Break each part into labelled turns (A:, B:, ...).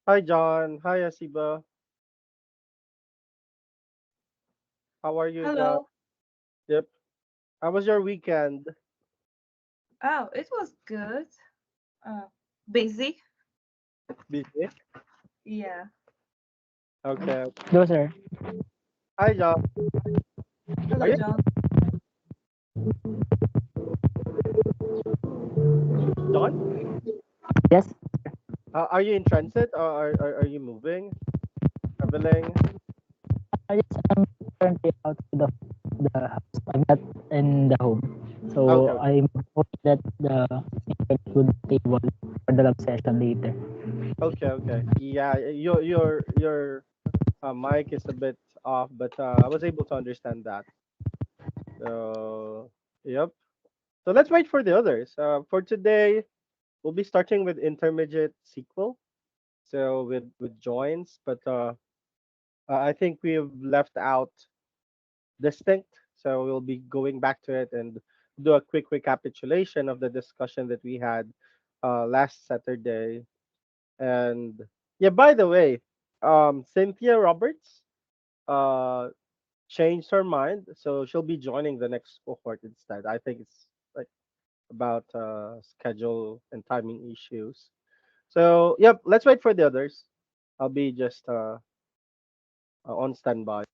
A: Hi, John. Hi, Asiba. How are you, John?
B: Hello.
A: Yep. How was your weekend?
B: Oh, it was good. Uh, Busy.
A: Busy?
B: Yeah.
A: Okay.
C: Go, sir.
A: Hi, John. Are
B: Hello,
A: you,
B: John.
A: John?
C: Yes,
A: Are you in transit or are you moving? Traveling?
C: yes, I'm currently out of the house. I'm not in the home.
A: Okay,
C: So
A: okay.
C: I'm hoping that the internet would stable for the lab session later.
A: Okay, okay. Yeah, your mic is a bit off, but I was able to understand that. So, yep. So let's wait for the others. For today, we'll be starting with intermediate sequel. So with joins, but I think we've left out distinct. So we'll be going back to it and do a quick recapitulation of the discussion that we had last Saturday. And yeah, by the way, Cynthia Roberts uh, changed her mind, so she'll be joining the next cohort instead. I think it's like about schedule and timing issues. So yep, let's wait for the others. I'll be just on standby.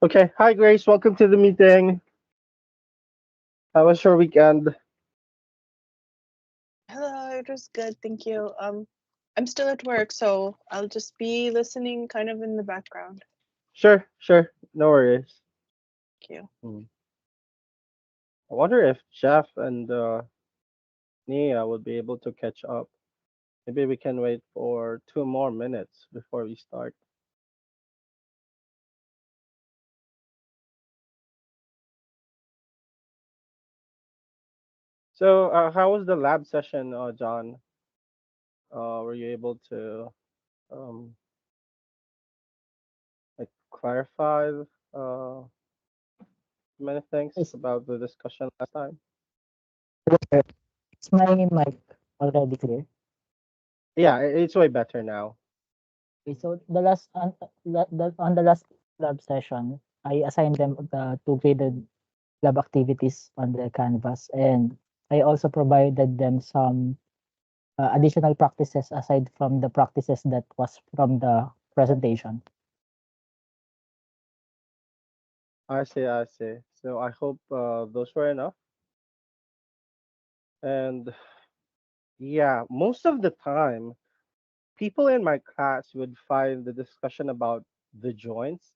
A: Okay. Hi, Grace. Welcome to the meeting. How was your weekend?
D: Hello, it was good, thank you. I'm still at work, so I'll just be listening kind of in the background.
A: Sure, sure. No worries.
D: Thank you.
A: Hmm. I wonder if Jeff and Nia would be able to catch up. Maybe we can wait for 2 more minutes before we start. So, how was the lab session, John? Were you able to um, like clarify uh, many things
C: Yes,
A: about the discussion last time?
C: sir. Is my mic already clear?
A: Yeah, it's way better now.
C: Okay, so on the last lab session, I assigned them the two graded lab activities on the canvas, and I also provided them some additional practices aside from the practices that was from the presentation.
A: I see, I see. So I hope those were enough. And yeah, most of the time, people in my class would find the discussion about the joints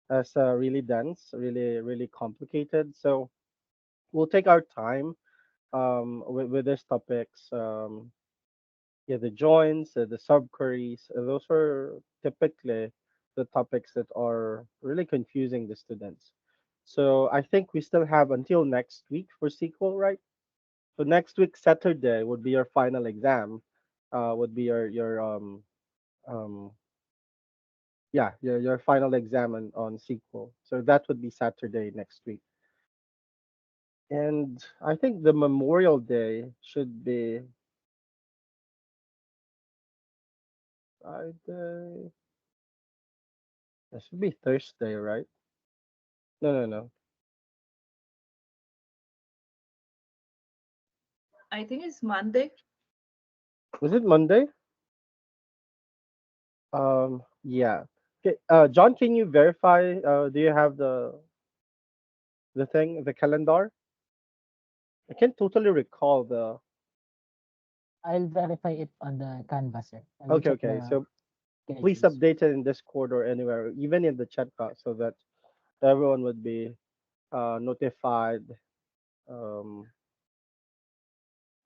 A: as really dense, really complicated. So we'll take our time with these topics. Yeah, the joints, the subqueries, those are typically the topics that are really confusing the students. So I think we still have until next week for SQL, right? So next week, Saturday, would be your final exam. Would be um your final exam on SQL. So that would be Saturday next week. And I think the Memorial Day should be Friday. That should be Thursday, right? No, no, no.
B: I think it's Monday.
A: Was it Monday? Yeah. Okay, John, can you verify? Do you have the thing, the calendar? I can't totally recall the.
C: I'll verify it on the canvas, sir. I will
A: Okay,
C: check
A: okay.
C: the
A: So please
C: schedules.
A: update it in Discord or anywhere, even in the chat box, so that everyone would be notified. Um,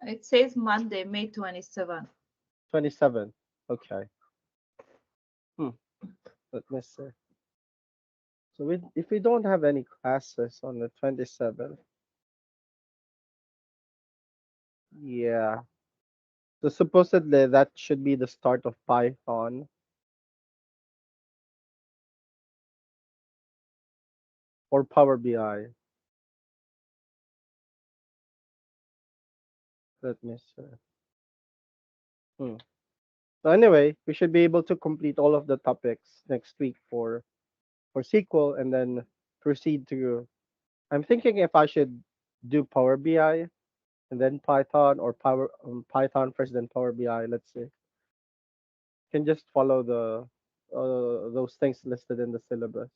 B: It says Monday, May 27th.
A: 27. Okay. Hmm. Let me see. So if we don't have any classes on the 27th, yeah. So supposedly that should be the start of Python or Power BI. Let me see. Hmm. So anyway, we should be able to complete all of the topics next week for SQL and then proceed to. I'm thinking if I should do Power BI and then Python or Python first then Power BI. Let's see. Can just follow the those things listed in the syllabus.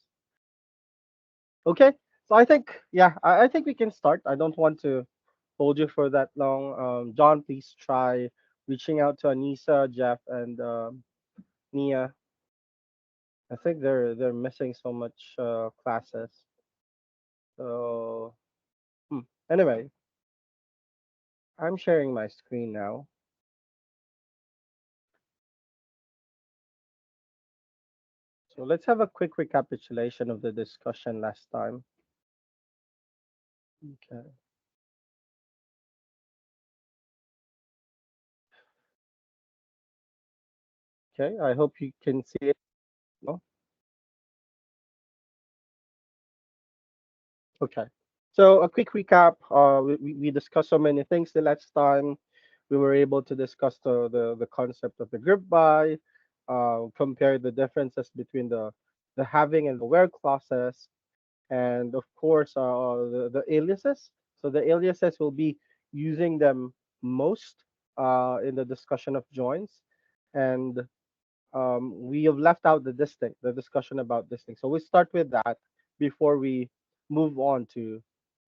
A: Okay. So I think yeah, I think we can start. I don't want to hold you for that long. John, please try reaching out to Anissa, Jeff, and Nia. I think they're missing so much classes. So hmm. Anyway, I'm sharing my screen now. So let's have a quick recapitulation of the discussion last time. Okay. Okay. I hope you can see it. No? Okay. So a quick recap. We discussed so many things the last time. We were able to discuss the concept of the group by, compare the differences between the having and the where clauses, and of course the aliases. So the aliases will be using them most in the discussion of joins, and we have left out the discussion about distinct. So we start with that before we move on to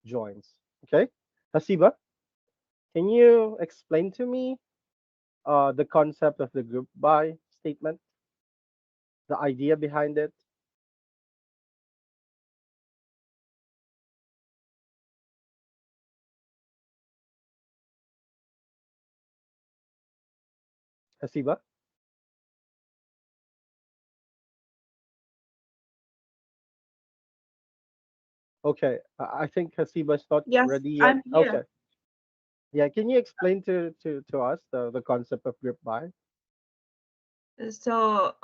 A: joins. Okay, Hasiba, can you explain to me the concept of the group by statement, the idea behind it? Hasiba? Okay, I think Hasiba's not
B: Yes,
A: ready yet.
B: I'm
A: Okay.
B: here.
A: Yeah, can you explain to us the concept of group by?
B: So,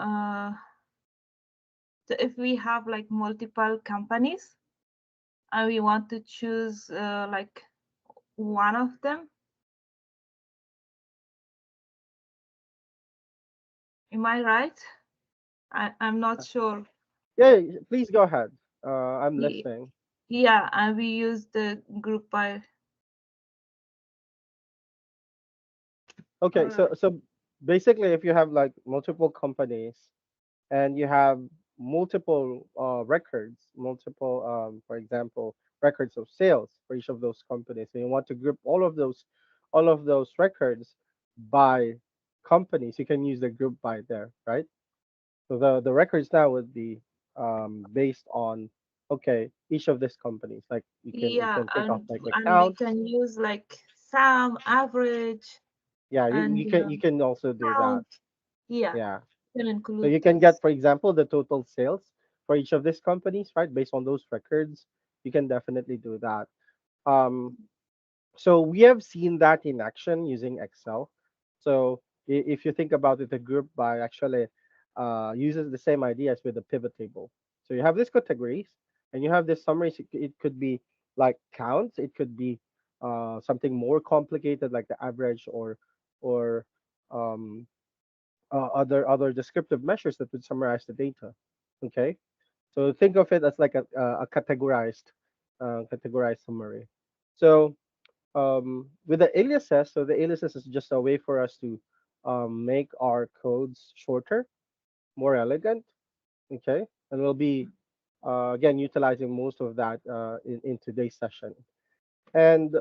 B: so if we have like multiple companies and we want to choose like one of them, Am I right? I'm not sure.
A: Yeah, please go ahead. I'm
B: Ye-
A: listening.
B: Yeah, and we use the group by.
A: Okay, so
B: Alright.
A: basically, if you have like multiple companies and you have multiple records, multiple, for example, records of sales for each of those companies, and you want to group all of those records by companies, you can use the group by there, right? So the records now would be based on, okay, each of these companies. Like you
B: Yeah,
A: can think of like
B: and we
A: accounts.
B: can use like sum, average,
A: Yeah,
B: and
A: you can also do that.
B: count. Yeah,
A: Yeah.
B: can
A: So
B: include
A: you can
B: those.
A: get, for example, the total sales for each of these companies, right? Based on those records, you can definitely do that. Um, so we have seen that in action using Excel. So if you think about it, the group by actually uses the same ideas with the pivot table. So you have these categories and you have this summaries. It could be like counts. It could be something more complicated like the average or um, other descriptive measures that would summarize the data. Okay, so think of it as like a categorized summary. So with the aliases, so the aliases is just a way for us to make our codes shorter, more elegant. Okay, and we'll be again utilizing most of that in today's session. And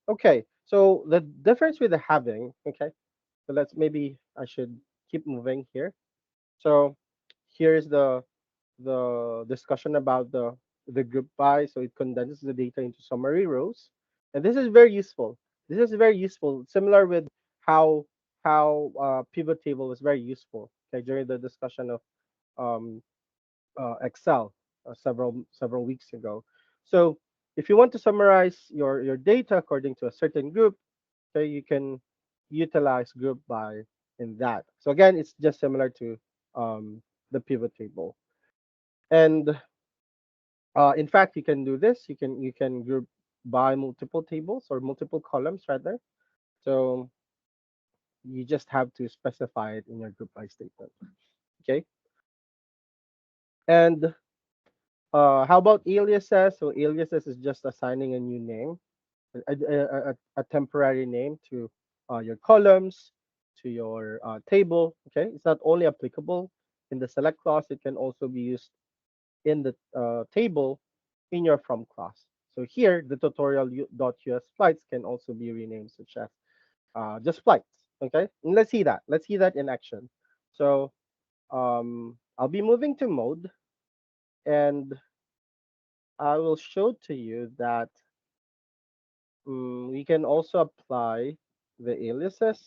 A: okay, so the difference with the having, okay, so let's maybe I should keep moving here. So here's the discussion about the group by. So it condenses the data into summary rows, and this is very useful. This is very useful, similar with how pivot table was very useful. Okay, during the discussion of um, Excel several weeks ago. So if you want to summarize your data according to a certain group, okay, you can utilize group by in that. So again, it's just similar to the pivot table. And in fact, you can do this. You can group by multiple tables or multiple columns rather. So you just have to specify it in your group by statement. Okay. And how about aliases? So aliases is just assigning a new name, a temporary name to your columns, to your table. Okay. It's not only applicable in the select clause. It can also be used in the table in your from class. So here, the tutorial.us flights can also be renamed such as just flights. Okay, and let's see that. Let's see that in action. So I'll be moving to mode, and I will show to you that we can also apply the aliases,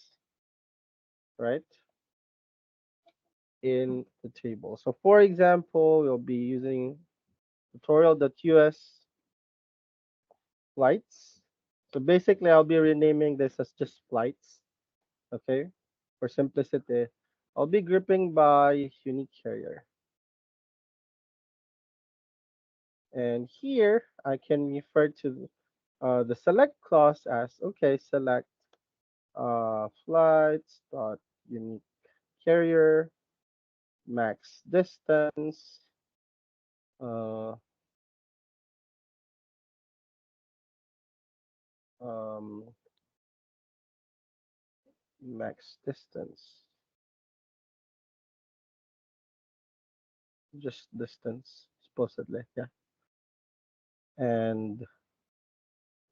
A: right, in the table. So for example, we'll be using tutorial.us flights. So basically, I'll be renaming this as just flights. Okay, for simplicity, I'll be grouping by unique carrier. And here, I can refer to the select clause as, okay, select flights dot unique carrier max distance uh, um, max distance, just distance supposedly, yeah. And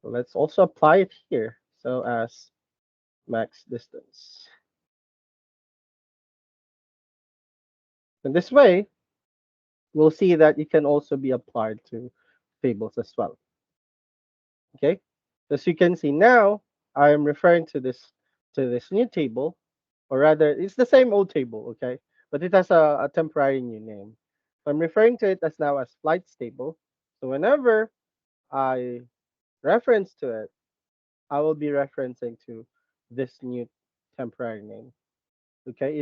A: let's also apply it here. So as max distance. In this way, we'll see that it can also be applied to tables as well. Okay, as you can see now, I am referring to this new table, or rather, it's the same old table. Okay, but it has a temporary new name. I'm referring to it as now as flights table. So whenever I reference to it, I will be referencing to this new temporary name. Okay,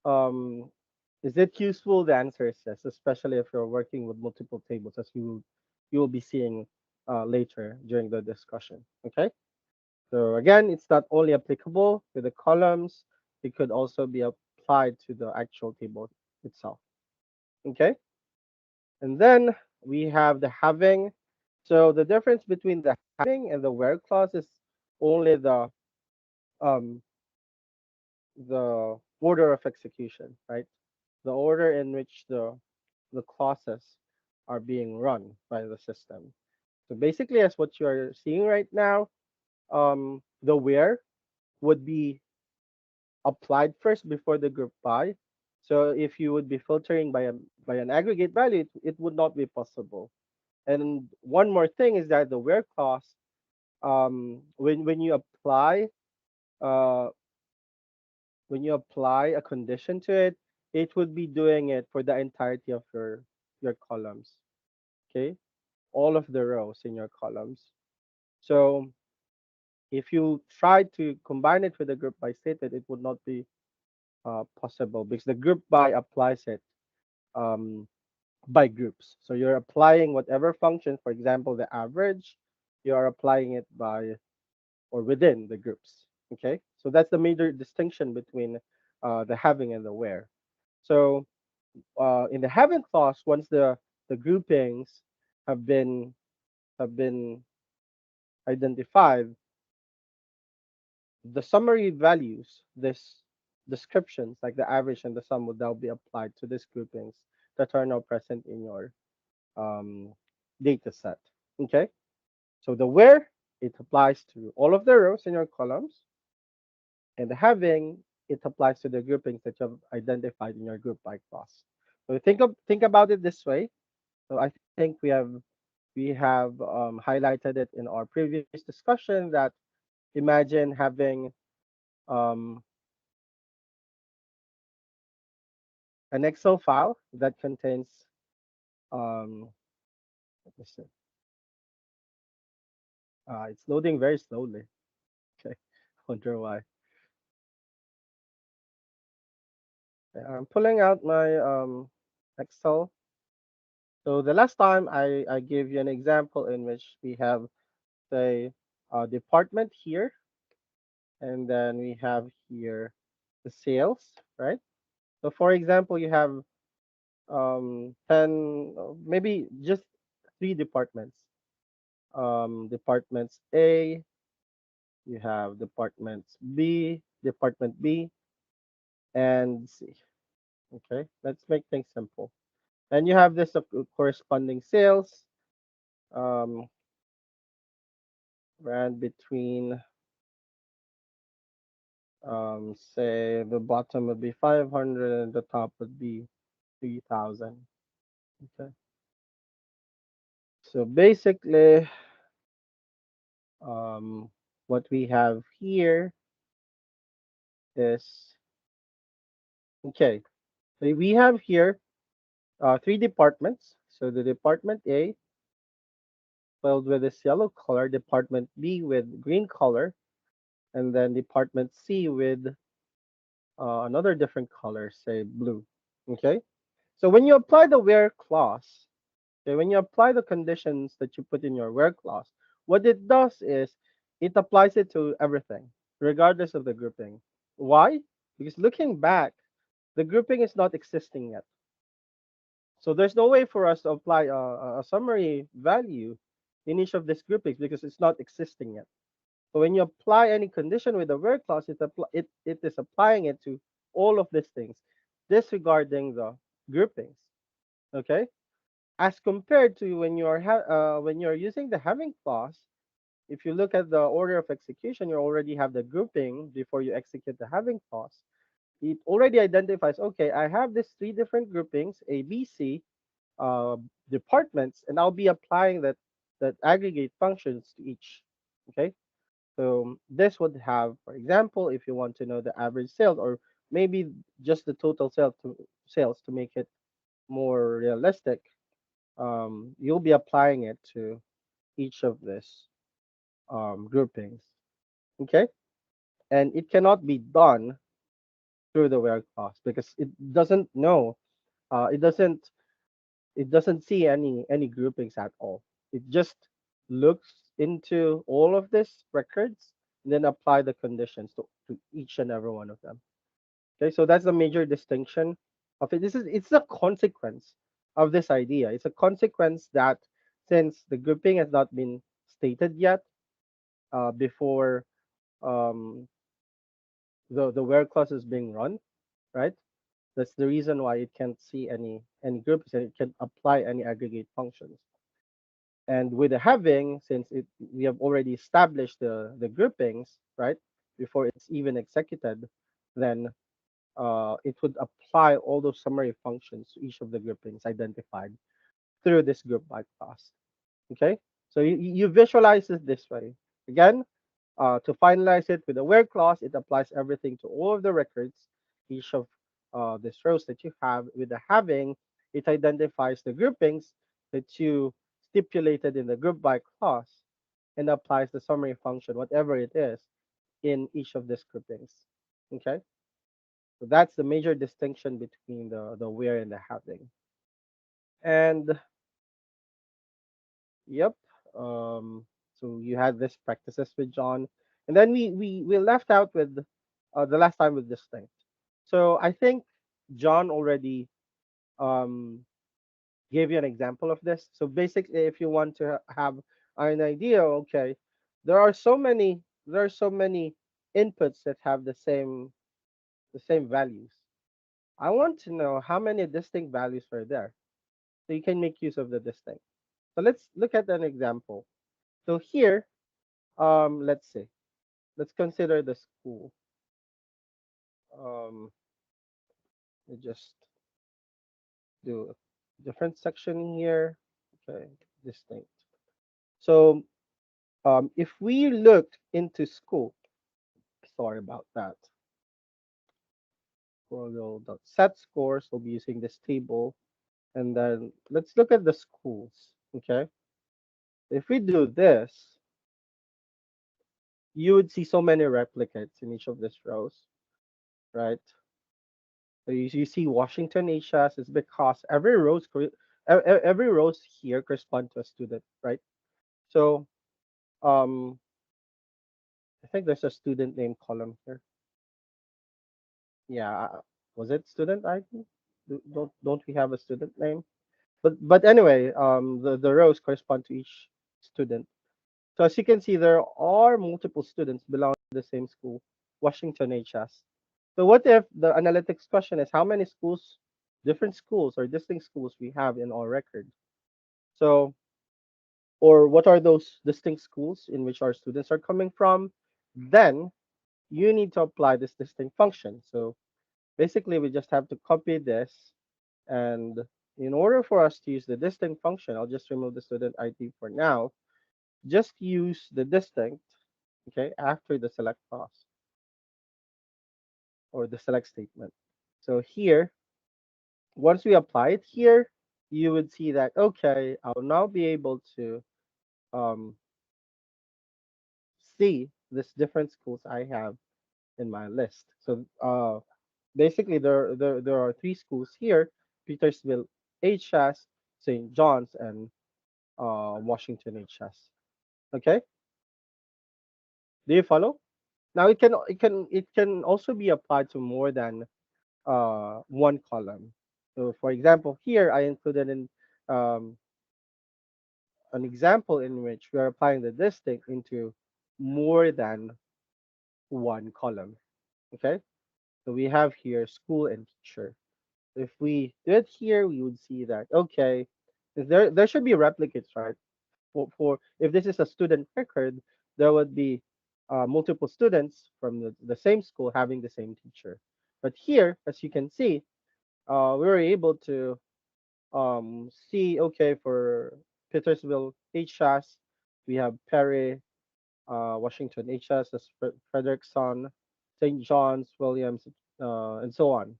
A: um is it useful? The answer is yes, especially if you're working with multiple tables, as you will be seeing later during the discussion. Okay, so again, it's not only applicable with the columns, it could also be applied to the actual table itself. Okay, and then we have the having. So the difference between the having and the where clause is only um the order of execution, right? The order in which the clauses are being run by the system. So basically, as what you are seeing right now, the where would be applied first before the group by. So if you would be filtering by an aggregate value, it would not be possible. And one more thing is that the where clause, when you apply uh, when you apply a condition to it, it would be doing it for the entirety of your columns. Okay, all of the rows in your columns. So if you try to combine it with the group by statement, it would not be possible because the group by applies it um, by groups. So you're applying whatever function, for example, the average, you are applying it by or within the groups. Okay, so that's the major distinction between the having and the where. So in the having clause, once the groupings have been have been identified, the summary values, this descriptions like the average and the sum would now be applied to these groupings that are now present in your um, data set. Okay, so the where, it applies to all of the rows in your columns, and the having, it applies to the groupings that you have identified in your group by clause. So think about it this way. So I think we have highlighted it in our previous discussion that imagine having um, an Excel file that contains let me see. It's loading very slowly. Okay, wonder why. Okay, I'm pulling out my Excel. So the last time I gave you an example in which we have say department here, and then we have here the sales, right? So for example, you have 10, maybe just three departments. Departments A, you have department B, and C. Okay, let's make things simple. And you have this corresponding sales, um, ran between, say the bottom would be 500 and the top would be 3,000. Okay, so basically, um, what we have here is okay. So we have here three departments. So the department A filled with this yellow color, department B with green color, and then department C with another different color, say blue. Okay. So when you apply the where clause, okay, when you apply the conditions that you put in your where clause, what it does is it applies it to everything, regardless of the grouping. Why? Because looking back, the grouping is not existing yet. So there's no way for us to apply a summary value in each of these groupings because it's not existing yet. So when you apply any condition with the where clause, it is applying it to all of these things, disregarding the groupings. Okay, as compared to when you're using the having clause, if you look at the order of execution, you already have the grouping before you execute the having clause. It already identifies, okay, I have these three different groupings, A, B, C, uh, departments, and I'll be applying that aggregate functions to each. Okay, so this would have, for example, if you want to know the average sales or maybe just the total sales to make it more realistic, you'll be applying it to each of these groupings. Okay, and it cannot be done through the where clause because it doesn't know, it doesn't see any groupings at all. It just looks into all of these records and then apply the conditions to each and every one of them. Okay, so that's the major distinction of it. It's a consequence of this idea. It's a consequence that since the grouping has not been stated yet before um, the where clause is being run, right? That's the reason why it can't see any groups and it can apply any aggregate functions. And with the having, since we have already established the groupings, right, before it's even executed, then it would apply all those summary functions to each of the groupings identified through this group by class. Okay, so you visualize it this way. Again, to finalize it with the where clause, it applies everything to all of the records, each of these rows that you have. With the having, it identifies the groupings that you stipulated in the group by clause and applies the summary function, whatever it is, in each of these groupings. Okay, so that's the major distinction between the where and the having. And yep, so you had this practices with John, and then we left out with the last time with distinct. So I think John already um gave you an example of this. So basically, if you want to have an idea, okay, there are so many inputs that have the same values. I want to know how many distinct values are there, so you can make use of the distinct. So let's look at an example. So here, let's see, let's consider the school. We just do a different section here. Okay, distinct. So if we look into school, sorry about that. Set scores, we'll be using this table. And then let's look at the schools. Okay. If we do this, you would see so many replicates in each of these rows, right? So you see Washington HS is because every rows here correspond to a student, right? So um, I think there's a student name column here. Yeah, was it student ID? Don't we have a student name? But anyway, the rows correspond to each student. So as you can see, there are multiple students belonging to the same school, Washington HS. So what if the analytics question is how many schools, different schools or distinct schools we have in our record? So, or what are those distinct schools in which our students are coming from? Then you need to apply this distinct function. So basically, we just have to copy this. And in order for us to use the distinct function, I'll just remove the student ID for now. Just use the distinct, okay, after the select clause or the select statement. So here, once we apply it here, you would see that, okay, I'll now be able to um, see this different schools I have in my list. So basically, there are three schools here: Petersville HS, St. John's, and Washington HS. Okay, do you follow? Now it can also be applied to more than one column. So for example, here I included in um, an example in which we are applying the distinct into more than one column. Okay, so we have here school and teacher. If we do it here, we would see that okay, there should be replicates, right? For if this is a student record, there would be multiple students from the same school having the same teacher. But here, as you can see, we were able to see, okay, for Petersville HS, we have Perry, Washington HS, that's Frederickson, St. John's, Williams, and so on.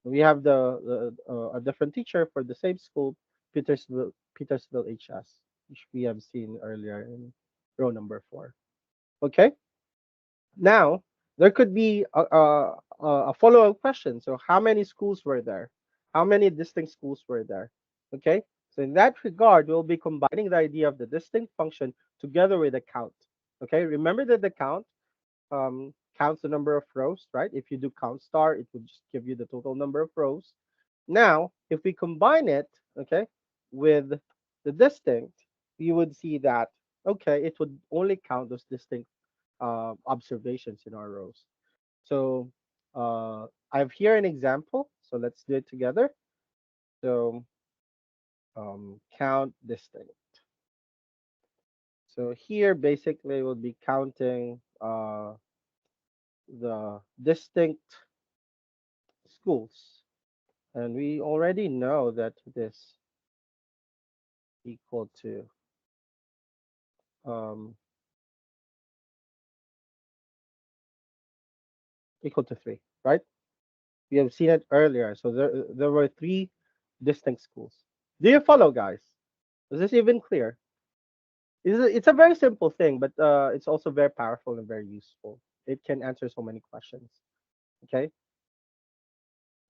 A: We have a different teacher for the same school, Petersville HS, which we have seen earlier in row number 4. Okay. Now there could be a follow-up question. So how many schools were there? How many distinct schools were there? Okay. So in that regard, we'll be combining the idea of the distinct function together with the count. Okay. Remember that the count counts the number of rows, right? If you do count star, it would just give you the total number of rows. Now, if we combine it, okay, with the distinct, you would see that, okay, it would only count those distinct observations in our rows. So I have here an example. So let's do it together. So count distinct. So here basically we'll be counting the distinct schools. And we already know that this equal to um, equal to 3, right? We have seen it earlier. So there were 3 distinct schools. Do you follow, guys? Is this even clear? It's a very simple thing, but it's also very powerful and very useful. It can answer so many questions. Okay,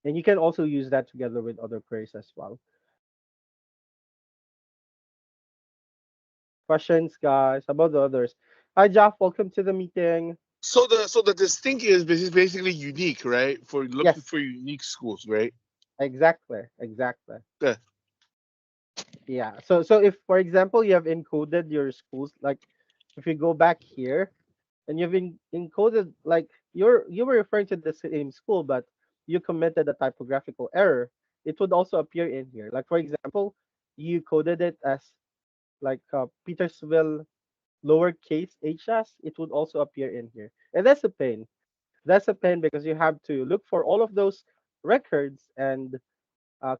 A: and you can also use that together with other queries as well. Questions, guys, about the others? Hi, Jeff. Welcome to the meeting.
E: So the distinct is basically unique, right? For looking
A: Yes,
E: for unique schools, right?
A: exactly, exactly.
E: Yeah.
A: Yeah. So if, for example, you have encoded your schools, like if you go back here and you've encoded, like you were referring to the same school, but you committed a typographical error, it would also appear in here. Like for example, you coded it as like Petersville lowercase hs, it would also appear in here, and that's a pain. That's a pain because you have to look for all of those records and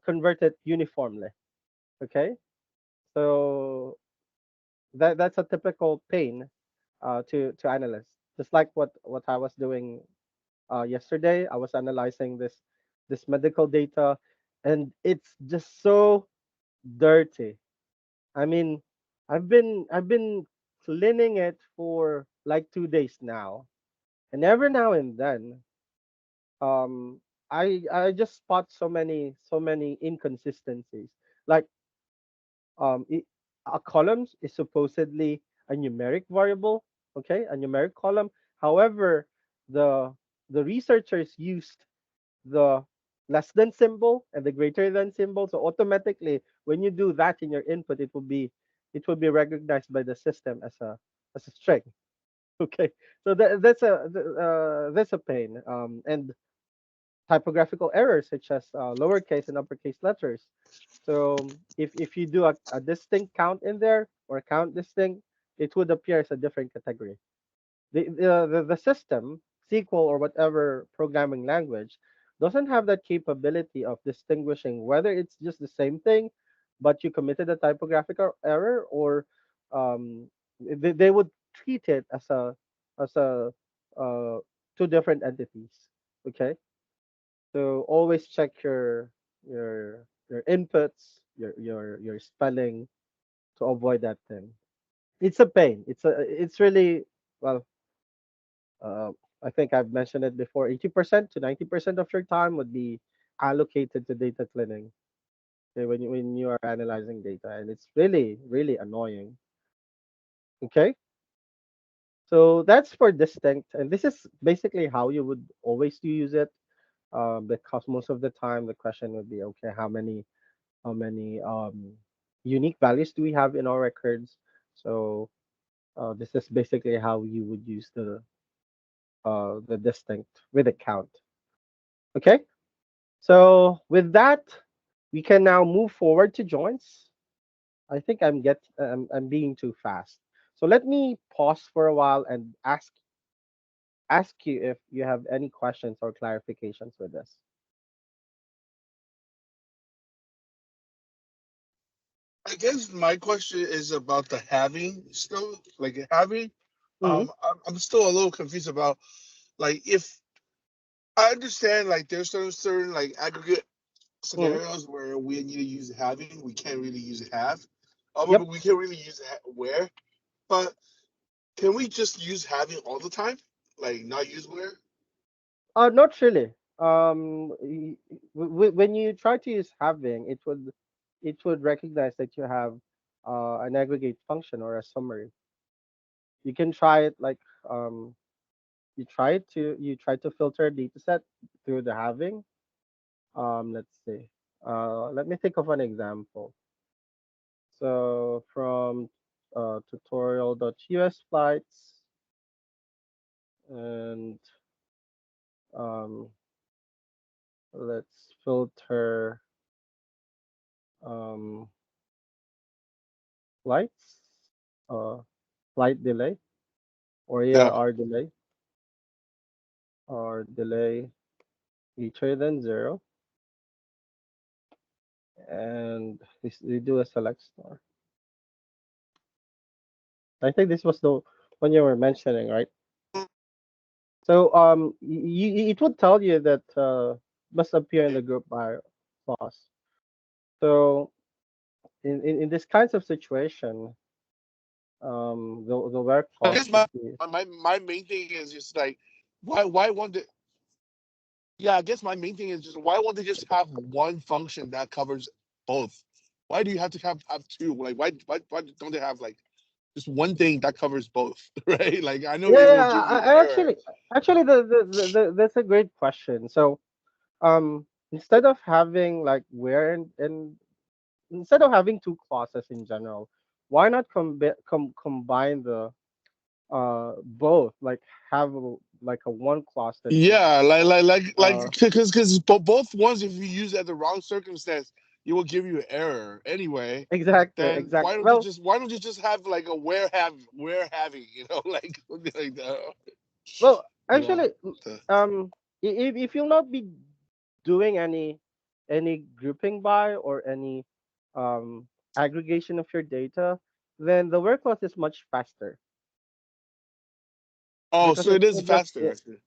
A: convert it uniformly. Okay, so that's a typical pain to analyze. Just like what I was doing yesterday, I was analyzing this medical data, and it's just so dirty. I mean, I've been cleaning it for like 2 days now, and every now and then, um, I just spot so many inconsistencies. Like it, a column is supposedly a numeric variable, okay, a numeric column. However, the the researchers used the less than symbol and the greater than symbol, so automatically when you do that in your input, it will be recognized by the system as a string. Okay, so that's a pain. And typographical errors such as lowercase and uppercase letters. So if you do a distinct count in there or count distinct, it would appear as a different category. The system, SQL or whatever programming language, doesn't have that capability of distinguishing whether it's just the same thing, but you committed a typographical error, or they would treat it as a uh, two different entities. Okay, so always check your inputs, your spelling to avoid that thing. It's a pain. It's really, well, uh, I think I've mentioned it before. 80% to 90% of your time would be allocated to data cleaning. Okay, when you are analyzing data, and it's really really annoying. Okay, so that's for distinct, and this is basically how you would always use it. Because most of the time the question would be, okay, how many unique values do we have in our records? So this is basically how you would use the distinct with a count. Okay, so with that, we can now move forward to joints. I think I'm being too fast. So let me pause for a while and ask you if you have any questions or clarifications with this.
E: I guess my question is about the having still, like having.
A: Hmm.
E: I'm still a little confused about, like, if I understand, like there's certain like aggregate
A: Hmm.
E: scenarios where we need to use having, we can't really use have.
A: Yep.
E: But we can really use where. But can we just use having all the time, like not use where?
A: Not really. When you try to use having, it would recognize that you have an aggregate function or a summary. You can try it like um you try to filter a data set through the having. Let's see. Let me think of an example. So from tutorial.us flights, and um, let's filter um, flights, uh, flight delay or
E: Yeah.
A: ARR delay or delay greater than 0, and we do a select star. I think this was the one you were mentioning, right? So it would tell you that must appear in the group by clause. So in this kinds of situation, the where
E: I
A: clause
E: guess
A: should be
E: my main thing is just like why won't it yeah, I guess my main thing is just why won't they just have one function that covers both? Why do you have to have two? Like why don't they have like just one thing that covers both, right? Like I know
A: yeah,
E: it will
A: yeah,
E: give you
A: I
E: error.
A: actually that's a great question. So instead of having like where and instead of having two clauses in general, why not combine the both, like have like a one clause that should
E: Yeah,
A: uh
E: because both ones, if you use it at the wrong circumstance, it will give you an error anyway.
A: exactly,
E: Then
A: exactly. Well,
E: why don't you just have like a where having, like something like that,
A: well,
E: you know?
A: actually, if you'll not be doing any grouping by or any um aggregation of your data, then the work loss is much faster
E: Oh,
A: because
E: so
A: it
E: it is
A: will just
E: faster actually.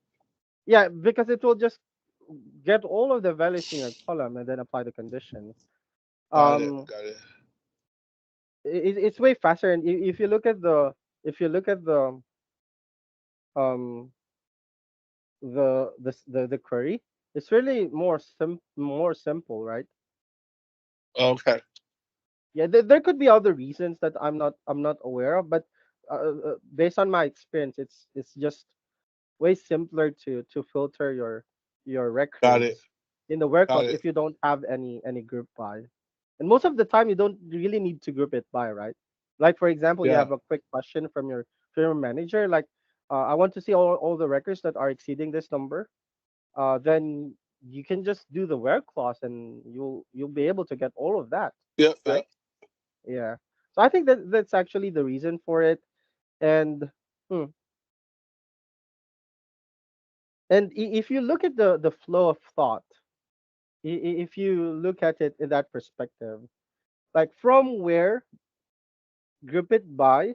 A: yeah, because it will just get all of the values in your column and then apply the condition.
E: Got it,
A: Um,
E: got it.
A: it's way faster, and if you look at the um the query, it's really more simple, right?
E: Okay,
A: Yeah, there could be other reasons that I'm not aware of, but based on my experience, it's just way simpler to filter your
E: got it,
A: records in the work
E: got
A: class
E: it.
A: if you don't have any group by. And most of the time, you don't really need to group it by, right? Like for example, you
E: Yeah,
A: have a quick question from your manager, like I want to see all the records that are exceeding this number. Then you can just do the where clause, and you'll be able to get all of that,
E: yeah, yeah.
A: right? Yeah. So I think that's actually the reason for it. And hmm, if you look at the flow of thought, if you look at it in that perspective, like from where group it by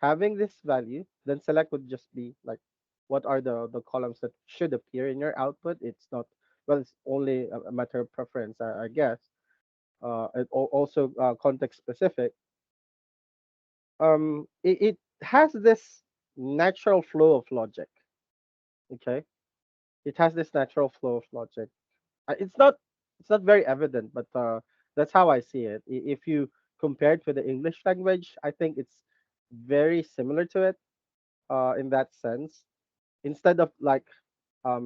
A: having this value, then select would just be like what are the columns that should appear in your output. It's not, well, it's only a matter of preference, I guess. Also context specific. It has this natural flow of logic. Okay, it has this natural flow of logic. It's not very evident, but that's how I see it. If you compare it with the English language, I think it's very similar to it in that sense. Instead of like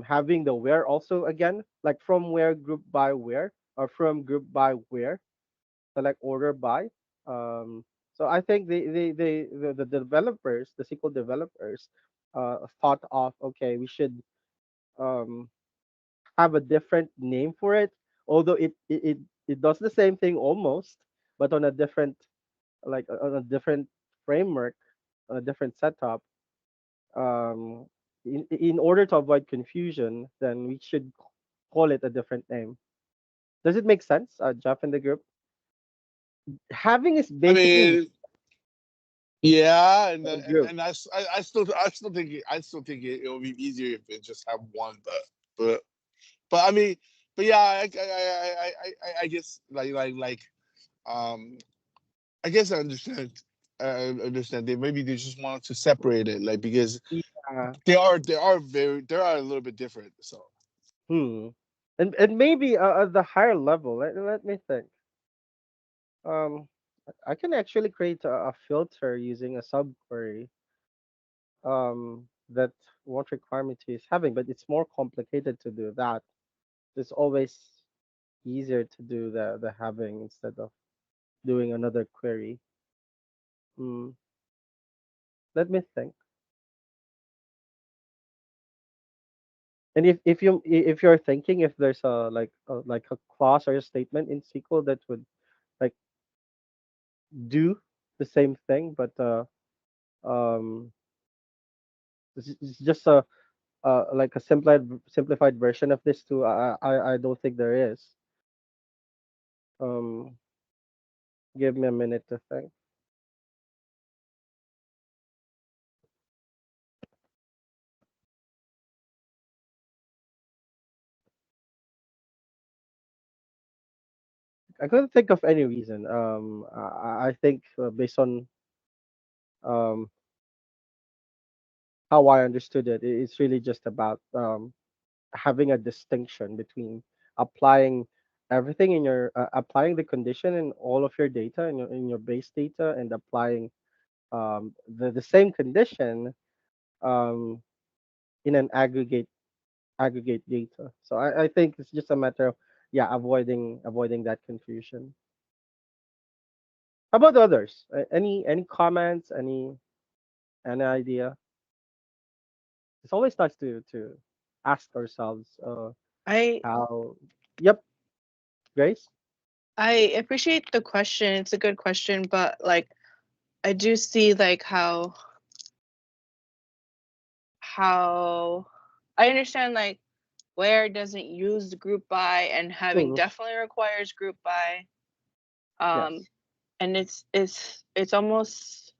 A: having the where also again, like from where group by where or from group by where, select order by. Um, so I think the developers, the SQL developers, thought of okay, we should um, have a different name for it, although it does the same thing almost, but on a different on a different framework, on a different setup. Um, in order to avoid confusion, then we should call it a different name. Does it make sense, Jeff in the group? Having is
E: I
A: basically
E: mean, yeah,
A: a group.
E: I still think it will be easier if it just have one, but but I mean, but yeah, I guess um I guess I understand. I understand. Maybe they just wanted to separate it, like because
A: Yeah.
E: they are a little bit different. So
A: Hmm. And maybe at the higher level, let me think. Um, I can actually create a filter using a subquery. That what require me to use having, but it's more complicated to do that. It's always easier to do the having instead of doing another query. Hmm. Let me think. And if you're thinking if there's like a clause or a statement in SQL that would like do the same thing, but um it's just a like a simplified version of this too. I don't think there is. Um, give me a minute to think. I couldn't think of any reason. I think based on um how I understood it, it's really just about having a distinction between applying everything in your applying the condition in all of your data in your base data and applying the same condition um, in an aggregate data. So I think it's just a matter of yeah avoiding that confusion. How about others? Any comments? Any idea? It's always nice to ask ourselves
D: I
A: how. Yep, Grace.
D: I appreciate the question. It's a good question, but like I do see like how I understand like where doesn't use group by and having
A: Mm,
D: definitely requires group by. Um
A: yes.
D: and it's almost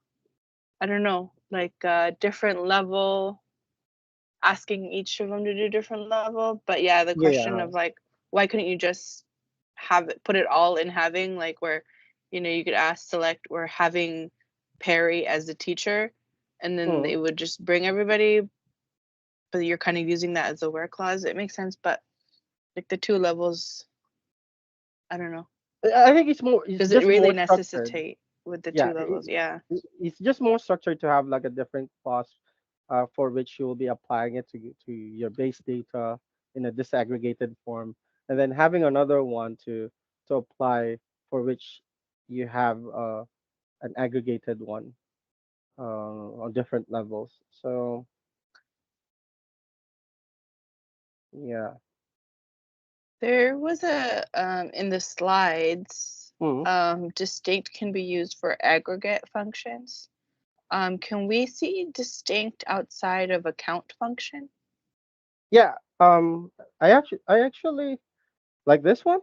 D: I don't know, like a different level, asking each of them to do different level. But yeah, the question
A: Yeah.
D: of like why couldn't you just have it put it all in having like where you could ask select or having Perry as the teacher and then
A: Mm.
D: it would just bring everybody, but you're kind of using that as a where clause. It makes sense, but like the two levels, I don't know.
A: I think it's more. It's
D: Does it
A: just
D: really
A: more structured.
D: necessitate with the
A: Yeah.
D: two levels? Yeah.
A: It's just more structured to have like a different clause for which you will be applying it to your base data in a disaggregated form, and then having another one to apply for which you have an aggregated one on different levels. So yeah.
D: There was a in the slides,
A: Mm.
D: distinct can be used for aggregate functions. Can we see distinct outside of a count function?
A: Yeah. I actually like this one.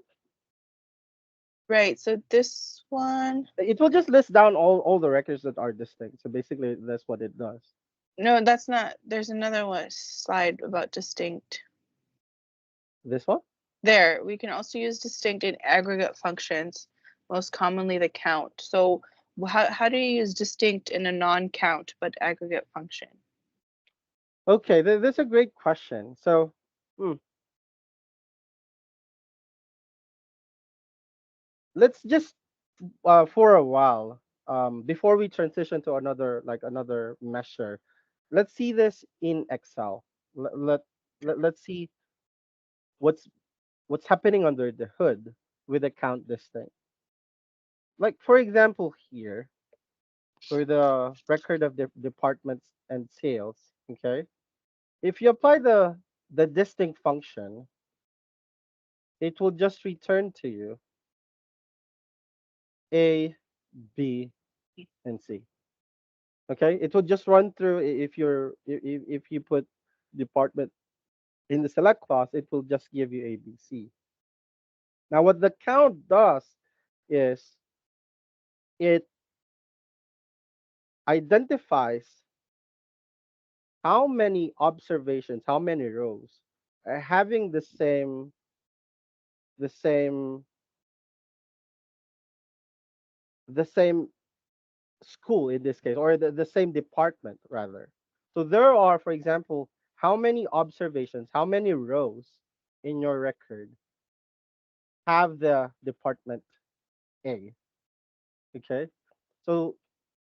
D: Right. So this one,
A: It will just list down all the records that are distinct. So basically, that's what it does.
D: no, that's not. There's another one slide about distinct.
A: This one.
D: There, we can also use distinct in aggregate functions, most commonly the count. So how do you use distinct in a non-count but aggregate function?
A: Okay, that's a great question. So, hmm, let's just for a while, before we transition to another measure, let's see this in Excel. Let's see what's what's happening under the hood with the count distinct. Like for example here, for the record of the departments and sales. Okay, if you apply the distinct function, it will just return to you A, B, and C. Okay, it will just run through if if you put department in the select clause, it will just give you A, B, C. Now, what the count does is it identifies how many observations, how many rows are having the same the same school in this case, or the same department rather. So there are, for example, how many observations, how many rows in your record have the department A. Okay. So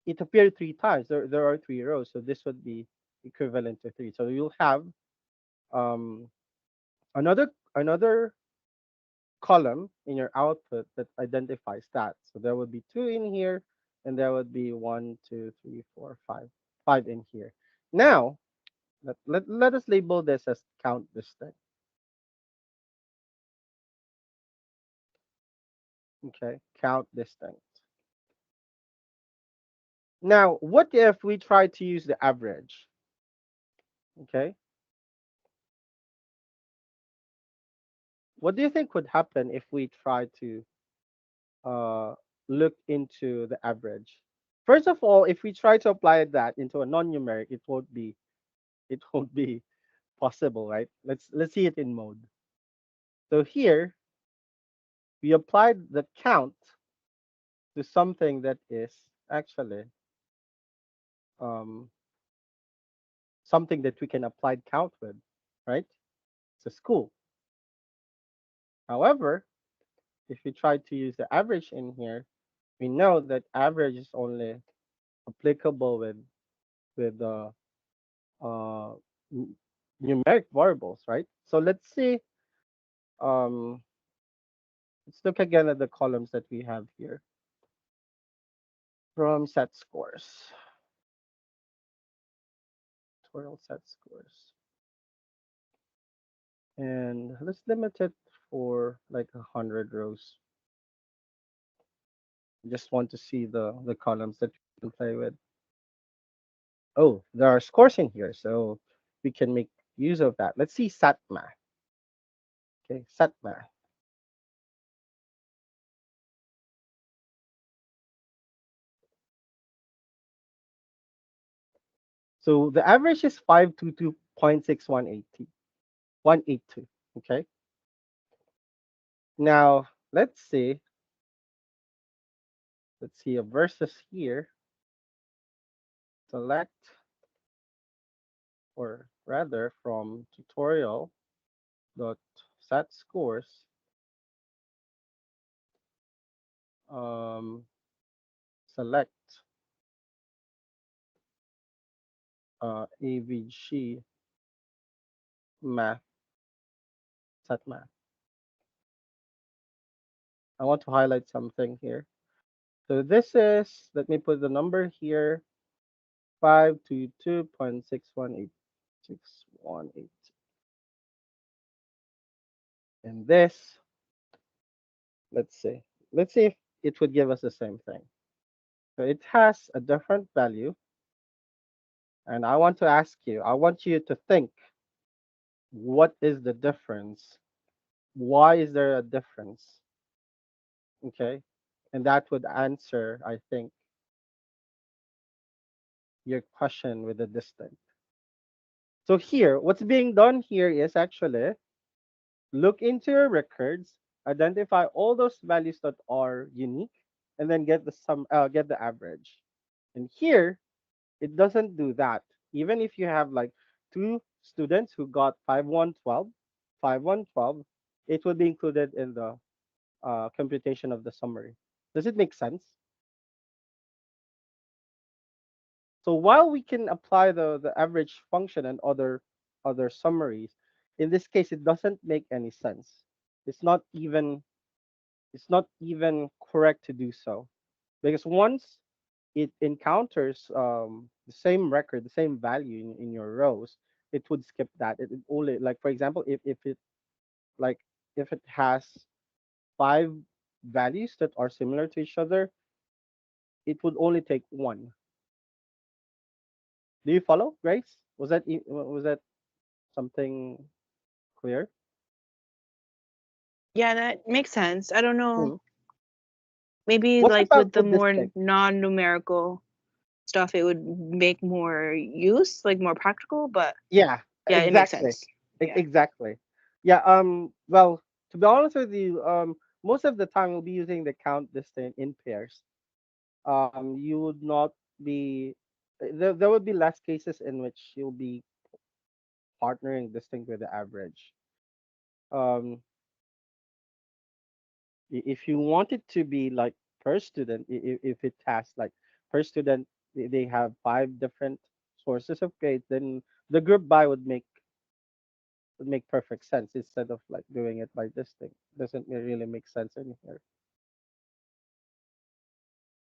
A: it appeared three times. There are three rows. So this would be equivalent to 3. So you'll have um, another column in your output that identifies that. So there would be 2 in here, and there would be 1, 2, 3, 4, 5, 5 in here. Now, let us label this as count distinct. Okay, count distinct. Now, what if we try to use the average? Okay, what do you think would happen if we try to uh, look into the average? First of all, if we try to apply that into a non-numeric, it won't be possible, right? Let's see it in mode. So here we applied the count to something that is actually um, something that we can apply count with, right? It's a school. However, if we try to use the average in here, we know that average is only applicable with uh, n- numeric variables, right? So let's see. Um, let's look again at the columns that we have here from set scores. Tutorial set scores, and let's limit it for like 100 rows. I just want to see the columns that we can play with. Oh, there are scores in here, so we can make use of that. Let's see SATMA. Okay, SATMA. So the average is 522.6180. 182. Okay. Now let's see a versus here. Select, or rather from tutorial dot set scores, select AVG math, set math. I want to highlight something here. So this is, let me put the number here, 522.618618. And this, let's see. Let's see if it would give us the same thing. So it has a different value. And I want to ask you, I want you to think, what is the difference? Why is there a difference? Okay. And that would answer, I think, your question with the distant. So here, what's being done here is actually look into your records, identify all those values that are unique, and then get the sum, get the average. And here, it doesn't do that. Even if you have like 2 students who got 5112, 5112, it would be included in the computation of the summary. Does it make sense? So while we can apply the average function and other summaries, in this case, it doesn't make any sense. It's not even it's not even correct to do so, because once it encounters the same record, the same value in your rows, it would skip that. It only, like for example, like if it has 5 values that are similar to each other, it would only take one. Do you follow, Grace? Was that something clear?
D: Yeah, that makes sense. I don't know.
A: Hmm.
D: Maybe
A: What
D: like
A: about
D: with the
A: the
D: more
A: distinct?
D: non-numerical stuff, it would make more use, like more practical, but
A: Yeah,
D: yeah, it makes
A: exactly.
D: sense. Yeah.
A: Exactly. Yeah, well, to be honest with you, most of the time we'll be using the count distinct in pairs. You would not be there would be less cases in which you'll be partnering distinct with the average. Um, if you want it to be like per student, if it has like per student, they have 5 different sources of grade, then the group buy would make perfect sense instead of like doing it by this thing. Doesn't really make sense in here.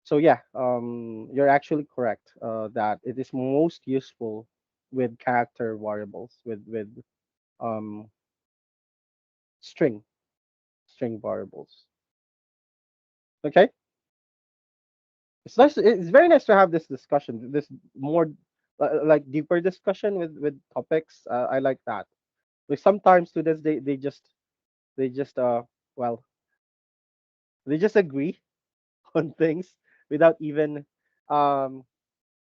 A: So yeah, you're actually correct that it is most useful with character variables, with um string string variables. Okay, it's nice. It's very nice to have this discussion, this more like deeper discussion with topics. I like that. Like sometimes students they just well they just agree on things without even um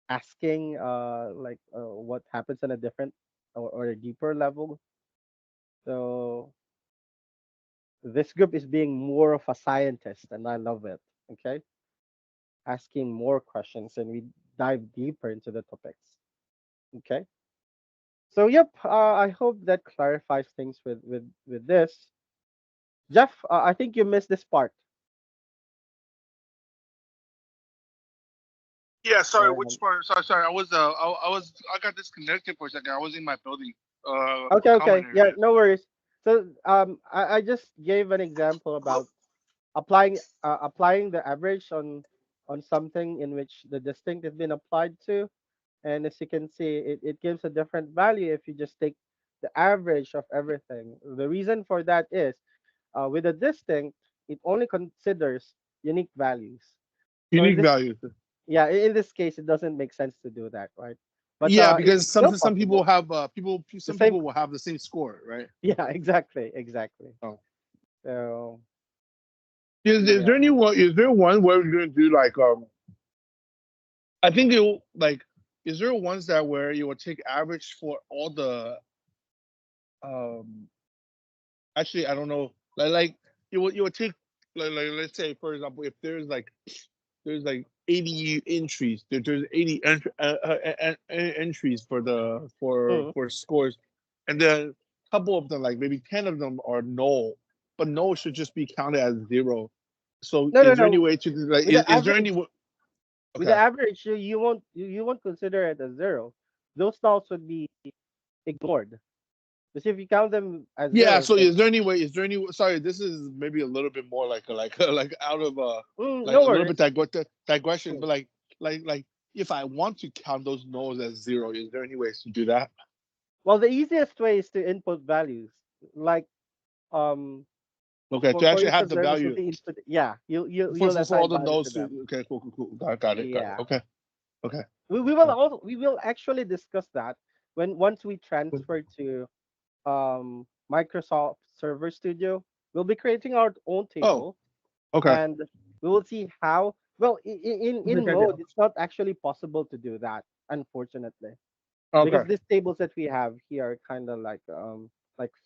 A: asking what happens on a different or a deeper level. So this group is being more of a scientist, and I love it. Okay, asking more questions, and we dive deeper into the topics. Okay, so yep, I hope that clarifies things with this. Jeff, I think you missed this part.
E: Yeah, sorry, which
A: Um,
E: part? Sorry. I got disconnected for a second. I was in my building,
A: okay,
E: common
A: okay, yeah,
E: area.
A: no worries. So I just gave an example about applying the average on something in which the distinct has been applied to, and as you can see, it gives a different value if you just take the average of everything. The reason for that is with a distinct, it only considers unique values. So in
E: Unique
A: this,
E: values.
A: yeah, in this case, it doesn't make sense to do that, right? But
E: Yeah,
A: it's
E: because
A: still
E: some people
A: possible.
E: have
A: The
E: some
A: same,
E: people will have the same score, right?
A: yeah, exactly, exactly.
E: Oh.
A: So
E: Is
A: yeah.
E: there any one? Is there one where we're gonna do like I think it like is there ones that where you will take average for all the um actually I don't know like you would take like let's say for example if there's like 80 entries there's 80 entries for the
A: Mm.
E: for scores and then a couple of them like maybe 10 of them are null but null should just be counted as zero so
A: No, no,
E: is there any
A: no.
E: way to like
A: With the
E: is there any
A: average, with the
E: okay
A: average, you won't consider it as zero. Those nulls would be ignored. Because if you count them as
E: yeah
A: zeros,
E: so
A: then
E: is there any sorry this is maybe a little bit more like like out of like
A: no
E: a little bit
A: worries.
E: digression
A: Mm.
E: but like if I want to count those nulls as zero is there any ways to do that.
A: Well, the easiest way is to input values. Like um
E: Okay, to
A: for
E: actually have
A: instance,
E: the
A: there's a
E: value
A: city input. Yeah, you'll
E: for all
A: assign
E: the
A: values to
E: nodes to
A: them.
E: okay, cool. Got it, got it.
A: Yeah.
E: Okay, okay.
A: We will actually discuss that when once we transfer to Microsoft Server Studio. We'll be creating our own
E: Oh,
A: table,
E: okay,
A: and we will see how. Well, in mode, it's not actually possible to do that, unfortunately, because
E: okay.
A: these tables that we have here are kind of like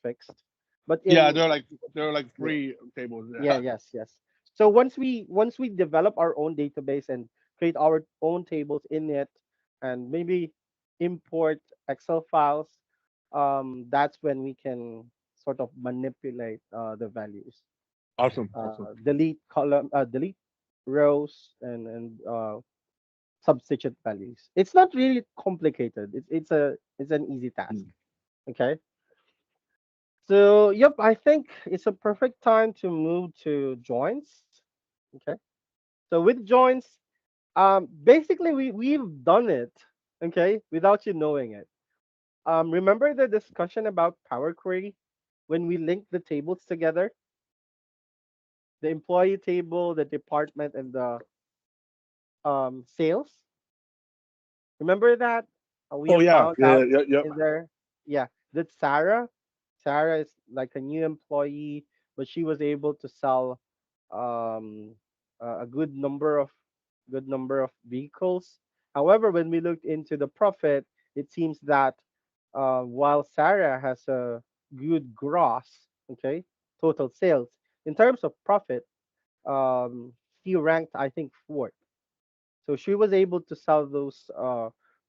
A: fixed. But
E: Yeah,
A: in
E: they're like
A: yeah,
E: free tables.
A: yeah,
E: Yeah.
A: yes. So once we develop our own database and create our own tables in it, and maybe import Excel files, that's when we can sort of manipulate the values,
E: Awesome, awesome.
A: delete column, delete rows, and substitute values. It's not really complicated. It's an easy task.
E: Mm.
A: Okay. So yep, I think it's a perfect time to move to joins. Okay. So with joins, basically we've done it, okay, without you knowing it. Remember the discussion about Power Query when we linked the tables together, the employee table, the department, and the sales. Remember that we
E: Oh
A: have
E: yeah,
A: found
E: yeah,
A: out
E: yeah.
A: in there, yeah, that Sarah is like a new employee, but she was able to sell um a good number of vehicles. However, when we looked into the profit, it seems that while Sarah has a good gross, okay, total sales in terms of profit, she ranked I think fourth. So she was able to sell those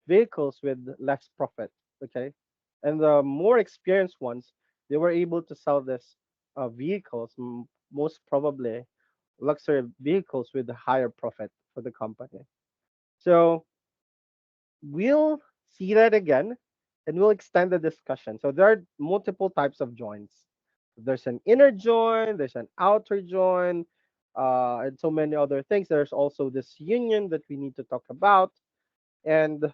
A: vehicles with less profit, okay, and the more experienced ones, they were able to sell this vehicles, most probably luxury vehicles with a higher profit for the company. So we'll see that again, and we'll extend the discussion. So there are multiple types of joins. There's an inner join, there's an outer join, and so many other things. There's also this union that we need to talk about. And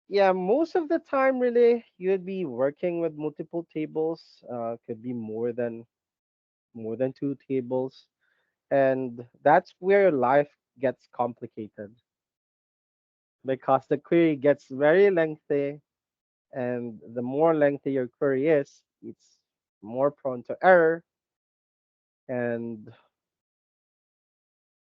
A: yeah, most of the time, really, you'd be working with multiple tables. Could be more than two tables, and that's where life gets complicated because the query gets very lengthy, and the more lengthy your query is, it's more prone to error, and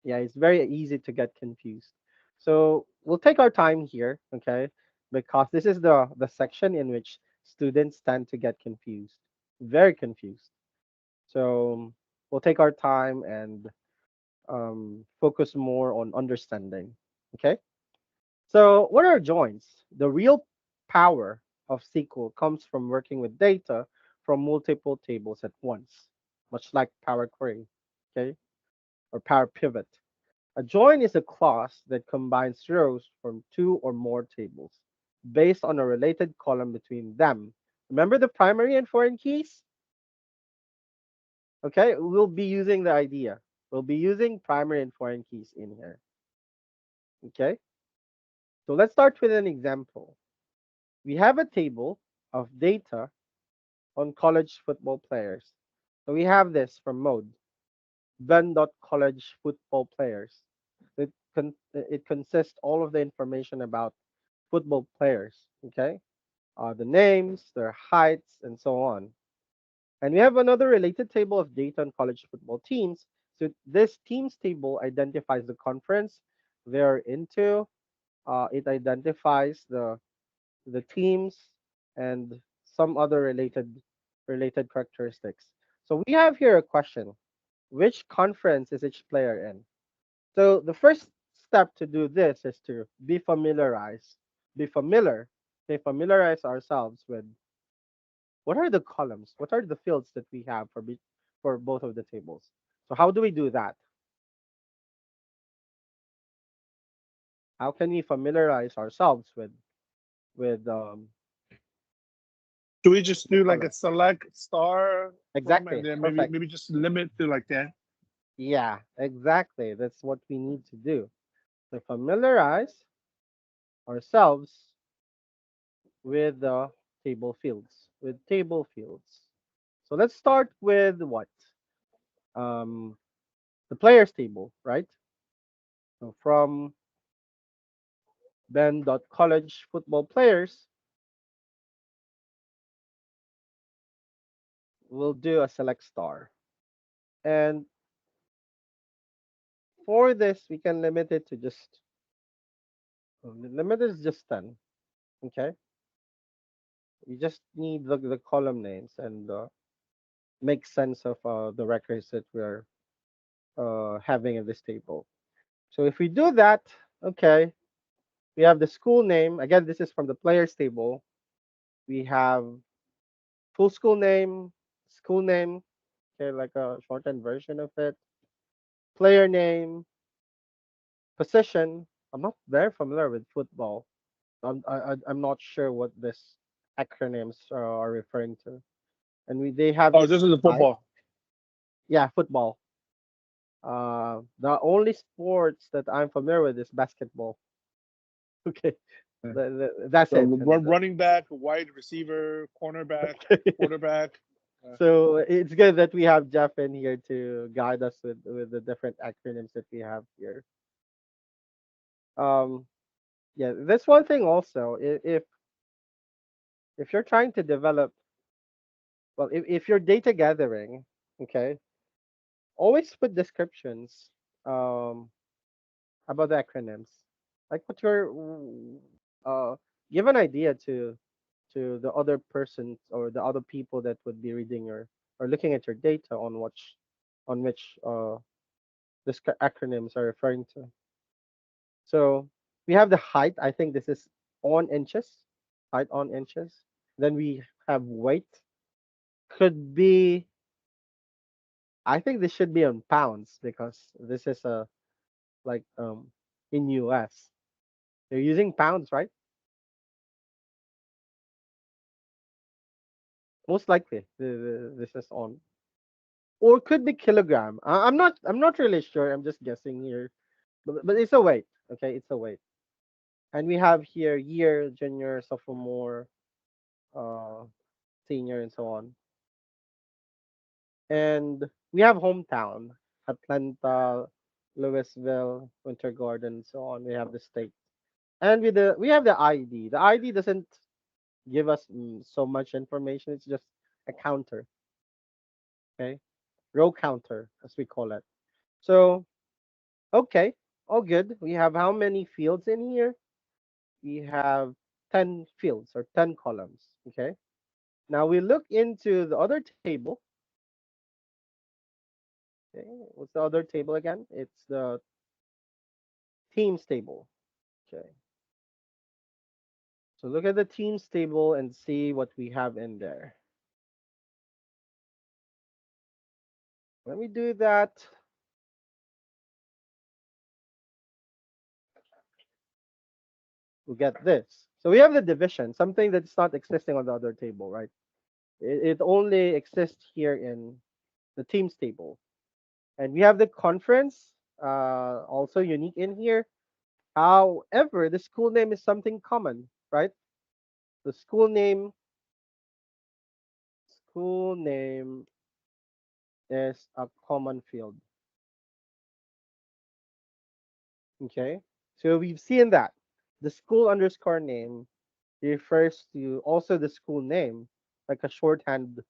A: yeah, it's very easy to get confused. So we'll take our time here, okay? Because this is the section in which students tend to get confused, very confused. So we'll take our time and focus more on understanding. Okay. So what are joins? The real power of SQL comes from working with data from multiple tables at once, much like Power Query, okay, or Power Pivot. A join is a clause that combines rows from two or more tables based on a related column between them. Remember the primary and foreign keys? Okay, we'll be using the idea. We'll be using primary and foreign keys in here. Okay, so let's start with an example. We have a table of data on college football players. So we have this from mode, college football players. It consists all of the information about football players, okay? The names, their heights, and so on. And we have another related table of data on college football teams. So this teams table identifies the conference they're into. It identifies the teams and some other related characteristics. So we have here a question: which conference is each player in? So the first step to do this is to be familiar, familiarize ourselves with what are the columns, what are the fields that we have for both of the tables. So how do we do that? How can we familiarize ourselves with
E: Do we just
A: the
E: do like a
A: column?
E: select star from and
A: Exactly.
E: then maybe
A: Perfect.
E: maybe just limit to like that?
A: Yeah, exactly. That's what we need to do. To familiarize ourselves with the table fields. So let's start with what? Um, the players table, right? So from college football players, we'll do a select star. And for this, we can limit it to just, the limit is just 10. Okay. You just need the column names and make sense of the records that we're having in this table. So if we do that, okay, we have the school name. Again, this is from the players table. We have full school name, okay, like a shortened version of it, player name, position. I'm not very familiar with football. I'm not sure what this acronyms are referring to. And they have
E: Oh,
A: this
E: this is the
A: type.
E: football.
A: Yeah, football. The only sports that I'm familiar with is basketball. Okay,
E: Yeah.
A: that's
E: So
A: it. And
E: running back, wide receiver, cornerback, quarterback.
A: so it's good that we have Jeff in here to guide us with the different acronyms that we have here. Um, yeah, that's one thing also. If you're trying to develop, well, if you're data gathering, okay, always put descriptions um about the acronyms, like what your uh give an idea to the other persons or the other people that would be reading your or looking at your data on which these acronyms are referring to. So we have the height. I think this is on inches, height on inches. Then we have weight. Could be. I think this should be on pounds because this is a like in US. They're using pounds, right? Most likely, this is on, or could be kilogram. I'm not really sure. I'm just guessing here, but it's a weight. Okay, it's a weight. And we have here year, junior, sophomore, uh, senior, and so on. And we have hometown, Atlanta, Louisville, Winter Garden, and so on. We have the state, and we have the ID. The ID doesn't give us so much information. It's just a counter, okay, row counter as we call it. So okay, all good. We have how many fields in here? We have 10 fields or 10 columns. Okay. Now we look into the other table. Okay, what's the other table again? It's the teams table. Okay. So look at the teams table and see what we have in there. When we do that, we get this. So we have the division, something that's not existing on the other table, right? It only exists here in the teams table. And we have the conference, also unique in here. However, the school name is something common, right? The school name is a common field. Okay, so we've seen that the school underscore name refers to also the school name, like a shorthand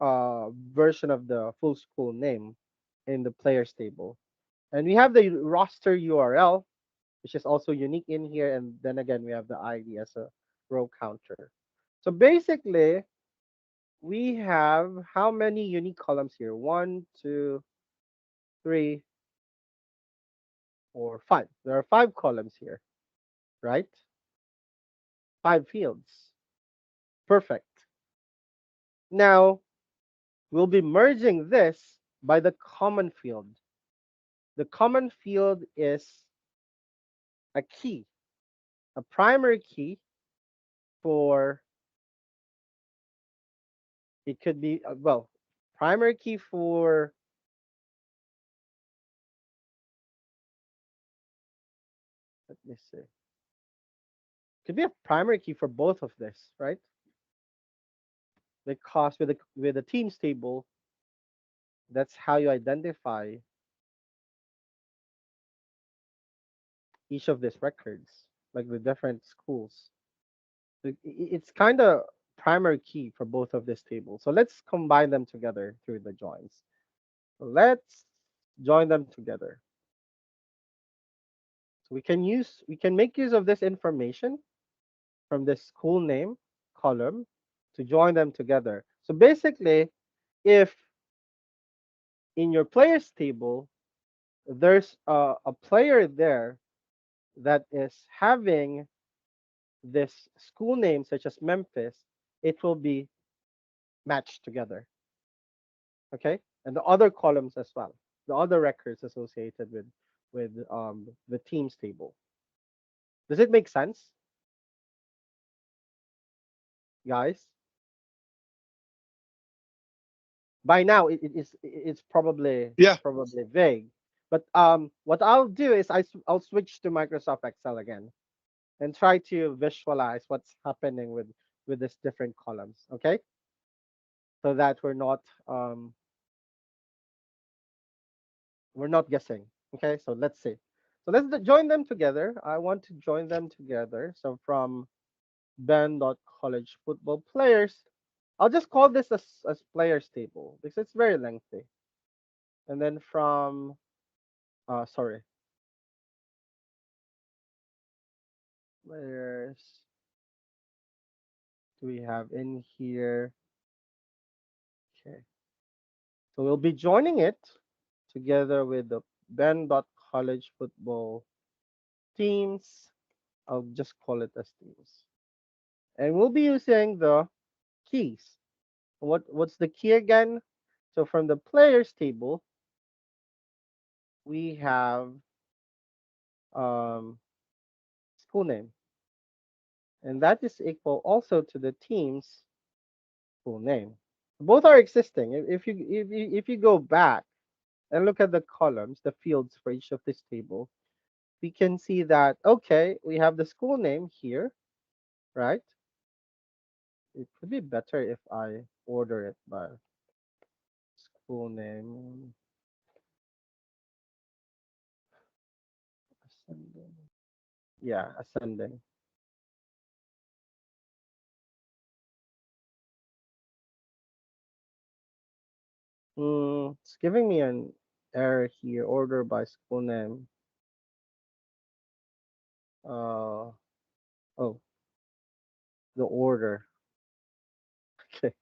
A: version of the full school name in the players table. And we have the roster URL, which is also unique in here. And then again, we have the ID as a row counter. So basically, we have how many unique columns here? 1, 2, 3, 4, 5. There are 5 columns here, right? 5 fields. Perfect. Now, we'll be merging this by the common field. The common field is a key, a primary key for, it could be, well, primary key for, let me see, could be a primary key for both of this, right? Because with the teams table, that's how you identify each of these records, like the different schools. It's kind of primary key for both of these tables. So let's combine them together through the joins. Let's join them together. So we can make use of this information from the school name column to join them together. So basically, if in your players table there's a player there that is having this school name such as Memphis, it will be matched together. Okay, and the other columns as well, the other records associated with the teams table. Does it make sense, guys? By now it's probably
E: Yeah.
A: probably vague, but what I'll do is I'll switch to Microsoft Excel again and try to visualize what's happening with these different columns, okay, so that we're not guessing. Okay, so let's see. So let's join them together. I want to join them together. So from Ben.College football players, I'll just call this as players table because it's very lengthy. And then from sorry, players do we have in here? Okay, so we'll be joining it together with the Ben.College football teams. I'll just call it as teams. And we'll be using the keys. What's the key again? So from the players table, we have um, school name, and that is equal also to the team's full name. Both are existing. If you go back and look at the columns, the fields for each of this table, we can see that okay, we have the school name here, right? It could be better if I order it by school name. Ascending. Yeah, ascending. It's giving me an error here. Order by school name. Uh oh, the order. Okay,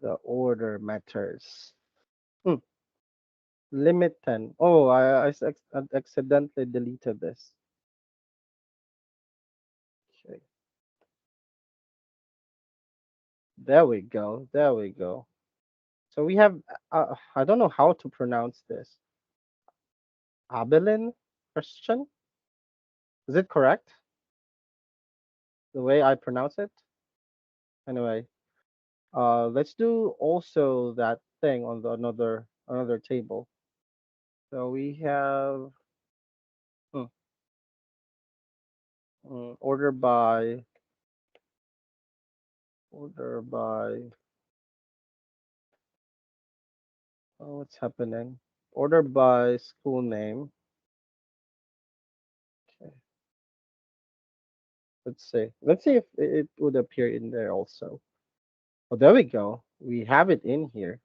A: the order matters. Hmm. Limit 10. Oh, I accidentally deleted this. Okay, there we go. There we go. So we have, I don't know how to pronounce this. Abelin Christian? Is it correct? The way I pronounce it? Anyway, let's do also that thing on the another table. So we have hmm, order by order by oh, what's happening? Order by school name. Okay, let's see. Let's see if it would appear in there also. Oh, there we go. We have it in here.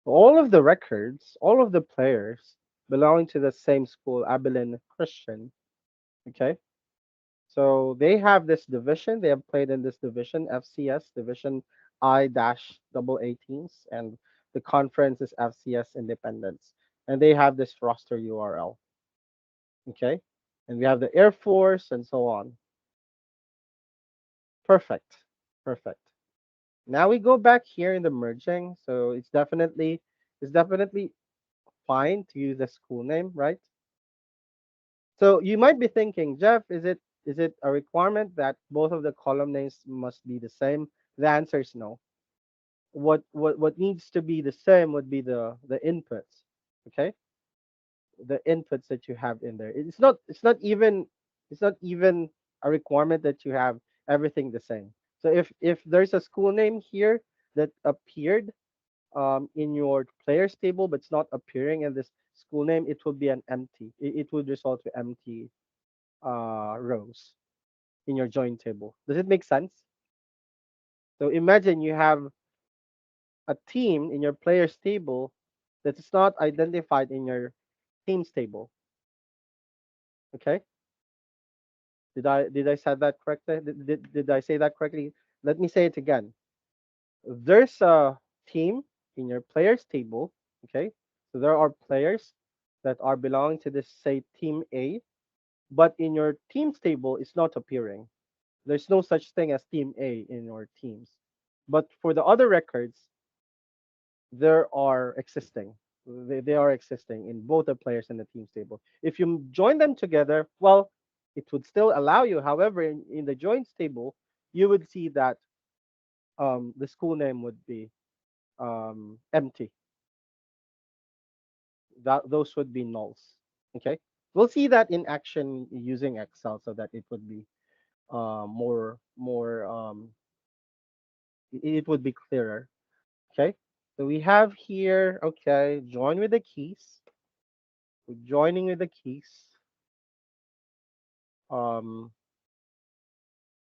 A: All of the records, all of the players belonging to the same school, Abilene Christian. Okay. So they have this division. They have played in this division, FCS Division I dash double 18s, and the conference is FCS Independence. And they have this roster URL. Okay. And we have the Air Force and so on. Perfect. Perfect. Now we go back here in the merging. So it's definitely fine to use the school name, right? So you might be thinking, Jeff, is it a requirement that both of the column names must be the same? The answer is no. What needs to be the same would be the inputs. Okay, the inputs that you have in there. It's not even a requirement that you have everything the same. So if there's a school name here that appeared in your players table but it's not appearing in this school name, it would be an empty. It would result to empty rows in your join table. Does it make sense? So imagine you have a team in your players table that is not identified in your teams table. Okay? Did I say that correctly? Did I say that correctly? Let me say it again. There's a team in your players table. Okay? So there are players that are belonging to this say team A, but in your teams table it's not appearing. There's no such thing as team A in your teams. But for the other records, there are existing. They are existing in both the players and the teams table. If you join them together, well, it would still allow you. However, in the joins table, you would see that the school name would be empty. That those would be nulls. Okay, we'll see that in action using Excel so that it would be more it would be clearer. Okay, so we have here, okay, join with the keys. We're joining with the keys. Um,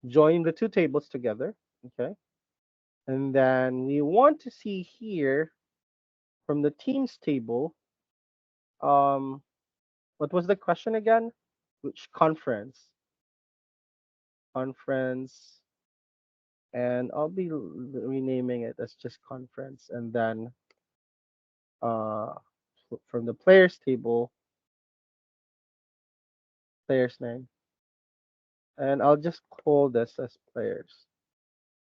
A: join the two tables together. Okay, and then we want to see here from the teams table. Um, what was the question again? Which conference? Conference, and I'll be renaming it as just conference, and then uh, from the players table, players name, and I'll just call this as players.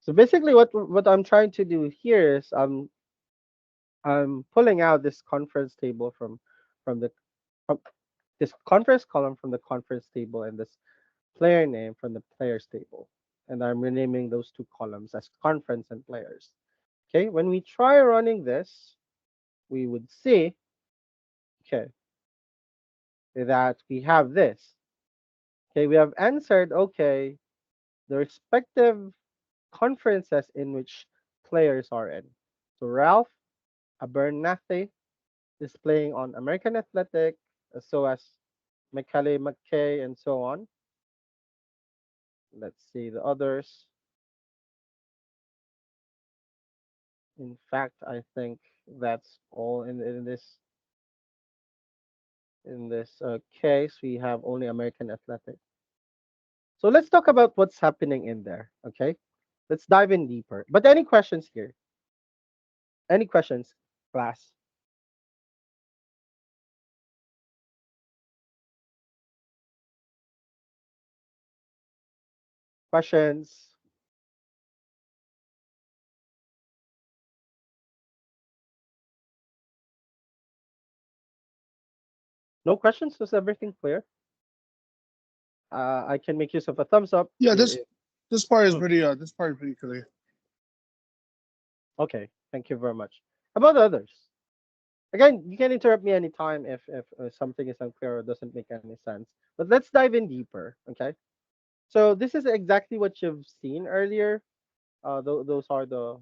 A: So basically, what I'm trying to do here is I'm pulling out this conference table from the from this conference column from the conference table and this player name from the players table. and I'm renaming those two columns as conference and players. Okay, when we try running this, we would see, okay, that we have this. Okay, we have answered, okay, the respective conferences in which players are in. So Ralph Abernathy is playing on American Athletic, so as Macaulay McKay, and so on. Let's see the others. In fact, I think that's all in this case. We have only American Athletic. So let's talk about what's happening in there. Okay, let's dive in deeper. But any questions here? Any questions, class? Questions? No questions? Is everything clear? I can make use of a thumbs up.
E: Yeah, this part is
A: Hmm.
E: pretty clear.
A: Okay, thank you very much. How about the others? Again, you can interrupt me anytime if something is unclear or doesn't make any sense. But let's dive in deeper. Okay. So this is exactly what you've seen earlier. Those are the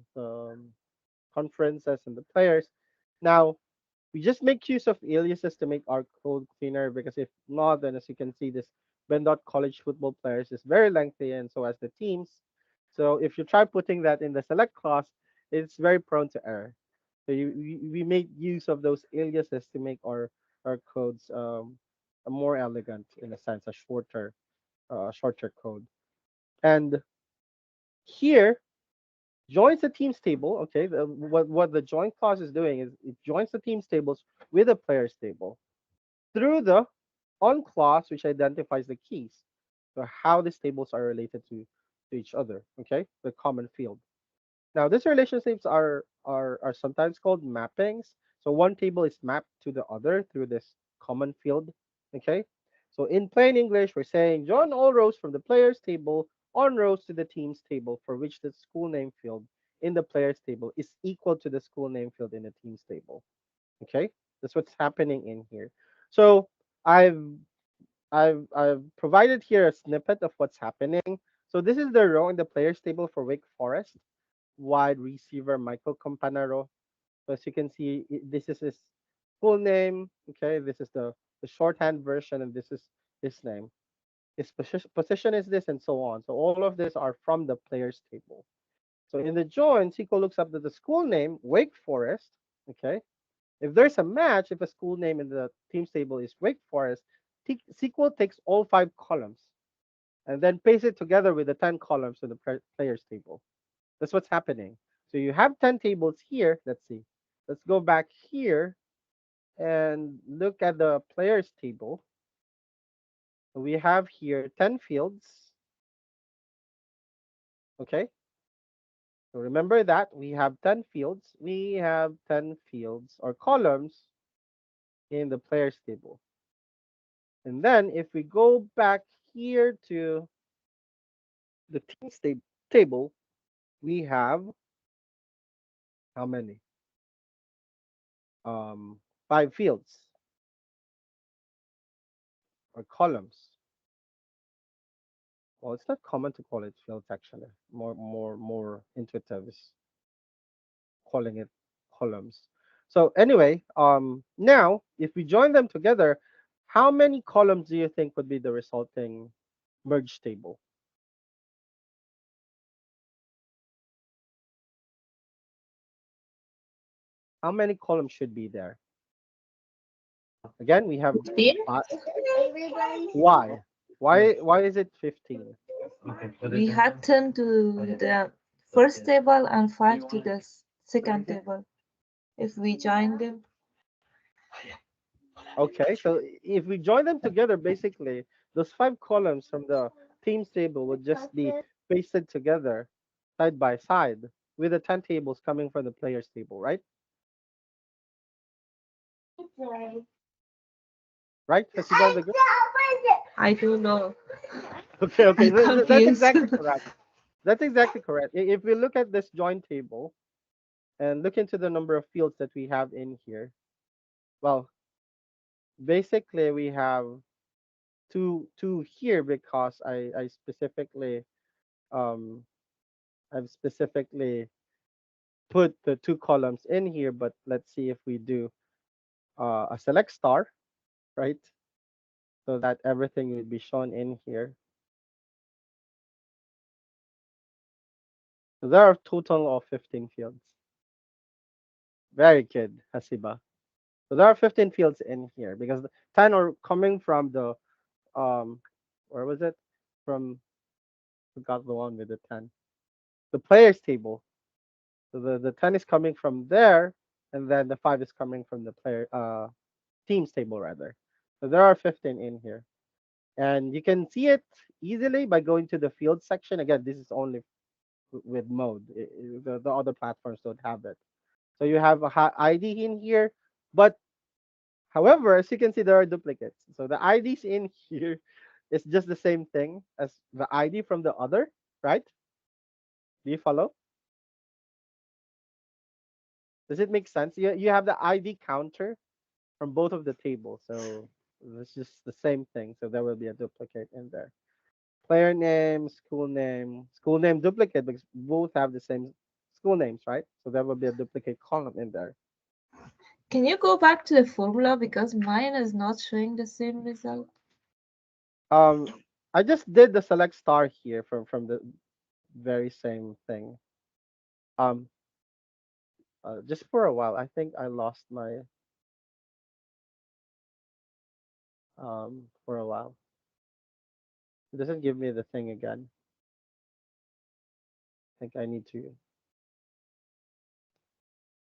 A: conferences and the players. Now we just make use of aliases to make our code cleaner, because if not, then as you can see, this Ben.College football players is very lengthy, and so as the teams. So if you try putting that in the select class, it's very prone to error. So we make use of those aliases to make our codes a more elegant, in a sense, a shorter code. And here joins the teams table. Okay, what the join clause is doing is it joins the teams tables with the players table through the on clause, which identifies the keys. So how these tables are related to each other. Okay, the common field. Now, these relationships are sometimes called mappings. So one table is mapped to the other through this common field. Okay. So in plain English, we're saying join all rows from the players table on rows to the teams table for which the school name field in the players table is equal to the school name field in the teams table. Okay. That's what's happening in here. So I've I've provided here a snippet of what's happening. So this is the row in the players table for Wake Forest wide receiver Michael Campanaro. So as you can see, this is his full name. Okay, this is the shorthand version, and this is his name. His position is this, and so on. So all of this are from the players table. So in the join, SQL looks up the school name, Wake Forest. Okay, if there's a match, if a school name in the teams table is Wake Forest, SQL takes all 5 columns and then pastes it together with the 10 columns in the players table. That's what's happening. So you have 10 tables here. Let's see. Let's go back here and look at the players table. We have here 10 fields. Okay. So remember that we have 10 fields. We have 10 fields or columns in the players table. And then if we go back here to the teams table, we have how many? 5 fields or columns. Well, it's not common to call it fields actually. More intuitive is calling it columns. So anyway, now if we join them together, how many columns do you think would be the resulting merge table? How many columns should be there? Again, we have
B: 15.
A: why? Why is it 15?
B: We had 10 to the first table and 5 to the second table. If we join them,
A: Okay, so if we join them together, basically those 5 columns from the teams table would just be pasted together side by side with the 10 tables coming from the players table, right? Right? Has you the group?
B: I don't know.
A: Okay,
B: I'm
A: that's
B: confused.
A: exactly correct. That's exactly correct. If we look at this join table and look into the number of fields that we have in here, well, basically we have two here because I specifically um I've specifically put the two columns in here, but let's see if we do a select star, right? So that everything will be shown in here. So there are a total of 15 fields. Very good, Hasiba. So there are 15 fields in here because the 10 are coming from the um where was it? From forgot the one with the 10. The players table. So the 10 is coming from there, and then the 5 is coming from the player teams table rather. So there are 15 in here. And you can see it easily by going to the field section. Again, this is only with mode. The other platforms don't have it. So you have a ID in here, but however, as you can see, there are duplicates. So the IDs in here is just the same thing as the ID from the other, right? Do you follow? Does it make sense? You have the ID counter from both of the tables. So it's just the same thing. So there will be a duplicate in there. Player name, school name duplicate because both have the same school names, right? So there will be a duplicate column in there.
B: Can you go back to the formula because mine is not showing the same result?
A: Um, I just did the select star here from the very same thing. Um, just for a while, I think I lost my for a while. It doesn't give me the thing again. I think I need to.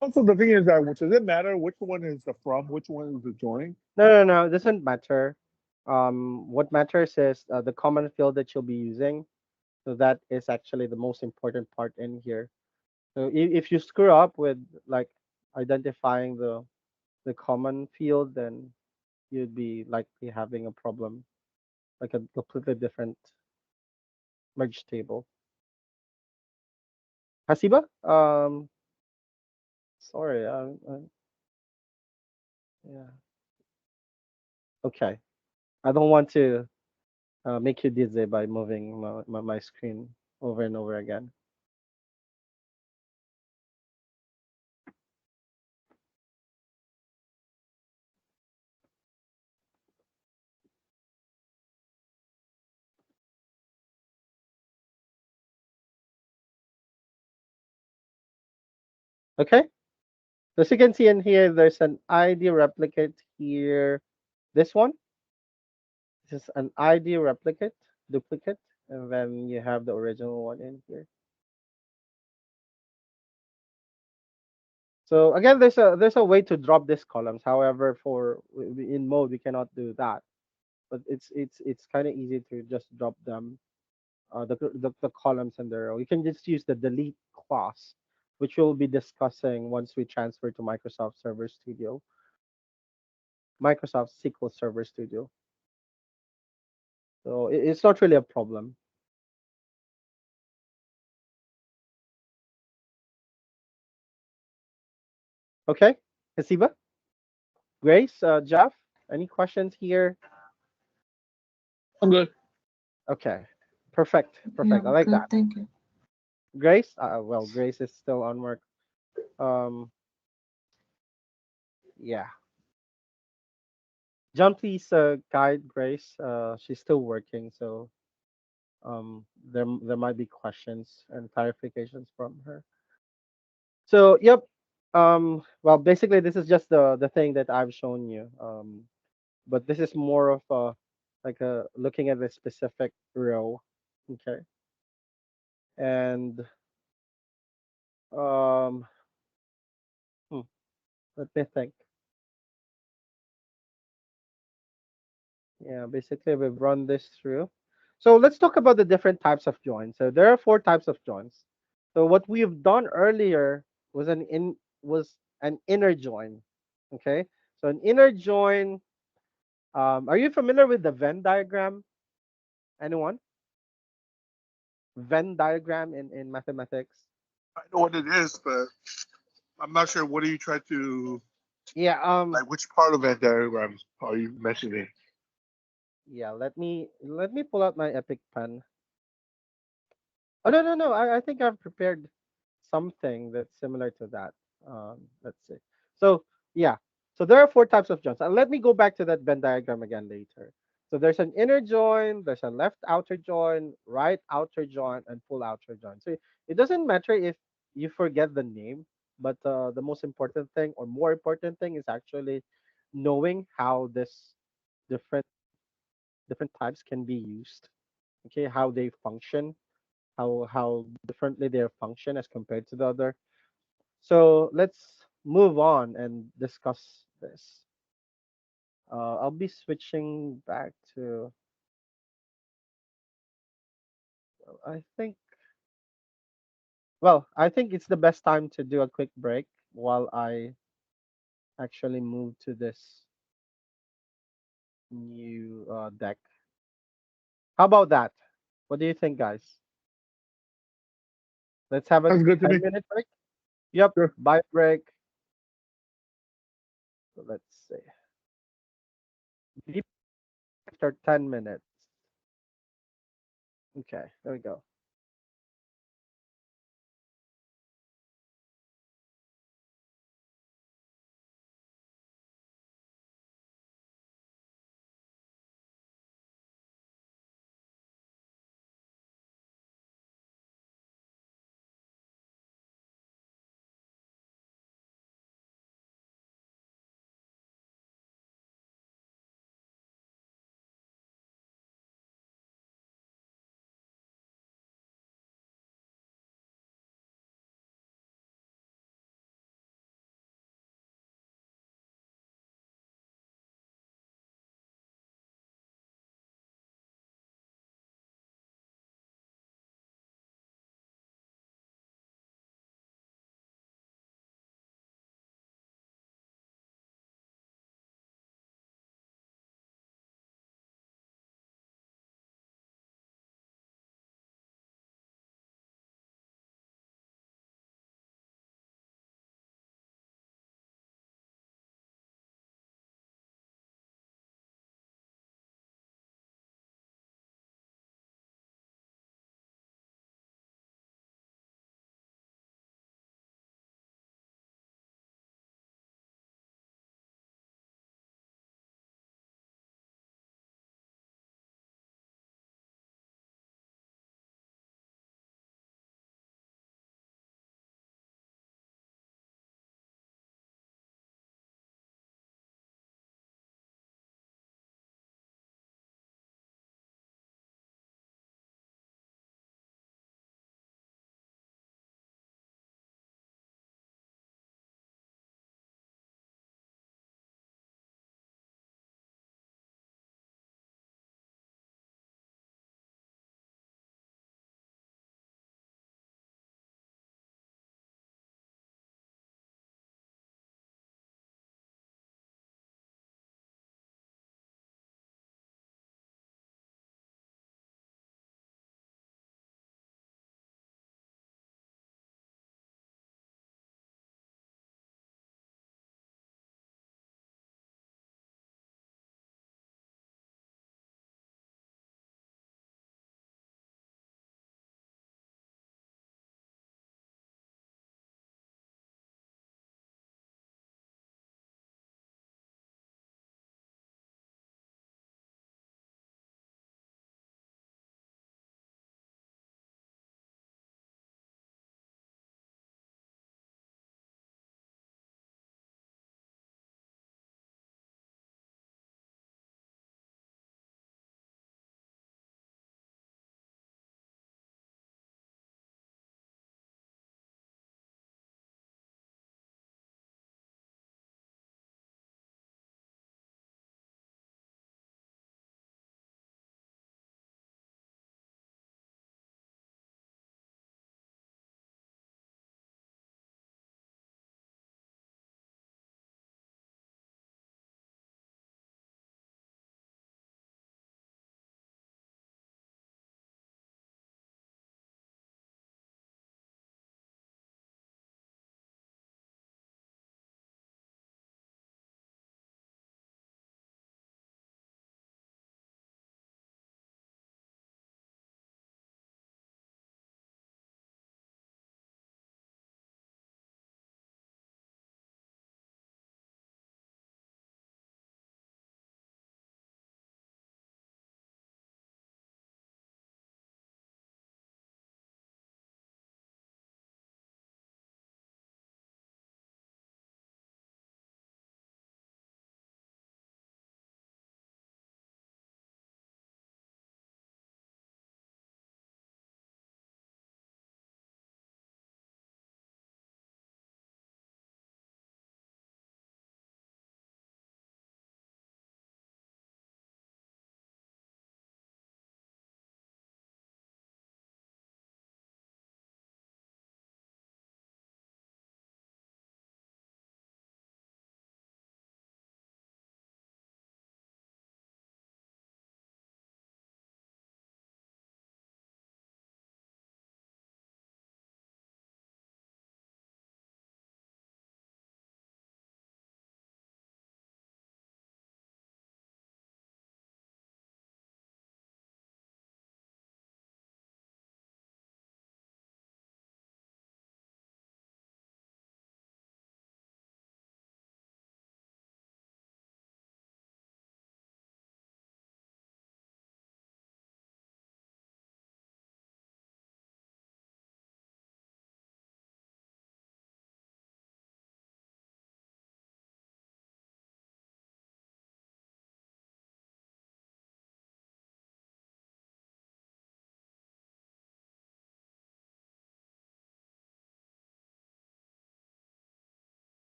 E: Also, the thing is that does it matter which one is the from, which one is the join?
A: No. It doesn't matter. What matters is the common field that you'll be using. So that is actually the most important part in here. So if you screw up with like identifying the common field, then you'd be likely having a problem, like a completely different merge table. Hasiba, sorry, yeah, okay. I don't want to make you dizzy by moving my screen over and over again. Okay, so as you can see in here, there's an ID replicate here. This one, this is an ID replicate, duplicate, and then you have the original one in here. So again, there's a way to drop these columns. However, in mode we cannot do that. But it's kind of easy to just drop them the columns in the row. You can just use the delete clause, which we'll be discussing once we transfer to Microsoft Server Studio, Microsoft SQL Server Studio. So it's not really a problem. Okay, Hasiba, Grace, Jeff, any questions here?
E: I'm good.
A: Okay, perfect.
B: Yeah,
A: I like
B: good,
A: that.
B: thank you.
A: Grace, well, Grace is still on work. Yeah. John, please guide Grace. She's still working, so there might be questions and clarifications from her. So yep. Well, basically this is just the thing that I've shown you. But this is more of a like a looking at a specific row. Okay. And um hmm, let me think. Yeah, basically we've run this through. So let's talk about the different types of joins. So there are four types of joins. So what we've done earlier was an inner join. Okay. So an inner join. Are you familiar with the Venn diagram? Anyone? Venn diagram in mathematics?
E: I know what it is, but I'm not sure. What are you trying to
A: Yeah.
E: like? Which part of that diagram are you mentioning?
A: Yeah. Let me pull out my Epic pen. Oh no, no, no. I think I've prepared something that's similar to that. Let's see. So yeah. So there are four types of joints. And let me go back to that Venn diagram again later. So there's an inner join, there's a left outer join, right outer join, and full outer join. So it doesn't matter if you forget the name, but the most important thing or more important thing is actually knowing how this different different types can be used. Okay, how they function, how differently they function as compared to the other. So let's move on and discuss this. I'll be switching back to. I think. Well, I think it's the best time to do a quick break while I actually move to this new deck. How about that? What do you think, guys? Let's have a
E: Sounds good to me.
A: 10-minute break. Yep.
E: Sure.
A: Bye break. So let's see. Deep after 10 minutes. Okay, there we go.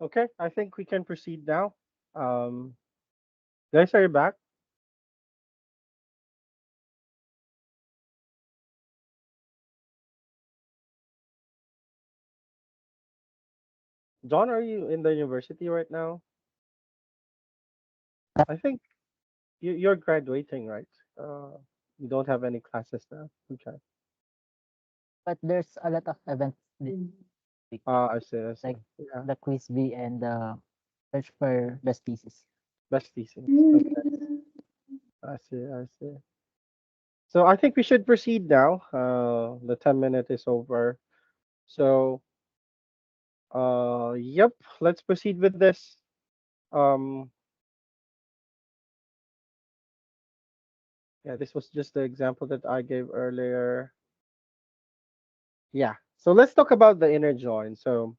A: Okay, I think we can proceed now. Um, guys, are you back? John, are you in the university right now? I think you're graduating, right? You don't have any classes now. Okay.
C: But there's a lot of events this week,
A: I see. I see.
C: like
A: Yeah,
C: the quiz bee and the search for best thesis.
A: best thesis. Okay, I see. I see. So I think we should proceed now. The 10 minute is over. So, yep, let's proceed with this. Um, yeah, this was just the example that I gave earlier. Yeah. So let's talk about the inner join. So,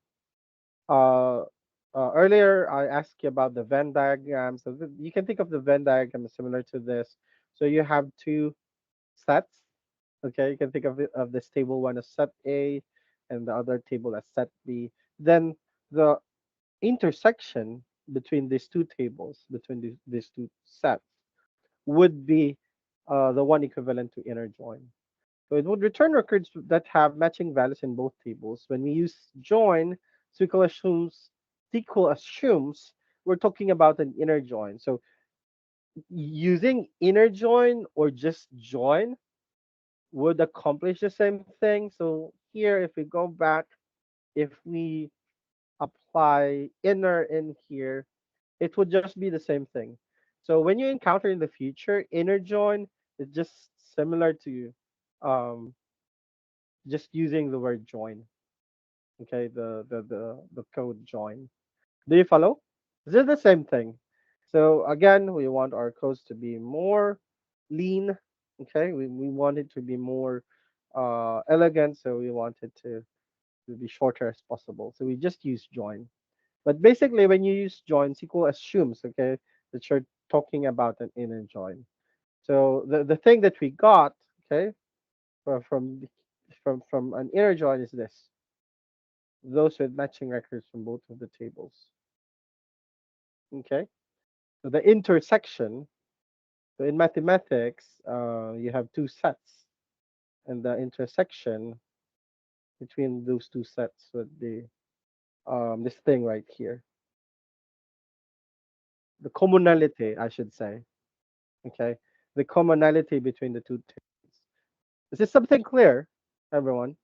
A: uh, earlier I asked you about the Venn diagram. So you can think of the Venn diagram as similar to this. So you have two sets. Okay, you can think of this table one as set A, and the other table as set B. Then the intersection between these two tables, between these two sets, would be the one equivalent to inner join. So it would return records that have matching values in both tables. When we use join, SQL assumes we're talking about an inner join. So using inner join or just join would accomplish the same thing. So here, if we go back, if we apply inner in here, it would just be the same thing. So when you encounter in the future inner join, it's just similar to um, just using the word join. Okay, the code join. Do you follow? This is the same thing. So again, we want our codes to be more lean. Okay, we want it to be more elegant, so we want it to be shorter as possible. So we just use join. But basically, when you use join, SQL assumes, okay, that you're talking about an inner join. So the thing that we got, okay, from an inner join is this: those with matching records from both of the tables. Okay, so the intersection. So in mathematics, you have two sets, and the intersection between those two sets would be this thing right here, the commonality, I should say. Okay, the commonality between the two tables. Is this something clear, everyone?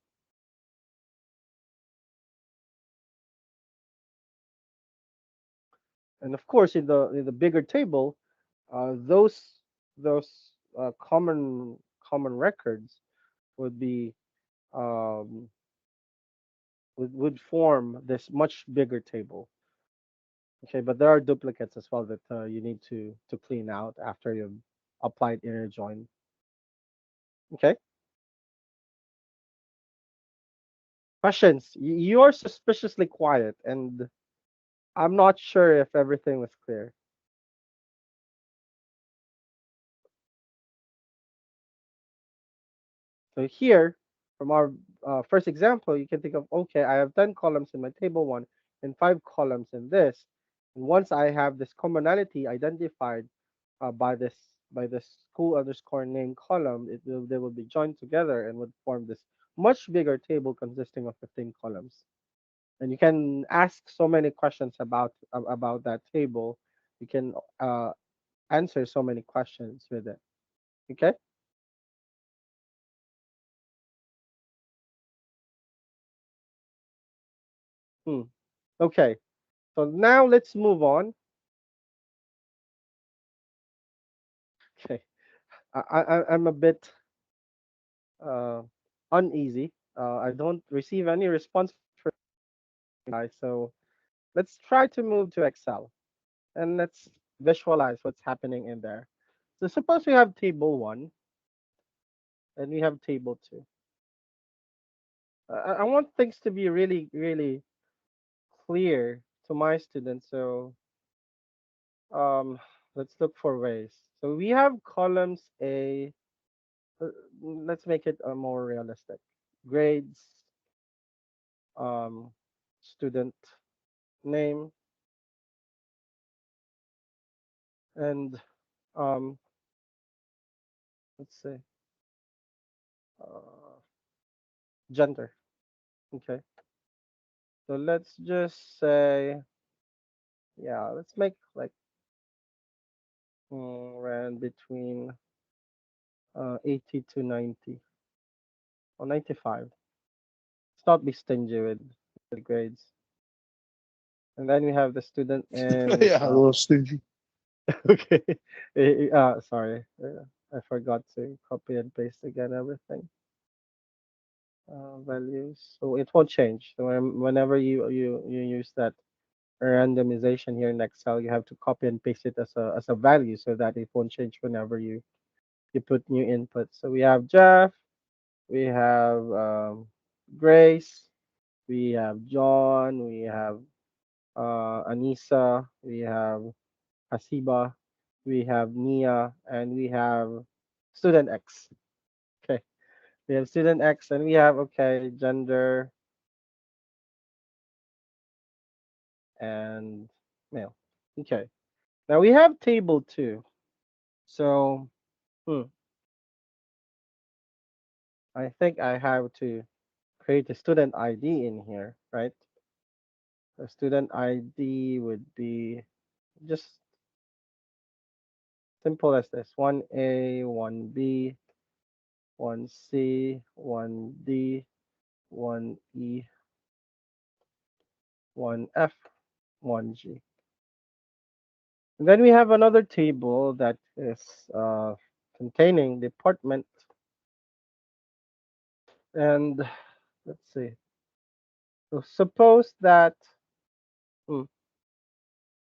A: And of course, in the bigger table, those common records would be um, would form this much bigger table. Okay, but there are duplicates as well that you need to clean out after you've applied inner join. Okay, questions? You are suspiciously quiet, and I'm not sure if everything was clear. So here, from our first example, you can think of, okay, I have 10 columns in my table one and 5 columns in this. And once I have this commonality identified by this school underscore name column, they will be joined together and would form this much bigger table consisting of 15 columns. And you can ask so many questions about that table. You can answer so many questions with it. Okay. Hmm. Okay. So now let's move on. Okay. I'm a bit uh, uneasy. I don't receive any response from you guys. So let's try to move to Excel and let's visualize what's happening in there. So suppose we have table one and we have table two. I want things to be really, really clear to my students. So um, let's look for ways. So we have columns A. Let's make it more realistic. Grades, student, name, and um, let's say uh, gender. Okay, so let's just say, yeah, let's make like around between 80 to 90 or 95. Let's not be stingy with the grades. And then we have the student and
E: Yeah, a little stingy.
A: okay. Sorry, I forgot to copy and paste again everything. Values, so it won't change. So whenever you use that randomization here in Excel, you have to copy and paste it as a value so that it won't change whenever you put new input. So we have Jeff, we have Grace, we have John, we have Anissa, we have Hasiba, we have Nia, and we have student X. Okay, we have student X, and we have okay gender and male. Okay, now we have table two. So I think I have to create a student ID in here, right? The student ID would be just simple as this: 1A, 1B, 1C, 1D, 1E, 1F, 1G. And then we have another table that is containing department. And let's see. So suppose that hmm,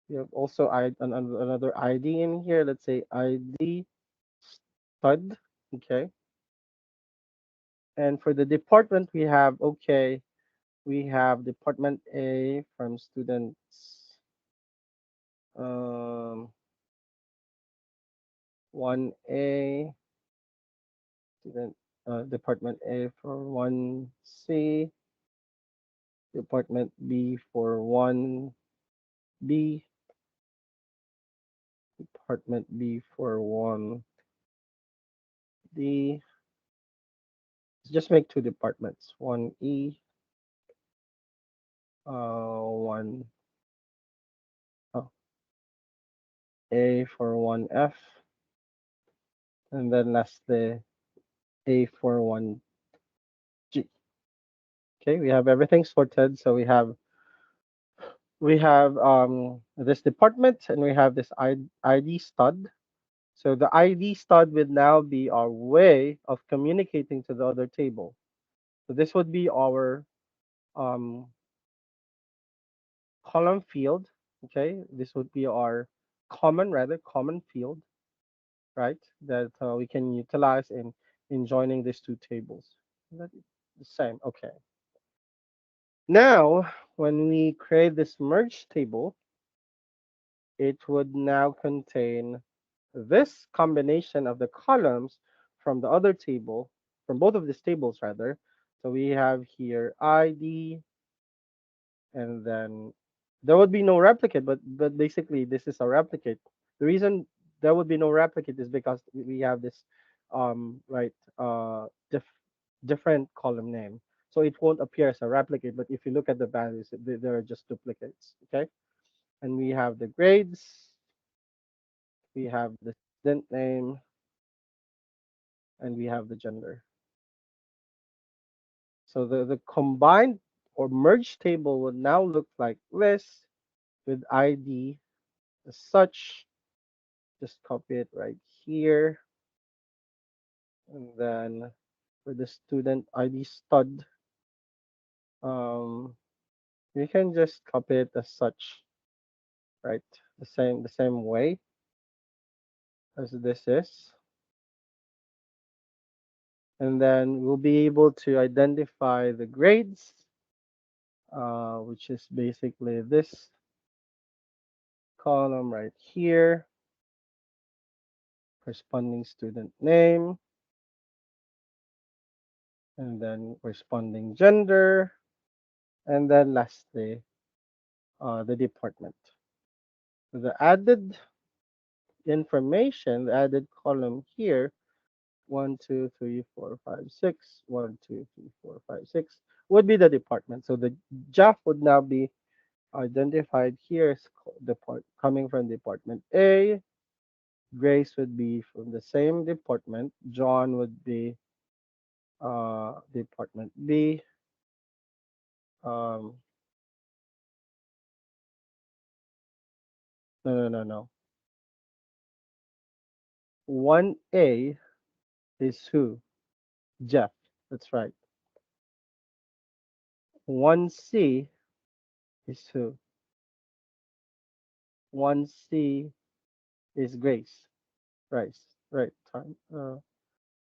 A: we have also another ID in here. Let's say ID stud. Okay. And for the department, we have okay. We have department A from students 1A, student department A for 1C, department B for 1B, department B for 1D. Just make two departments, 1E, 1 oh, A for 1F, and then lastly A for 1G. Okay, we have everything sorted. So we have this department and we have this ID stud. So the ID stud would now be our way of communicating to the other table. So this would be our um, column field. Okay, this would be our common field, right? That we can utilize in joining these two tables. That is the same. Okay. Now, when we create this merge table, it would now contain this combination of the columns from the other table, from both of these tables rather. So we have here ID, and then there would be no replicate, but basically this is a replicate. The reason there would be no replicate is because we have this right different column name. So it won't appear as a replicate, but if you look at the values, they're just duplicates. Okay. And we have the grades, we have the student name, and we have the gender. So the combined or merged table would now look like this with ID as such. Just copy it right here. And then for the student ID stud, um, you can just copy it as such, right? The same way as this is. And then we'll be able to identify the grades, which is basically this column right here, corresponding student name, and then corresponding gender, and then lastly, the department. The added information, the added column here, 1, 2, 3, 4, 5, 6, 1, 2, 3, 4, 5, 6, would be the department. So the Jeff would now be identified here as coming from department A. Grace would be from the same department. John would be department B. Um, no. 1A is who? Jeff. That's right. 1C is who? 1C is Grace. Right. Right. Time.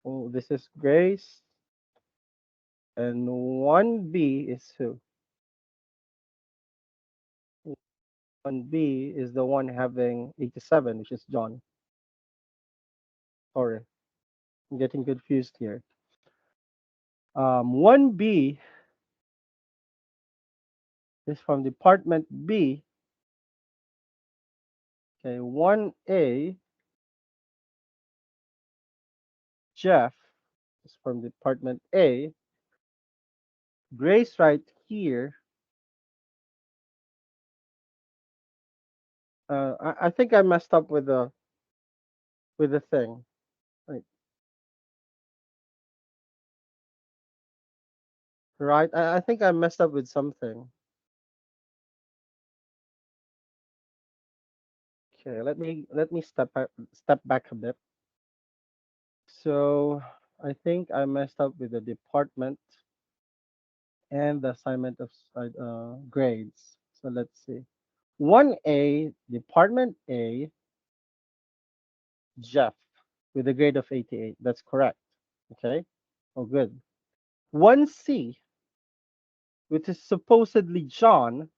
A: Oh, this is Grace. And 1B is who? 1B is the one having 87, which is John. Sorry, I'm getting confused here. 1B is from department B. Okay, 1A, Jeff, is from department A. Grace right here. I think I messed up with the thing. Right. Right. I think I messed up with something. Okay, let me step back a bit. So I think I messed up with the department and the assignment of grades. So let's see. 1A, department A, Jeff, with a grade of 88. That's correct. Okay. Oh, good. 1C, which is supposedly John.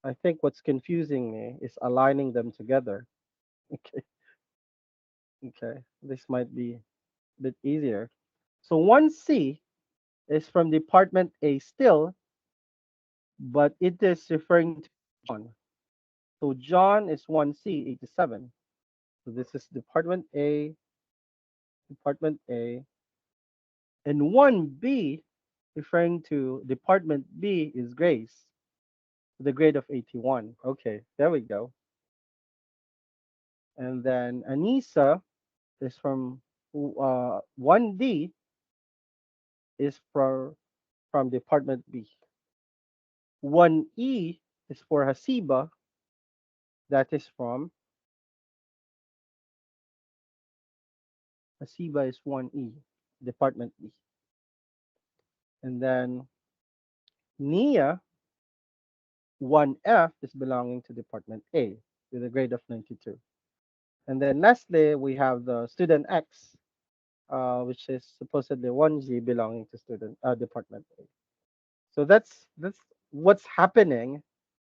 A: I think what's confusing me is aligning them together. Okay. Okay. This might be a bit easier. So 1C is from department A still, but it is referring to John. So John is 1C, 87. So this is department A, and 1B, referring to department B, is Grace, with a grade of 81. Okay, there we go. And then Anissa is from 1D, is from department B. 1E is for Hasiba, that is from Hasiba is 1E, department B. And then Nia, 1F, is belonging to department A with a grade of 92. And then lastly, we have the student X, which is supposedly 1G belonging to student department A. So that's what's happening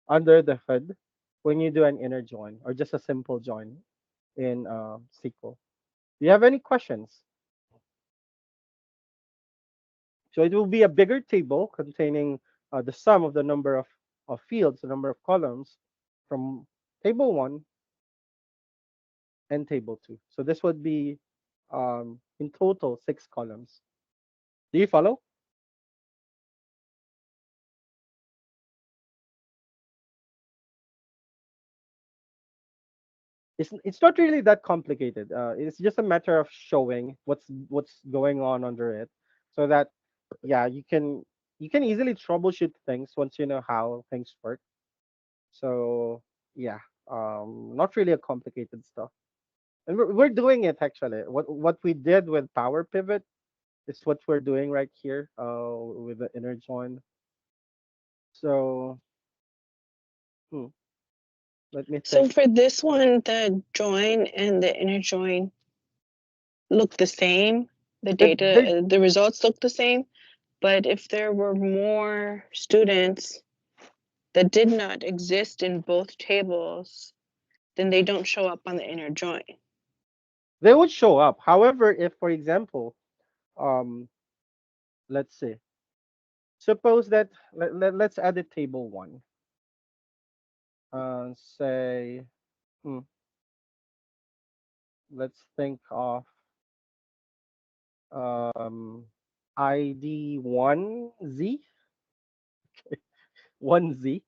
A: under the hood when you do an inner join or just a simple join in SQL. Do you have any questions? So it will be a bigger table containing the sum of the number of fields, the number of columns from table 1 and table 2. So this would be in total 6 columns. Do you follow? It's not really that complicated. It's just a matter of showing what's going on under it, so that yeah, you can easily troubleshoot things once you know how things work. So yeah, not really a complicated stuff, and we're doing it actually. What we did with Power Pivot is what we're doing right here with the inner join. So hmm, let me
D: So
A: think.
D: for this one, the join and the inner join look the same. The
A: They
D: data, the results look the same. But if there were more students that did not exist in both tables, then they don't show up on the inner join.
A: they would show up. However, if for example, um, let's see. Suppose that let's add a table 1. Say, hmm, let's think of um, ID 1Z, 1Z,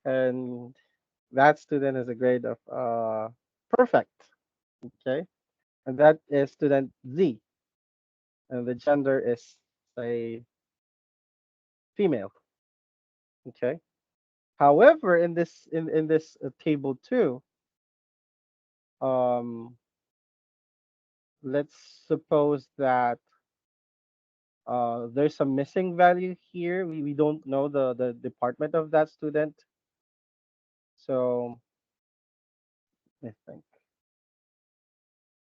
A: and that student has a grade of perfect. Okay, and that is student Z, and the gender is say female. Okay. However, in this table two, um, let's suppose that there's a missing value here. We don't know the department of that student. So I think.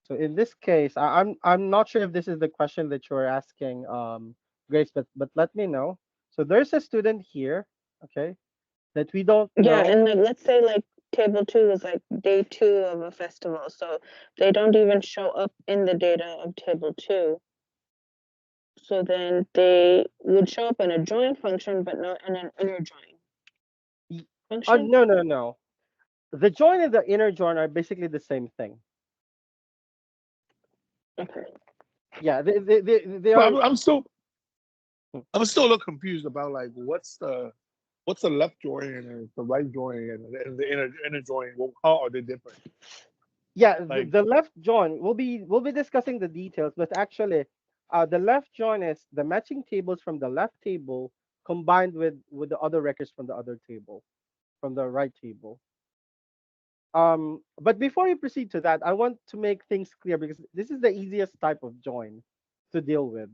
A: So in this case, I'm not sure if this is the question that you're asking, Grace, but let me know. So there's a student here, okay, that we don't
D: Yeah,
A: know.
D: and like let's say like table 2 is like day 2 of a festival, so they don't even show up in the data of table 2. So then they would show up in a join function, but not in an inner join
A: Y-
D: function.
A: No, no, no. The join and the inner join are basically the same thing.
D: Okay.
A: Yeah, they
E: But
A: are.
E: I'm still a little confused about like what's the left join and the right join and the inner join. Well, how are they different?
A: Yeah,
E: Like,
A: the left join. We'll be discussing the details, but actually, the left join is the matching tables from the left table combined with the other records from the other table, from the right table. But before we proceed to that, I want to make things clear because this is the easiest type of join to deal with.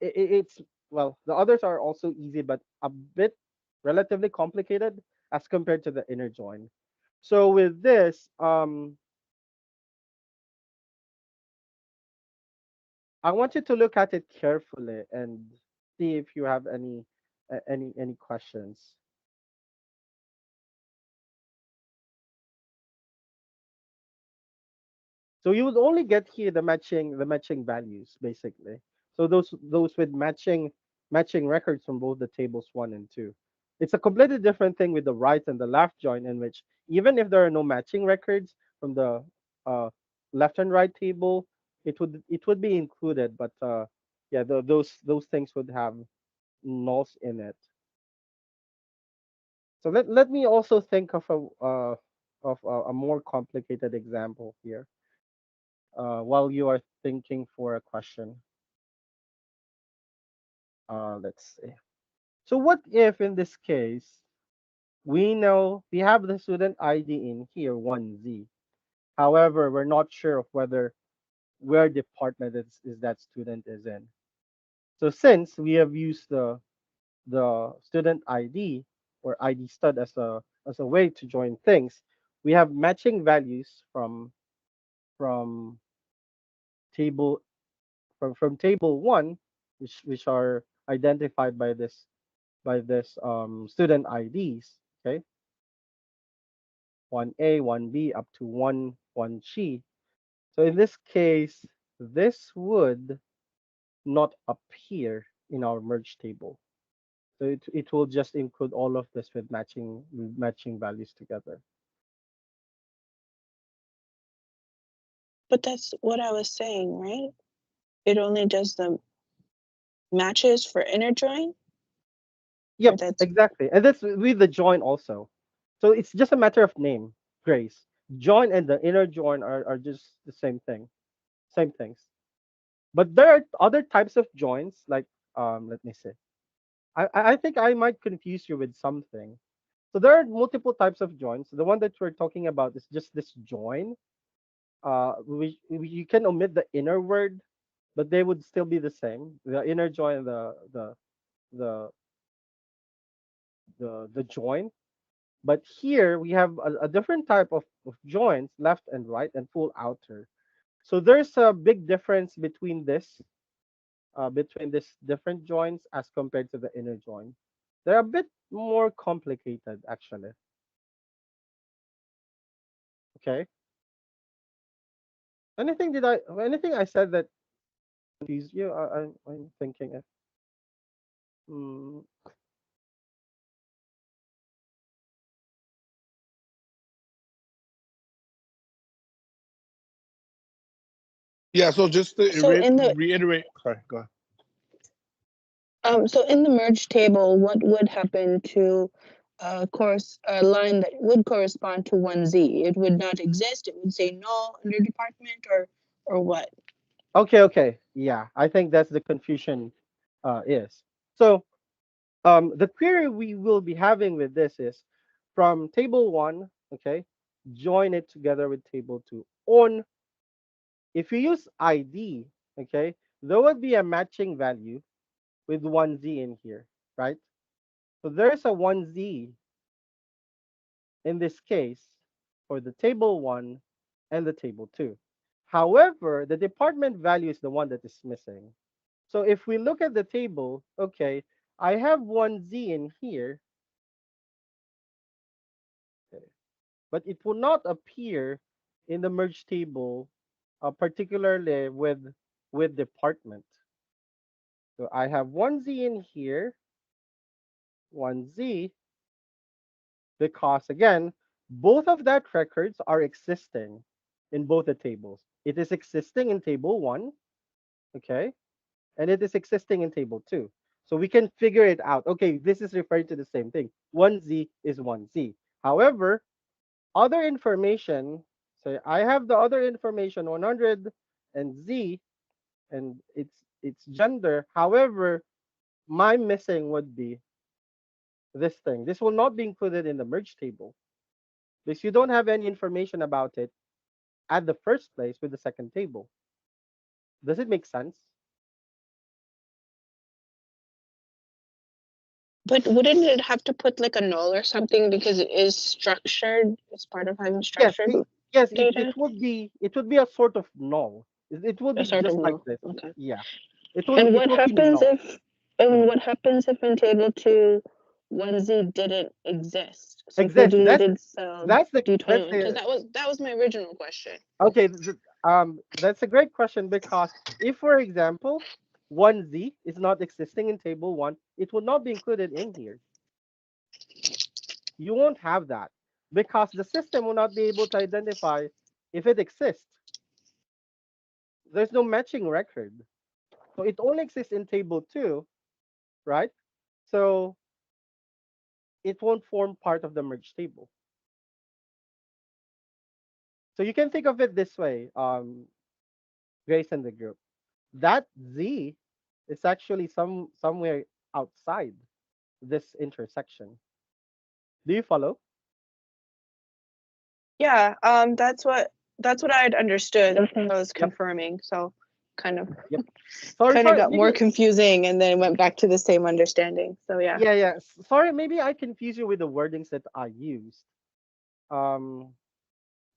A: It's well, the others are also easy, but a bit relatively complicated as compared to the inner join. So with this, I want you to look at it carefully and see if you have any questions. So you would only get here the matching values basically. So those with matching records from both the tables one and two. It's a completely different thing with the right and the left join, in which even if there are no matching records from the uh, left and right table, it would be included. But yeah, those things would have nulls in it. So let me also think of a more complicated example here while you are thinking for a question. Let's see. So what if in this case we know we have the student ID in here 1Z. However, we're not sure of where department is that student is in. So since we have used the student ID or ID stud as a way to join things, we have matching values from table from table one, which are identified by this student IDs. Okay, 1A, 1B, up to 1G. So in this case, this would not appear in our merge table. So it will just include all of this with matching values together.
D: But that's what I was saying, right? It only does the matches for inner join, or
A: Yep,
D: that's
A: exactly. And that's with the join also. So it's just a matter of name, Grace. Join and the inner join are just the same thing, same things. But there are other types of joins, like let me see. I think I might confuse you with something. So there are multiple types of joins. The one that we're talking about is just this join. You can omit the inner word, but they would still be the same. The inner join, and the the join. But here we have a different type of joins, left and right, and full outer. So there's a big difference between this different joins as compared to the inner join. They're a bit more complicated actually. Okay. Anything I said that confused you? I'm thinking. Mm,
E: Yeah. So just to
D: So in the
E: reiterate. Sorry. Go ahead.
D: so in the merge table, what would happen to course a line that would correspond to 1Z? It would not exist. It would say null under department or what?
A: Okay. Yeah, I think that's the confusion is. So the query we will be having with this is from table one, okay, join it together with table two. On if you use ID, okay, there would be a matching value with 1Z in here, right? So there's a 1Z in this case for the table one and the table two. However, the department value is the one that is missing. So if we look at the table, okay, I have 1Z in here, okay, but it will not appear in the merge table, particularly with department. So I have 1Z in here, 1Z, because again, both of that records are existing in both the tables. It is existing in table one, okay, and it is existing in table two. So we can figure it out. Okay, this is referring to the same thing. 1Z is 1Z. However, other information, so I have the other information 100 and Z, and its gender. However, my missing would be this thing. This will not be included in the merge table because you don't have any information about it at the first place with the second table. Does it make sense?
D: But wouldn't it have to put like a null or something because it is structured? It's part of having
A: Yes,
D: structured
A: yes,
D: data.
A: it would be a sort of null. It would
D: A
A: be
D: sort of
A: just like
D: null.
A: this.
D: Okay.
A: Yeah.
D: And
A: It
D: what
A: will be
D: happens
A: null.
D: if and
A: Mhm.
D: what happens if in table two 1Z didn't exist? So if we
A: Exist.
D: deleted cell
A: That's
D: D21, because
A: the
D: that was my original question.
A: okay. That's a great question because if, for example, 1Z is not existing in table one, it will not be included in here. You won't have that because the system will not be able to identify if it exists. There's no matching record. So it only exists in table two, right? So it won't form part of the merge table. So you can think of it this way, Grace and the group. That Z is actually somewhere outside this intersection. Do you follow?
F: Yeah, that's what I had understood.
D: Okay.
F: I was
A: Yep.
F: confirming, so kind of
A: Yep. Sorry,
F: kind of
A: sorry.
F: got more
A: Maybe,
F: confusing and then went back to the same understanding. So yeah.
A: yeah. Sorry, maybe I confuse you with the wordings that I used. Um,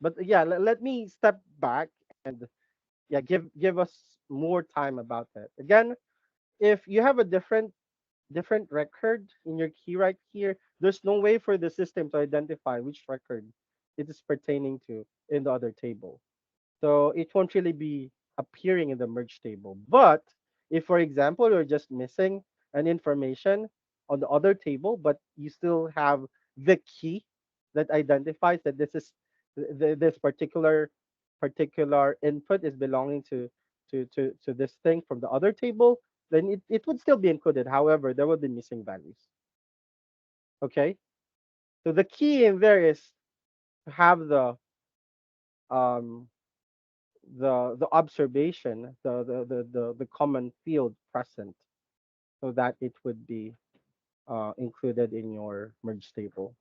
A: but yeah, let me step back and yeah, give us more time about that. Again, if you have a different record in your key right here, there's no way for the system to identify which record it is pertaining to in the other table. So it won't really be appearing in the merge table. But if, for example, you're just missing an information on the other table, but you still have the key that identifies that this is this particular input is belonging to this thing from the other table, then it would still be included. However, there would be missing values. Okay. So the key in there is to have um the observation, the common field present, so that it would be included in your merge table.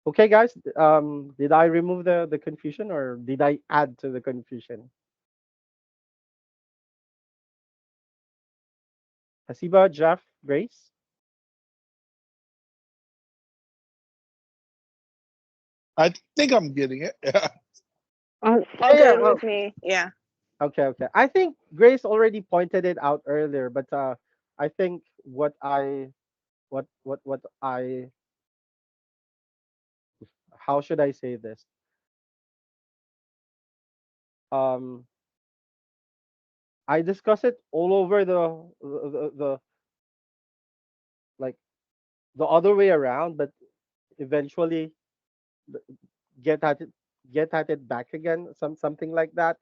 A: Okay, guys. Did I remove the confusion or did I add to the confusion? Hasiba, Jeff, Grace.
E: I think I'm getting it. Yeah.
D: All
A: Yeah.
D: good with me. Yeah.
A: Okay. I think Grace already pointed it out earlier, but I think what I how should I say this? Um, I discuss it all over the like the other way around, but eventually get at it, back again, something like that.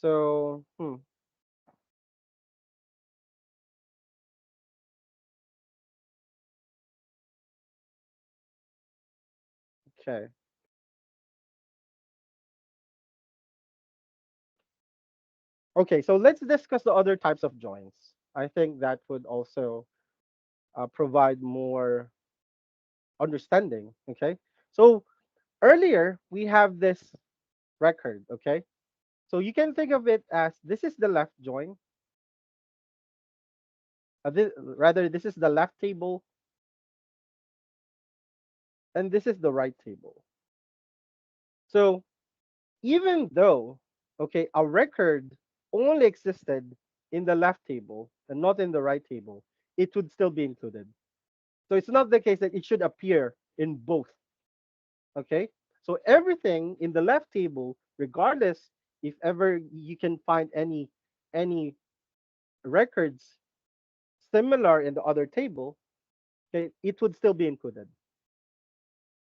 A: So, okay. Okay, so let's discuss the other types of joins. I think that would also provide more understanding. Okay, so earlier we have this record. Okay, so you can think of it as this is the left join. Rather, this is the left table, and this is the right table. So even though, okay, a record only existed in the left table and not in the right table, it would still be included. So it's not the case that it should appear in both. Okay, so everything in the left table, regardless if ever you can find any records similar in the other table, okay, it would still be included.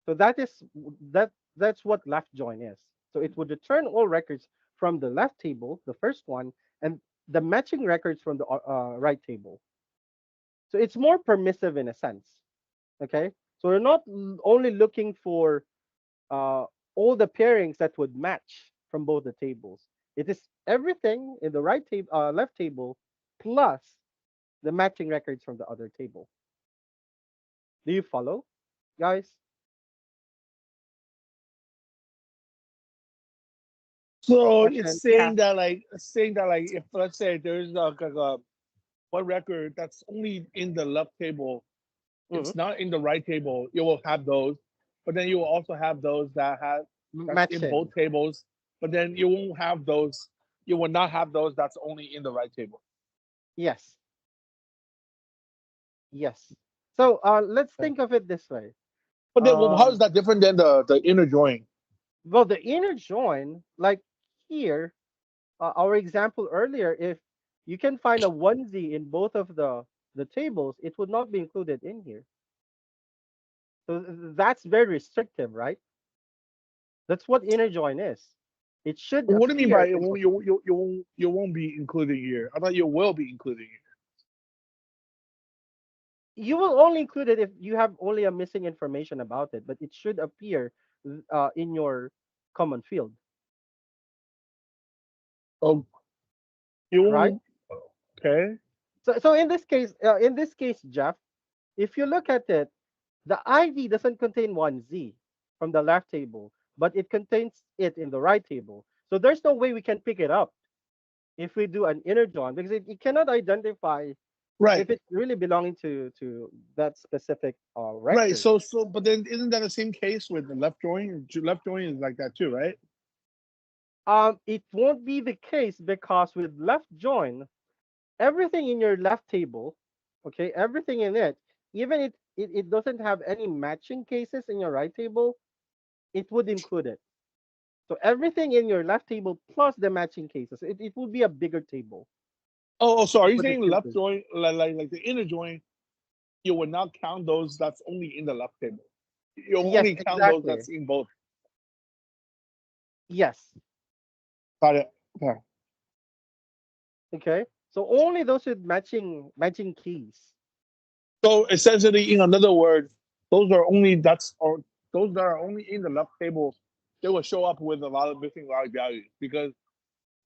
A: So that's what left join is. So it would return all records from the left table, the first one, and the matching records from the right table. So it's more permissive in a sense. Okay, so we're not only looking for uh, all the pairings that would match from both the tables. It is everything in the left table plus the matching records from the other table. Do you follow, guys?
E: So
A: Question.
E: it's saying that like if let's say there's like a one record that's only in the left table,
A: Mhm.
E: it's not in the right table, you will have those, but then you will also have those that's in
A: Matching.
E: both tables, but then you won't have those. You will not have those that's only in the right table.
A: Yes. Yes. So let's
E: Okay.
A: think of it this way.
E: But then, well, how is
A: Um,
E: that different than the inner join?
A: well, the inner join, like here, our example earlier, if you can find a onesie in both of the tables, it would not be included in here. So that's very restrictive, right? That's what inner join is. It should
E: What do you mean
A: appear
E: by
A: in both.
E: you won't be including here? I thought you will be including here.
A: You will only include it if you have only a missing information about it, but it should appear in your common field,
E: Oh, you
A: right?
E: won't. Okay.
A: So in this case, Jeff, if you look at it, the ID doesn't contain one Z from the left table, but it contains it in the right table. So there's no way we can pick it up if we do an inner join because it cannot identify
E: Right.
A: if it's really belonging to that specific
E: Right.
A: record.
E: So, but then isn't that the same case with the left join? Left join is like that too, right?
A: It won't be the case because with left join, everything in your left table, okay, everything in it, even it doesn't have any matching cases in your right table, it would include it. So everything in your left table plus the matching cases, it would be a bigger table.
E: So are
A: To
E: you
A: put it
E: saying left
A: simply.
E: join, like the inner join, you would not count those that's only in the left table? You
A: Yes,
E: only count those
A: exactly.
E: that's in both.
A: Yes.
E: Got it. Okay.
A: Okay. So only those with matching keys.
E: So essentially, in another word, those are only that's or those that are only in the left table, they will show up with a lot of missing value values because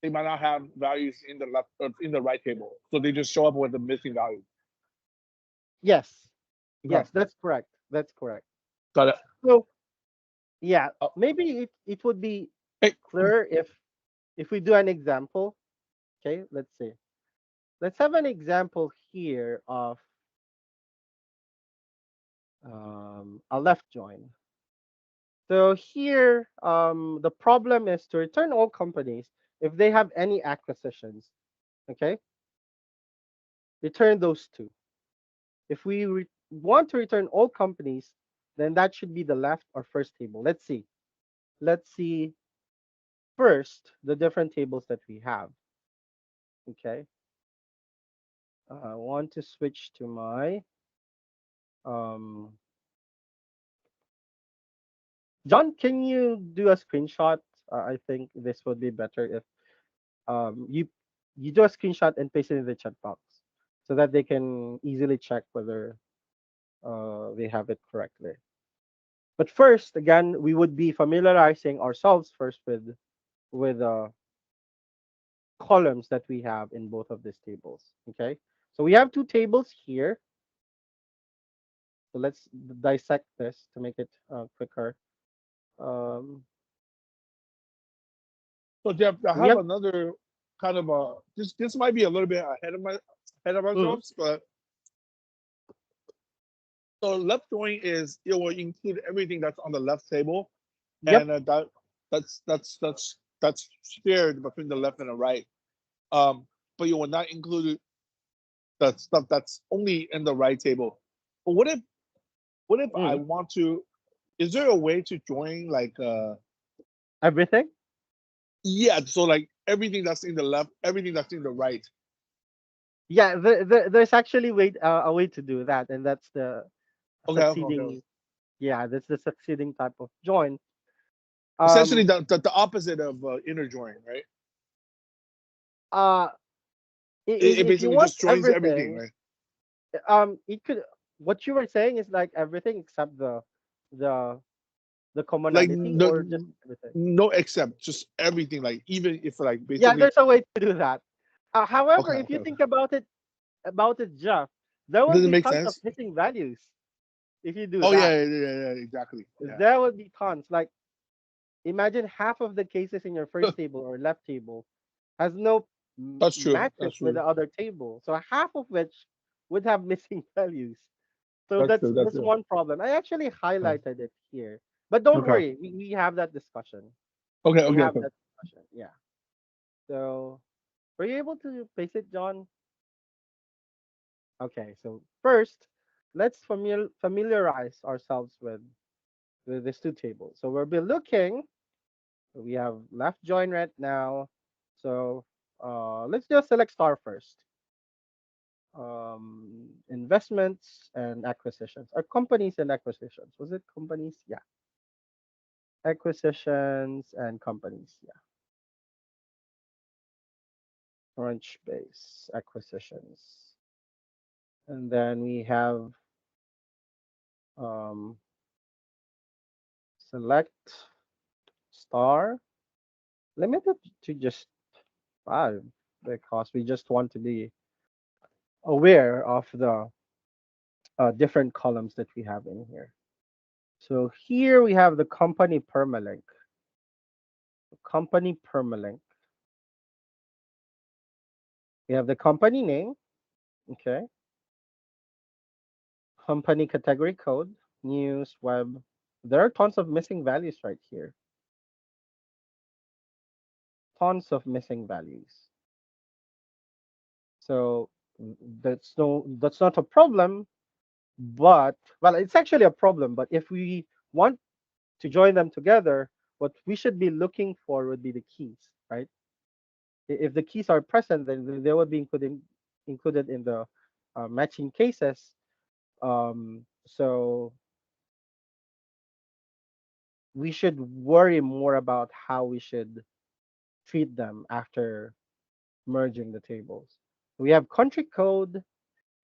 E: they might not have values in the left or in the right table. So they just show up with the missing value.
A: Yes.
E: Okay.
A: Yes, that's correct. That's correct.
E: Got it.
A: So yeah,
E: Uh,
A: maybe it would be
E: hey,
A: clearer if we do an example. Okay, let's see. Let's have an example here of a left join. So here, the problem is to return all companies if they have any acquisitions. Okay, return those two. If we want to return all companies, then that should be the left or first table. Let's see. Let's see first the different tables that we have. Okay. I want to switch to my um. John, can you do a screenshot? I think this would be better if you do a screenshot and paste it in the chat box so that they can easily check whether they have it correctly. But first, again, we would be familiarizing ourselves first with columns that we have in both of these tables. Okay, so we have two tables here. So let's dissect this to make it quicker. Um,
E: So Jeff, I
A: we
E: have
A: have
E: another kind of a this might be a little bit ahead of
A: mhm,
E: ourselves, but so left join is it will include everything that's on the left table,
A: yep.
E: and that's shared between the left and the right. Um, but you will not include the stuff that's only in the right table. But what if I
A: Mm,
E: want to? Is there a way to join like
A: everything.
E: yeah? So like everything that's in the left, everything that's in the right.
A: Yeah, there's actually a way to do that, and that's the
E: Okay.
A: succeeding. Yeah, that's the succeeding type of join.
E: Essentially,
A: Um,
E: the opposite of inner join, right?
A: uh,
E: It
A: if you
E: basically
A: want
E: just joins everything,
A: everything,
E: right?
A: it could. What you were saying is like everything except the the
E: Like
A: commonality,
E: no,
A: or just everything.
E: no except just everything. Like even if like
A: Yeah,
E: basically
A: there's a way to do that. However, if you
E: okay.
A: think about it, Jeff, there will
E: Does it
A: be
E: make
A: tons of
E: sense?
A: missing values if you do
E: Oh
A: that.
E: yeah, exactly. Yeah,
A: There would be tons. Like imagine half of the cases in your first table or left table has no
E: that's true.
A: matches
E: That's
A: with
E: true.
A: the other table. So half of which would have missing values. So
E: That's
A: that's
E: true. That's
A: that's
E: true.
A: one problem. I actually
E: Okay.
A: highlighted it here. But don't
E: Okay.
A: worry, we have that discussion.
E: Okay.
A: We
E: Okay.
A: have
E: Okay.
A: that discussion. Yeah. So were you able to paste it, John? Okay. So first, let's familiarize ourselves with these two tables. So we'll be looking. We have left join right now. So let's just select star first. Investments and acquisitions, or companies and acquisitions. Was it companies? Yeah, acquisitions and companies. Yeah, orange base acquisitions, and then we have um, select star limited to just 5 because we just want to be aware of the different columns that we have in here. So here we have the company permalink. Company permalink. We have the company name, okay, company category code, news, web. There are tons of missing values right here. Tons of missing values. So that's not a problem, but well, it's actually a problem. But if we want to join them together, what we should be looking for would be the keys, right? If the keys are present, then they would be included in the matching cases. So we should worry more about how we should treat them after merging the tables. We have country code,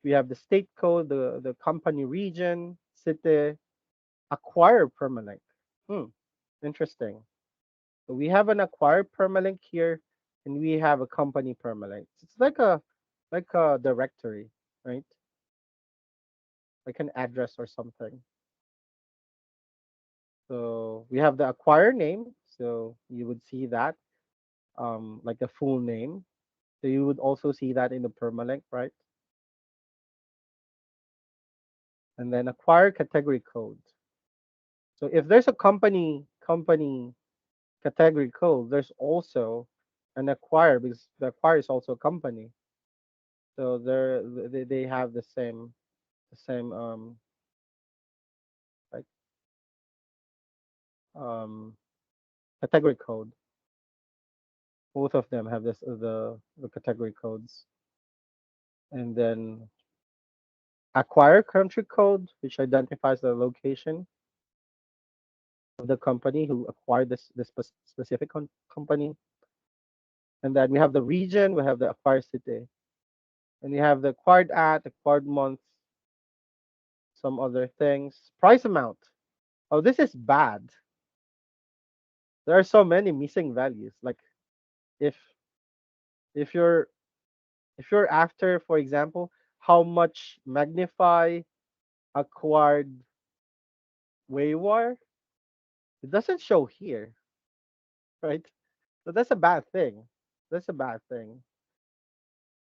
A: we have the state code, the company region, city, acquire permalink. Hmm, interesting. So we have an acquired permalink here, and we have a company permalink. It's like a directory, right? Like an address or something. So we have the acquire name. So you would see that like the full name. So you would also see that in the permalink, right? And then acquire category code. So if there's a company category code, there's also an acquire because the acquire is also a company. So they have the same like um category code. Both of them have this the category codes. and then acquire country code, which identifies the location of the company who acquired this specific company. And then we have the region, we have the acquired city, and we have the acquired month, some other things. Price amount. Oh, this is bad. There are so many missing values. Like if if you're if you're after, for example, how much Magnify acquired Waywire, it doesn't show here, right? So that's a bad thing. That's a bad thing.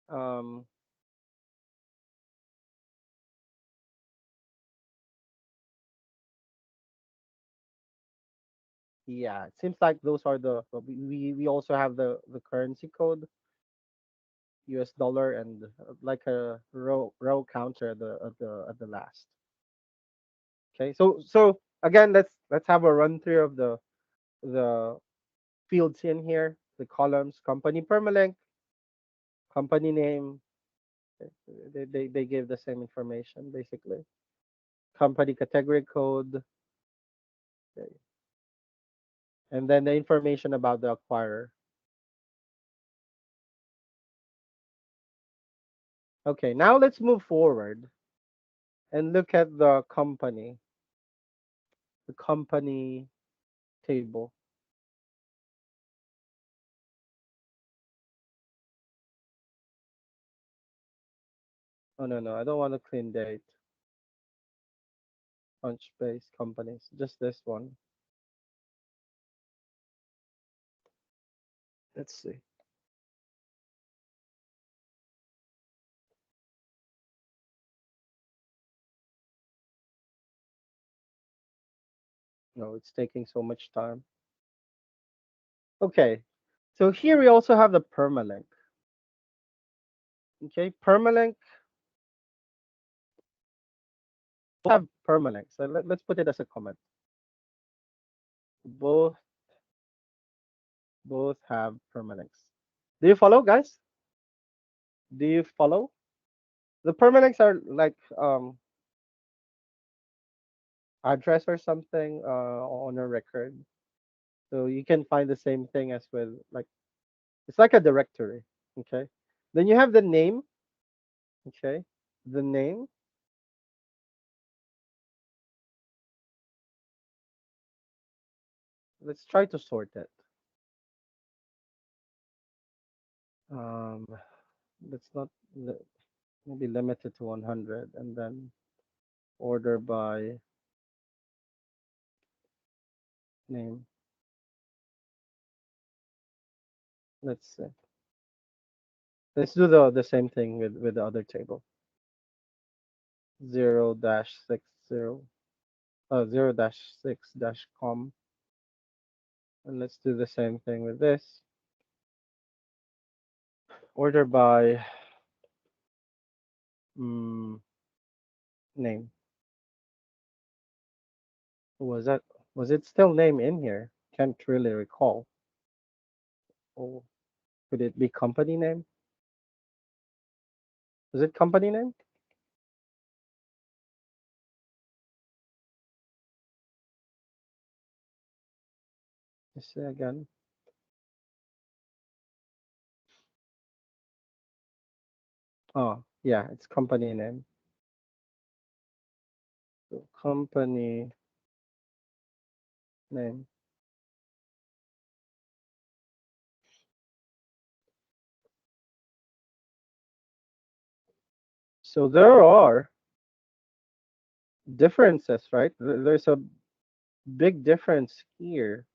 A: Um, yeah, it seems like those are the we also have the currency code, US dollar, and like a row counter at the last. Okay, so again, let's have a run through of the fields in here, the columns, company permalink, company name. Okay, they give the same information basically. Company category code, okay, and then the information about the acquirer. Okay, now let's move forward and look at the company table. Oh no, I don't want to clean date, punch base companies, just this one. Let's see. No, it's taking so much time. Okay, so here we also have the permalink. Okay, permalink have permalink. So let's put it as a comment. Both both have permalinks. Do you follow, guys? Do you follow? The permalinks are like address or something on a record. So you can find the same thing as with like it's like a directory. Okay. Then you have the name. Okay. The name. Let's try to sort it. Um, let's not maybe limit it to 100 and then order by name. Let's see. Let's do the same thing with the other table. 0-60 0-6-com, and let's do the same thing with this. Order by name. Was that was it still name in here? Can't really recall. Oh, could it be company name? Is it company name? Let's see again. Oh, yeah, it's company name. So company name. So there are differences, right? There's a big difference here.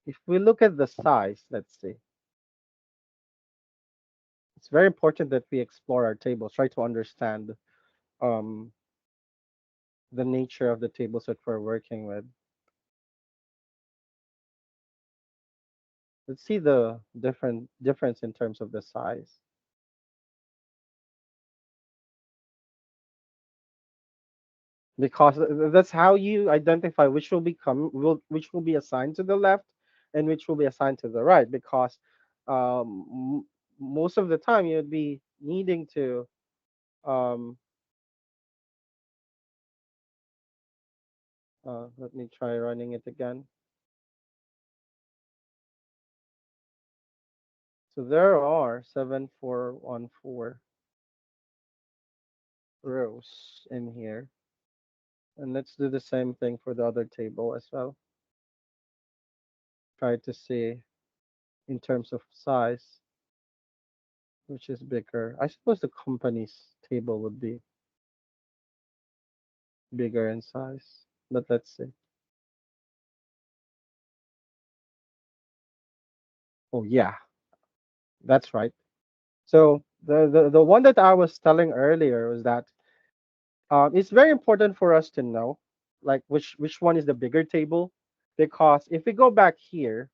A: If we look at the size, let's see. It's very important that we explore our tables, try to understand um, the nature of the tables that we're working with. Let's see the difference in terms of the size. because that's how you identify which which will be assigned to the left and which will be assigned to the right. Because most of the time you'd be needing to um, let me try running it again. So there are 7414 rows in here. And let's do the same thing for the other table as well. Try to see in terms of size, which is bigger. I suppose the company's table would be bigger in size, but let's see. Oh yeah, that's right. So the one that I was telling earlier was that it's very important for us to know like which one is the bigger table, because if we go back here,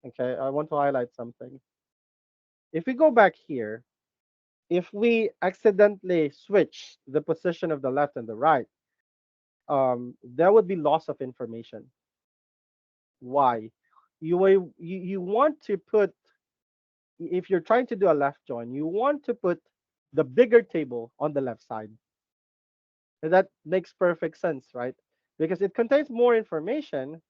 A: okay, I want to highlight something. If we go back here, if we accidentally switch the position of the left and the right, there would be loss of information. Why? You want to put, if you're trying to do a left join, you want to put the bigger table on the left side. And that makes perfect sense, right? Because it contains more information,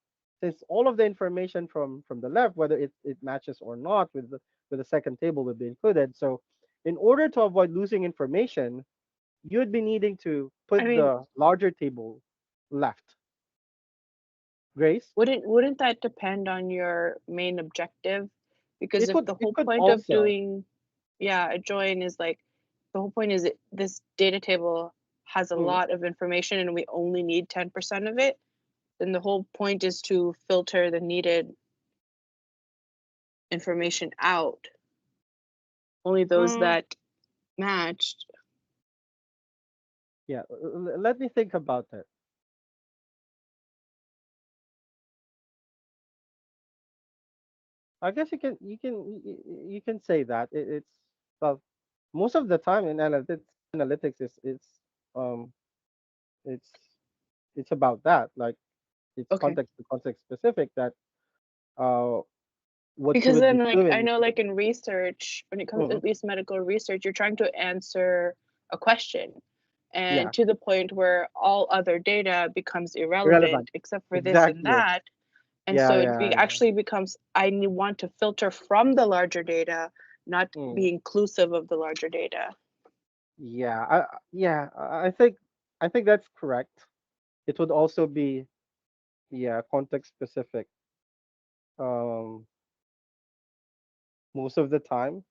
A: since all of the information from the left, whether it matches or not with the second table, would be included. So in order to avoid losing information, you'd be needing to
F: I
A: put
F: mean,
A: the larger table left. Grace?
F: wouldn't that depend on your main objective? Because if the
A: It
F: whole
A: could
F: point of
A: also.
F: doing, yeah, a join is like, the whole point is this data table has a
A: Mm,
F: lot of information and we only need 10% of it, then the whole point is to filter the needed information out. Only those
A: mm,
F: that matched.
A: yeah, let me think about it. I guess you can say that it's, well, most of the time in analytics is um it's it's about that, like it's
F: Okay.
A: context to context specific, that uh what you
F: Because
A: would be
F: then, like, I
A: doing.
F: know, like, in research, when it comes,
A: Mhm,
F: at least medical research, you're trying to answer a question, and
A: yeah,
F: to the point where all other data becomes
A: relevant,
F: irrelevant except for this and
A: exactly.
F: that. And
A: Yeah,
F: so
A: yeah, yeah.
F: actually becomes, want to filter from the larger data, not
A: Mm,
F: be inclusive of the larger data.
A: yeah, yeah, I think that's correct. It would also be, yeah, context specific um most of the time.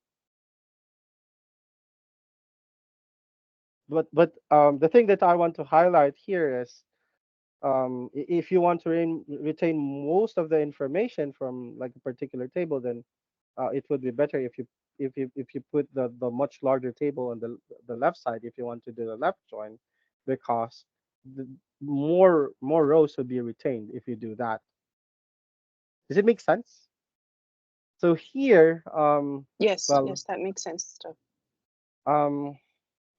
A: But the thing that I want to highlight here is, if you want to retain most of the information from like a particular table, then it would be better if you put the much larger table on the left side if you want to do the left join, because the more rows would be retained if you do that. Does it make sense? So here,
F: Yes,
A: well,
F: yes, that makes sense. Stuff.
A: um,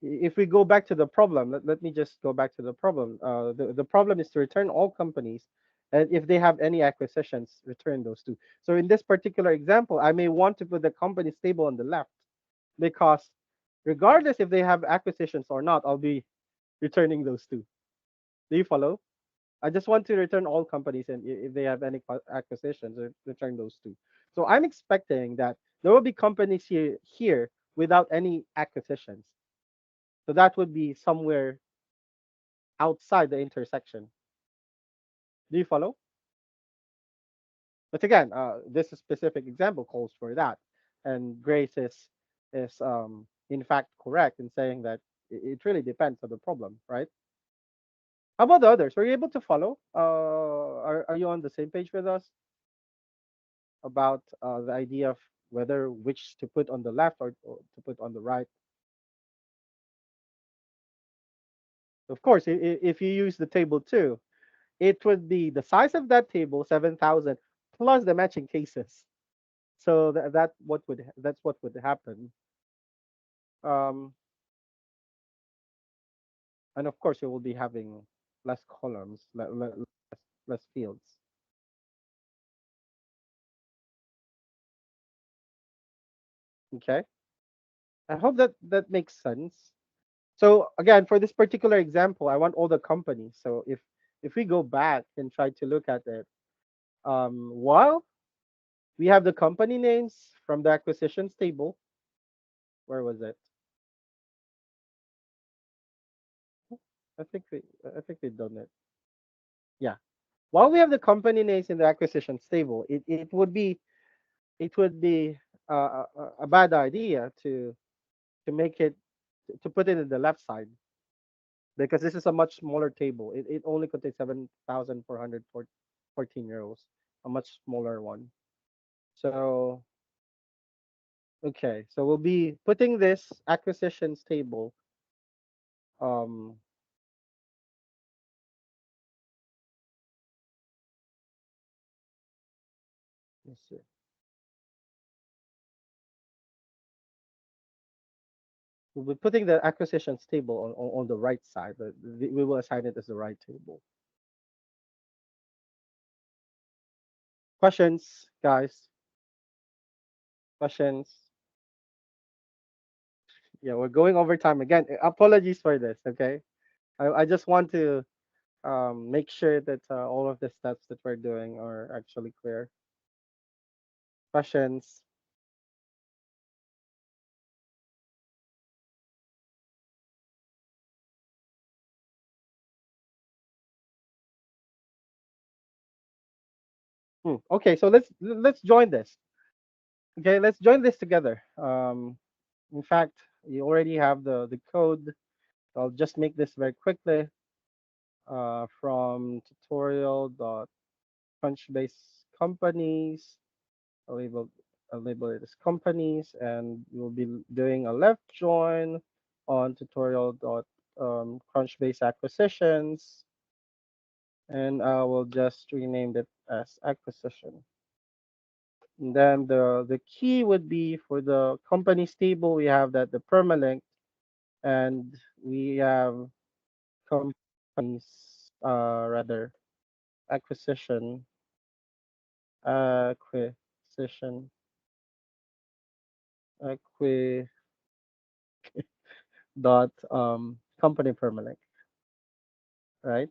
A: if we go back to the problem, let me just go back to the problem. The problem is to return all companies, and if they have any acquisitions, return those two. So in this particular example, I may want to put the company's table on the left, because regardless if they have acquisitions or not, I'll be returning those two. Do you follow? I just want to return all companies, and if they have any acquisitions, return those two. So I'm expecting that there will be companies here without any acquisitions. So that would be somewhere outside the intersection. Do you follow? But again, this specific example calls for that, and Grace is in fact correct in saying that it really depends on the problem, right? How about the others? Were you able to follow? Are you on the same page with us about the idea of whether which to put on the left or to put on the right? Of course, if you use the table two, it would be the size of that table, 7,000, plus the matching cases. So that's what would happen. Um, and of course, you will be having less columns, less fields. Okay, I hope that that makes sense. So again, for this particular example, I want all the companies. So if we go back and try to look at it, while we have the company names from the acquisitions table, where was it? I think we I think we've done it. Yeah. While we have the company names in the acquisitions table, it would be a bad idea to make it to put it in the left side because this is a much smaller table. It only contains 7,414 euros, a much smaller one. So okay, so we'll be putting this acquisitions table. Um, let's see. We'll be putting the acquisitions table on the right side, but we will assign it as the right table. Questions, guys? Questions? Yeah, we're going over time again. Apologies for this. Okay, I just want to make sure that all of the steps that we're doing are actually clear. Questions? Okay, so let's join this. Okay, let's join this together. In fact, you already have the code. I'll just make this very quickly. From tutorial dot crunchbase companies. I'll label I'll label it as companies, and we'll be doing a left join on tutorial dot crunchbase acquisitions, and I will just rename it as acquisition. And then the key would be for the companies table. We have that the permalink, and we have companies rather acquisition acquisition acqui dot company permalink, right?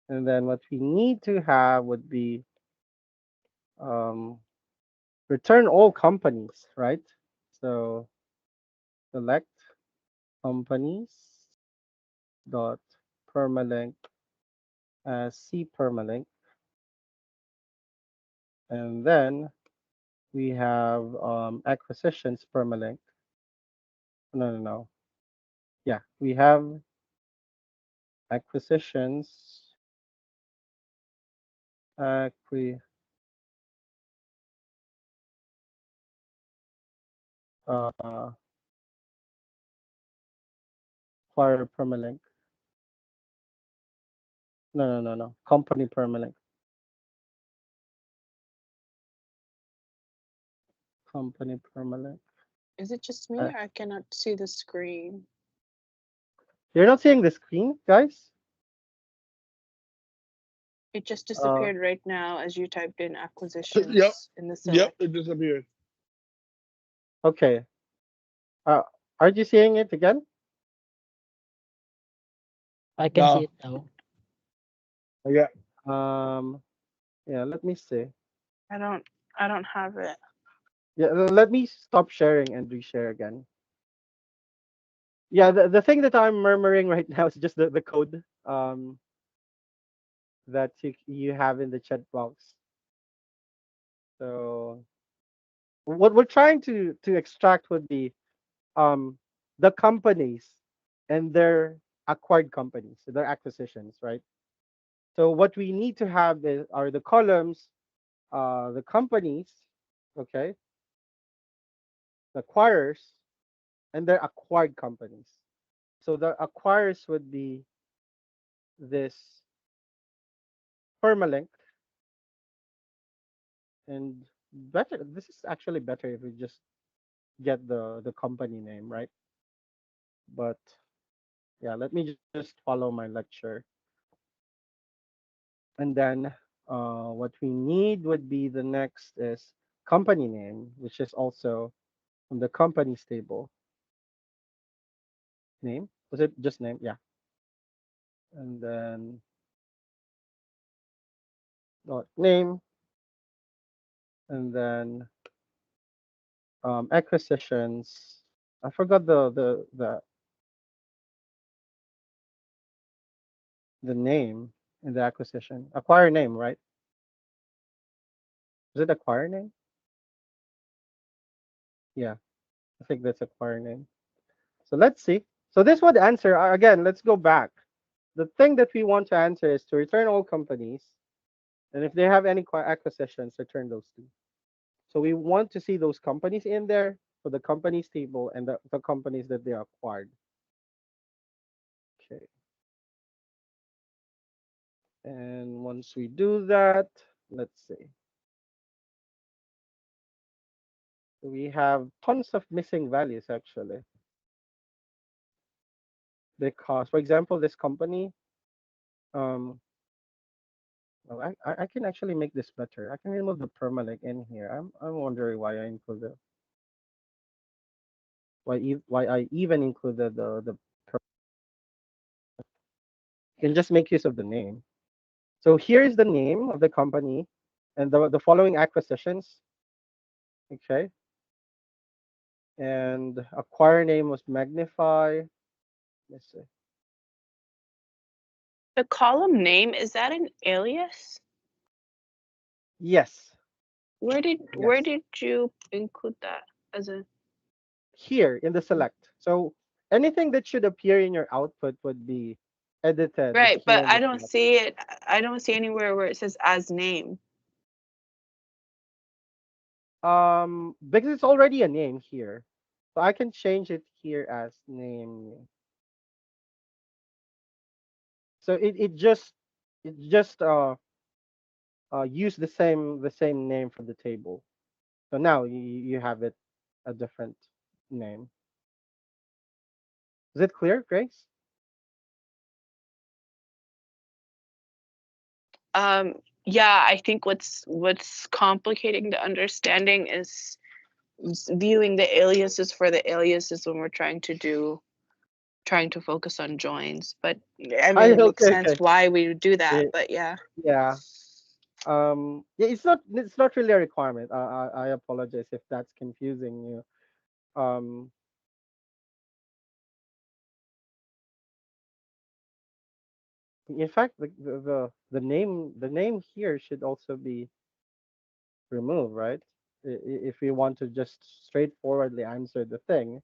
A: And then what we need to have would be um, return all companies, right? So select companies dot permalink as C permalink, and then we have acquisitions permalink. No, no, no. Yeah, we have acquisitions acqui uh, acquire permalink. No, no, no, no. Company permalink. Company permalink.
F: Is it just me
A: Uh,
F: or I cannot see the screen?
A: you're not seeing the screen, guys?
F: It just
A: Uh,
F: disappeared right now as you typed in
E: Yep.
F: acquisitions in the
E: Yep.
F: select.
E: It disappeared.
A: okay. Uh, are you seeing it again?
C: I can see
E: No.
C: it now.
E: Yeah.
A: Um, yeah, let me see.
F: I don't have it.
A: Yeah, let me stop sharing and reshare again. Yeah, the thing that I'm murmuring right now is just the code that you have in the chat box. So what we're trying to extract would be um the companies and their acquired companies, their acquisitions, right? So what we need to have are the columns, the companies, okay, the acquirers, and their acquired companies. So the acquirers would be this permalink, and better. This is actually better if we just get the company name, right? But yeah, let me just follow my lecture. And then what we need would be the next is company name, which is also from the company's table. Name? Was it just name? Yeah. And then dot name, and then acquisitions. I forgot the name in the acquisition. Acquire name, right? Is it acquire name? Yeah, I think that's acquire name. So let's see. So this would answer again. Let's go back. The thing that we want to answer is to return all companies, and if they have any acquisitions, return those two. So we want to see those companies in there for the companies table and the companies that they acquired. Okay. And once we do that, let's see. We have tons of missing values actually. Because, for example, this company, um, well, I can actually make this better. I can remove the permalink in here. I'm wondering why I included why I even included the can just make use of the name. So here is the name of the company and the following acquisitions. Okay. And acquire name was Magnify. Let's see.
F: The column name, is that an alias?
A: Yes.
F: Where
A: Yes.
F: did you include that as a
A: Here in the select. So anything that should appear in your output would be edited
F: right,
A: here
F: but
A: in
F: I
A: the
F: don't
A: select.
F: see it. I don't see anywhere where it says as name.
A: Because it's already a name here. So I can change it here as name. So it just use the same name for the table. So now you have it a different name. Is it clear, Grace?
F: Yeah, I think what's complicating the understanding is viewing the aliases for the aliases when we're trying to focus on joins. But I mean, it makes
A: Okay,
F: sense
A: okay.
F: why we would do that.
A: Yeah,
F: But yeah.
A: yeah. Yeah, it's not really a requirement. I apologize if that's confusing you. Um, in fact, the name here should also be removed, right? If we want to just straightforwardly answer the thing,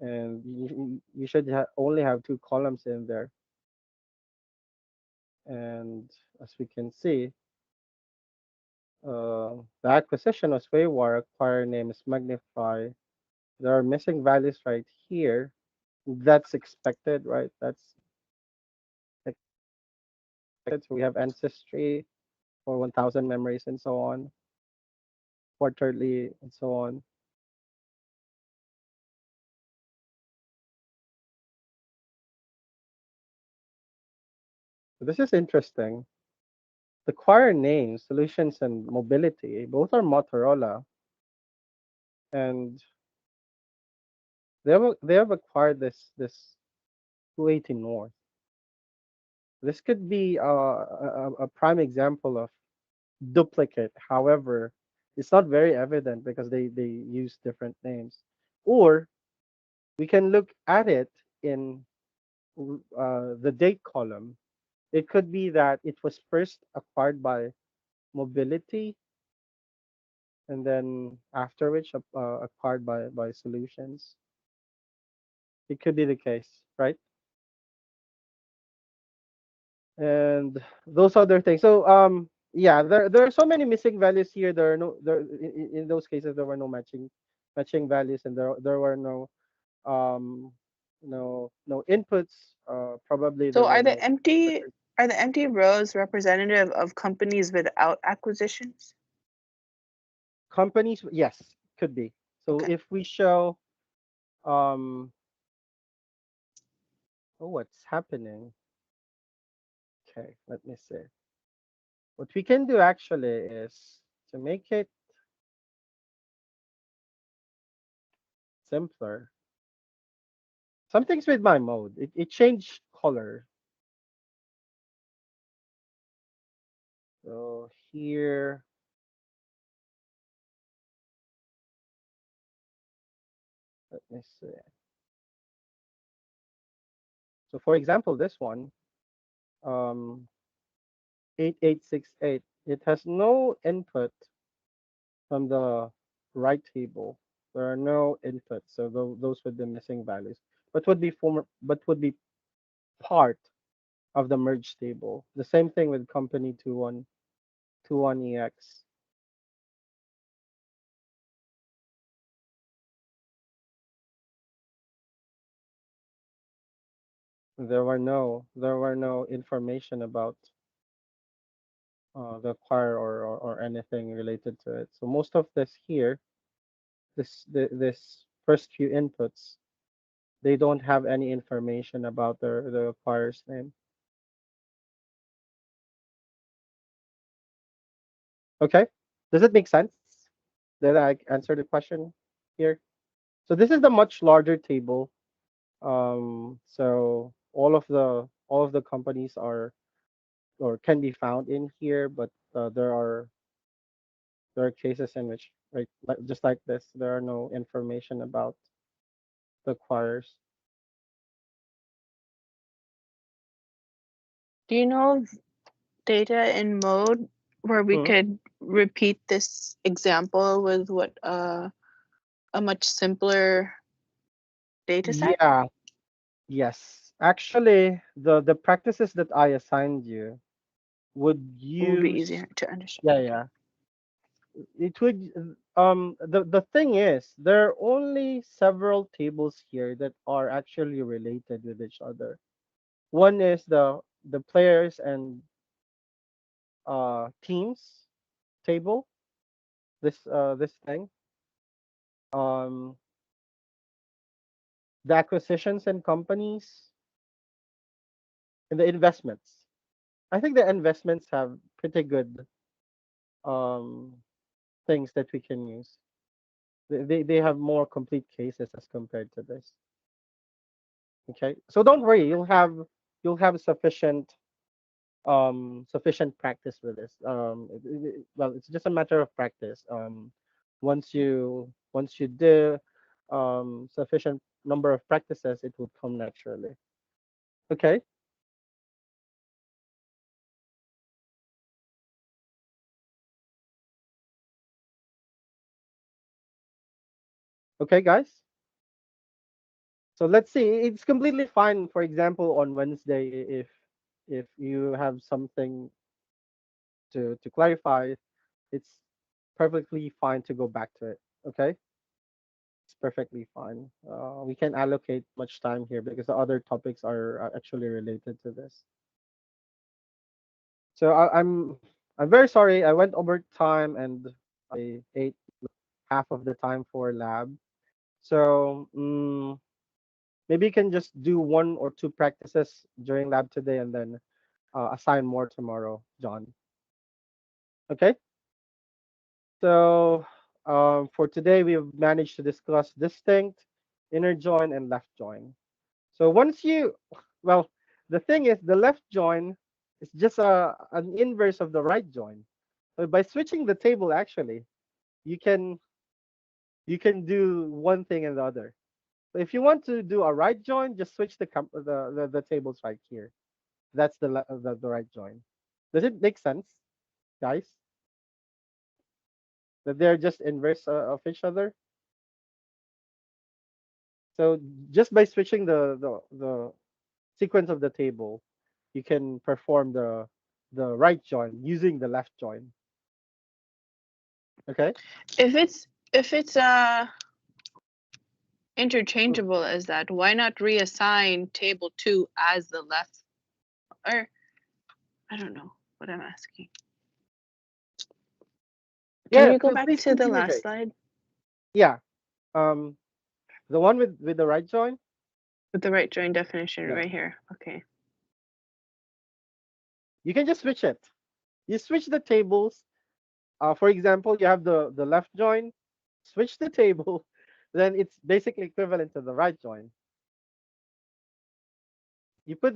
A: and you should only have two columns in there. And as we can see, the acquisition was Waywar, acquire name is Magnify. There are missing values right here. That's expected, right? That's expected. So we have ancestry for 1000 memories and so on, quarterly and so on. So this is interesting. The choir names, solutions, and mobility both are Motorola, and they have acquired this 280 North. This could be a prime example of duplicate. However, it's not very evident because they use different names. Or we can look at it in the date column. It could be that it was first acquired by mobility, and then after which acquired by solutions. It could be the case, right? And those other things. So yeah, there are so many missing values here. There are no there in those cases there were no matching values, and there were um no inputs. Probably
F: So
A: there were no
F: are the empty rows representative of companies without acquisitions?
A: companies. Yes, could be. So
F: Okay.
A: if we show oh, what's happening? Okay, let me see. What we can do actually is to make it simpler. Something's with my mode. It changed color. So here, let me see. So for example, this one, um, 8868, it has no input from the right table. There are no inputs, so those would be missing values, but would be part of the merge table. The same thing with company 2121EX. There were no information about the acquire or anything related to it. So most of this here, this first few inputs, they don't have any information about the acquirer's name. Okay, does it make sense? Did I answer the question here? So this is the much larger table. So all of the companies are or can be found in here, but there are cases in which, right, just like this, there are no information about the acquirers.
F: Do you know of data in mode where we
A: Mhm.
F: could repeat this example with what a much simpler data set?
A: Yeah, yes. Actually, the practices that I assigned you would
F: Would be
A: use.
F: easier to understand.
A: Yeah, yeah. It would. The thing is, there are only several tables here that are actually related with each other. One is the players and teams table. This thing. Um, the acquisitions and companies and the investments. I think the investments have pretty good um things that we can use. They have more complete cases as compared to this. Okay, so don't worry, you'll have sufficient practice with this. Well, it's just a matter of practice. Once you do sufficient number of practices, it will come naturally. Okay. Okay, guys. So let's see. It's completely fine. For example, on Wednesday, if you have something to clarify, it's perfectly fine to go back to it. Okay, it's perfectly fine. We can allocate much time here because the other topics are actually related to this. So I'm very sorry. I went over time and I ate half of the time for lab. So maybe you can just do one or two practices during lab today and then assign more tomorrow, John. Okay. So for today, we've managed to discuss distinct, inner join, and left join. So well, the thing is, the left join is just an inverse of the right join. So by switching the table, actually, you can do one thing and the other. So if you want to do a right join, just switch the tables right here. That's the right join. Does it make sense, guys? That they're just inverse of each other. So just by switching the sequence of the table, you can perform the right join using the left join. Okay.
F: If it's interchangeable as that, why not reassign table 2 as the left? Or I don't know what I'm asking. Can
A: Yeah.
F: you go back
A: Please
F: to the
A: continue,
F: last
A: Jay.
F: slide
A: Yeah. The one with the right join.
F: with the right join definition
A: Yeah.
F: right here? Okay.
A: You can just switch it. You switch the tables. For example, you have the left join, switch the table, then it's basically equivalent to the right join. You put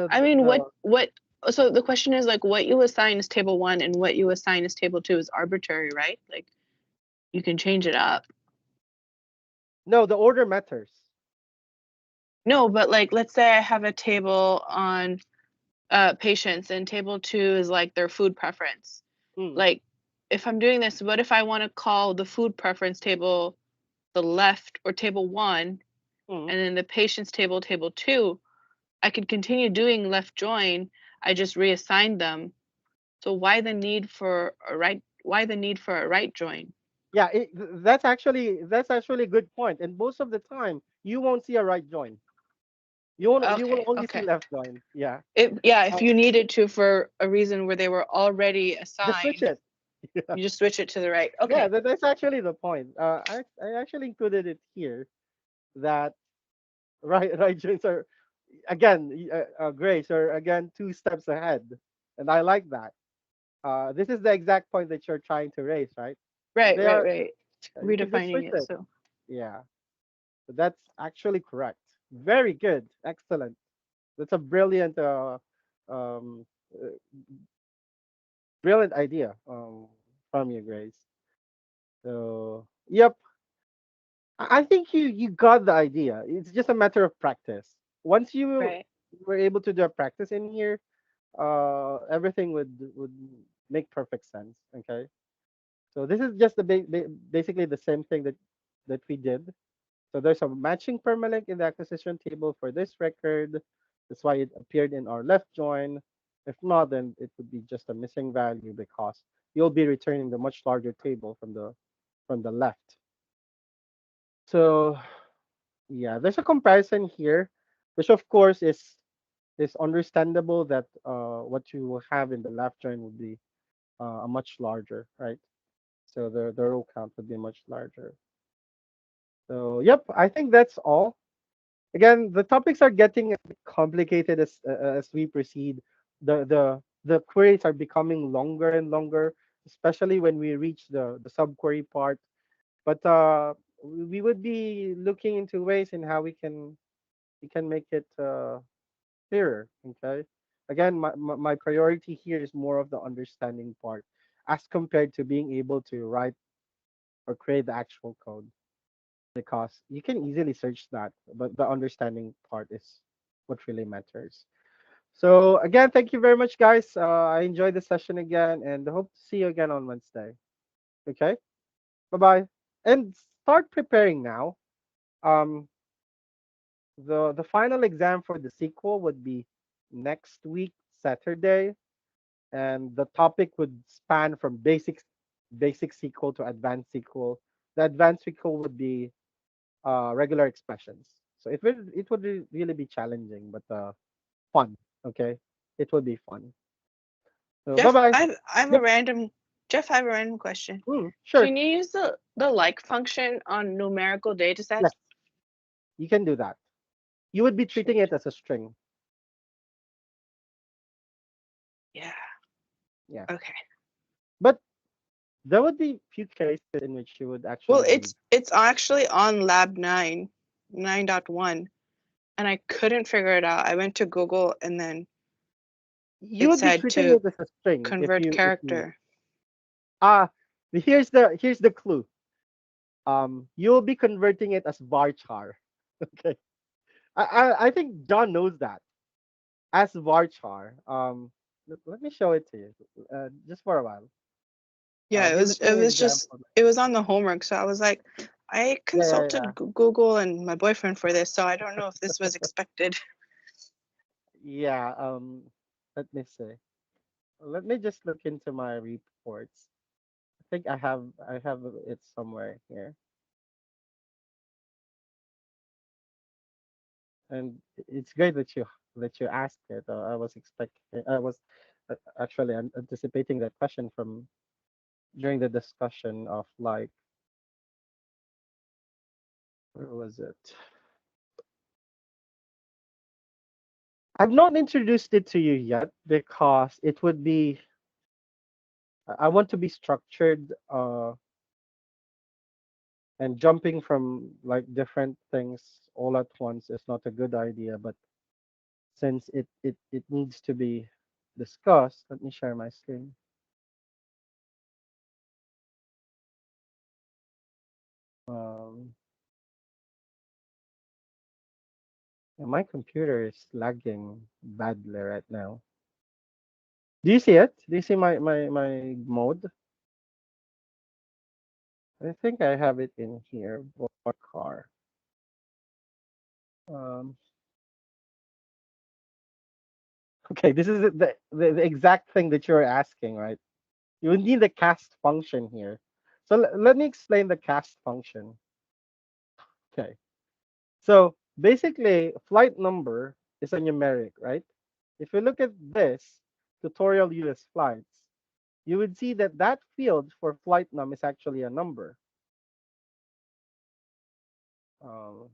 F: I mean,
A: the
F: what? So the question is like, what you assign as table 1 and what you assign as table 2 is arbitrary, right? Like, you can change it up.
A: no, the order matters.
F: No, but like, let's say I have a table on patients, and table 2 is like their food preference.
A: Mm,
F: Like, if I'm doing this, what if I want to call the food preference table the left or table 1,
A: mm.
F: and then the patient's table table 2? I could continue doing left join. I just reassigned them. So why the need for a right? Why the need for a right join?
A: Yeah, that's actually a good point. And most of the time, you won't see a right join. You will
F: Okay,
A: only see
F: okay.
A: left join. Yeah,
F: If
A: uh,
F: you needed to for a reason where they were already
A: just switch
F: assigned,
A: it. Yeah,
F: you just switch it to the right.
A: yeah,
F: Okay.
A: that's actually the point. I actually included it here that right joins are again Grace are again 2 steps ahead, and I like that. This is the exact point that you're trying to raise, right?
F: Right,
A: They
F: right,
A: are.
F: right.
A: You can just switch
F: Redefining it.
A: it.
F: So
A: Yeah, that's actually correct. Very good. Excellent. That's a um, uh, brilliant idea from you, Grace. So, yep. I think you got the idea. It's just a matter of practice. Once you
F: right.
A: were able to do a practice in here, everything would make perfect sense. Okay. So this is just basically the same thing that we did. So there's a matching permalink in the acquisition table for this record. That's why it appeared in our left join. If not, then it would be just a missing value because you'll be returning the much larger table from the left. So yeah, there's a comparison here, which of course is understandable that what you will have in the left join would be a much larger, right? So the row count would be much larger. So yep, I think that's all. Again, the topics are getting a bit complicated as we proceed. The queries are becoming longer and longer, especially when we reach the subquery part. But we would be looking into ways in how we can make it clearer. Okay. Again, my priority here is more of the understanding part, as compared to being able to write or create the actual code, because you can easily search that, but the understanding part is what really matters. So again, thank you very much, guys. I enjoyed the session again, and hope to see you again on Wednesday. Okay, bye bye, and start preparing now. Um, the final exam for the sequel would be next week, Saturday, and the topic would span from basic SQL to advanced SQL. The advanced SQL would be regular expressions. So it would really be challenging, but fun. Okay, it would be fun. So bye
F: Jeff,
A: bye.
F: I have a
A: Yep.
F: random Jeff, I have a random question.
A: Sure.
F: Can you use the like function on numerical data
A: Yes,
F: sets?
A: you can do that. You would be treating
F: Shoot.
A: it as a string.
F: Yeah.
A: Yeah,
F: Okay.
A: but there would be few cases in which you would
F: Well,
A: actually need.
F: it's actually on lab 9.1, and I couldn't figure it out. I went to Google and then
A: You
F: it
A: would be
F: said
A: treating
F: to
A: it as a string
F: convert
A: if you
F: character.
A: ah here's the clue. You'll be converting it as varchar. Okay. I think John knows that as varchar. Let me show it to you just for a while.
F: Yeah,
A: Be looking
F: it
A: at
F: was just
A: example.
F: it was on the homework, so I was like, I
A: Yeah.
F: consulted Google and my boyfriend for this, so I don't know if this was expected.
A: Yeah. Let me see. Let me just look into my reports. I think I have it somewhere here. And it's great that you asked it. I was expecting. I was actually anticipating that question from during the discussion of like where was it? I've not introduced it to you yet because it would be. I want to be structured. And jumping from like different things all at once is not a good idea. But since it needs to be discussed, let me share my screen. Um, my computer is lagging badly right now. Do you see it? Do you see my mode? I think I have it in here. What car? Um, okay, this is the exact thing that you're asking, right? You would need the cast function here. So let me explain the cast function. Okay. So basically, flight number is a numeric, right? If you look at this tutorial US flights, you would see that that field for flight num is actually a number. Um,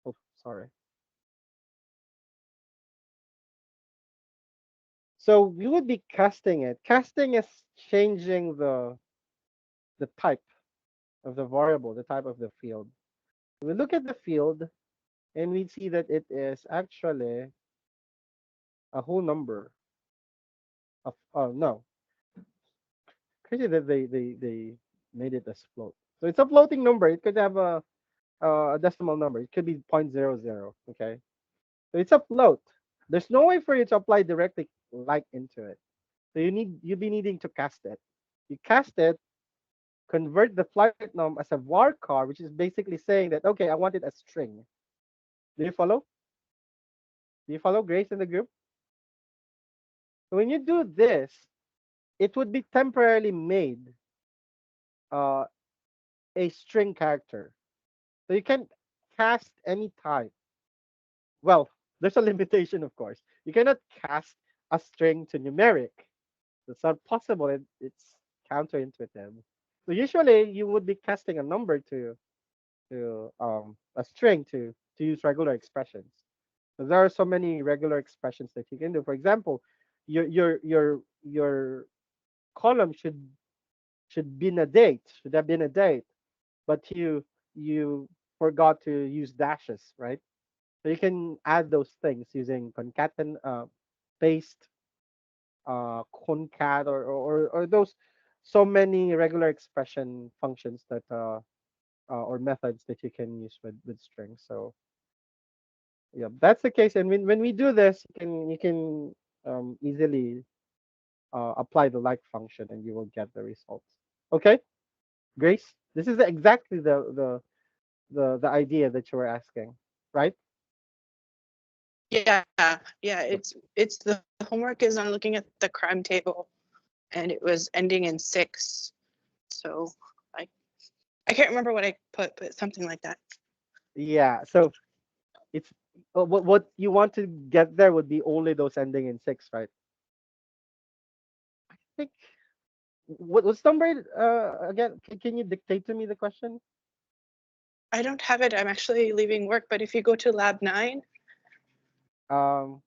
A: oh, sorry. So we would be casting it. Casting is changing the type of the variable, the type of the field. We look at the field and we see that it is actually a whole number of, oh no, crazy that they made it as float. So it's a floating number. It could have a decimal number. It could be 0.00. Okay, so it's a float. There's no way for you to apply directly like into it. So you'd be needing to cast it. You cast it, convert the flight num as a varchar, which is basically saying that okay, I want it as string. Do you follow? Do you follow, Grace, in the group? So when you do this, it would be temporarily made uh, a string character. So you can cast any type. Well, there's a limitation, of course. You cannot cast a string to numeric. That's not possible. It's counterintuitive. So usually you would be casting a number to a string to use regular expressions. So there are so many regular expressions that you can do. For example, your column should be a date. Should have been a date, but you forgot to use dashes, right? So you can add those things using concaten, paste, concat, or those so many regular expression functions that or methods that you can use with strings. So yeah, that's the case. And when we do this, you can easily apply the like function, and you will get the results. Okay, Grace, this is exactly the idea that you were asking, right?
F: Yeah, yeah. It's the homework is I'm looking at the crime table, and it was ending in 6. So I can't remember what I put, but something like that.
A: Yeah. So it's what you want to get there would be only those ending in 6, right? I think what's number again? Can you dictate to me the question?
F: I don't have it. I'm actually leaving work, but if you go to lab 9,
A: Um,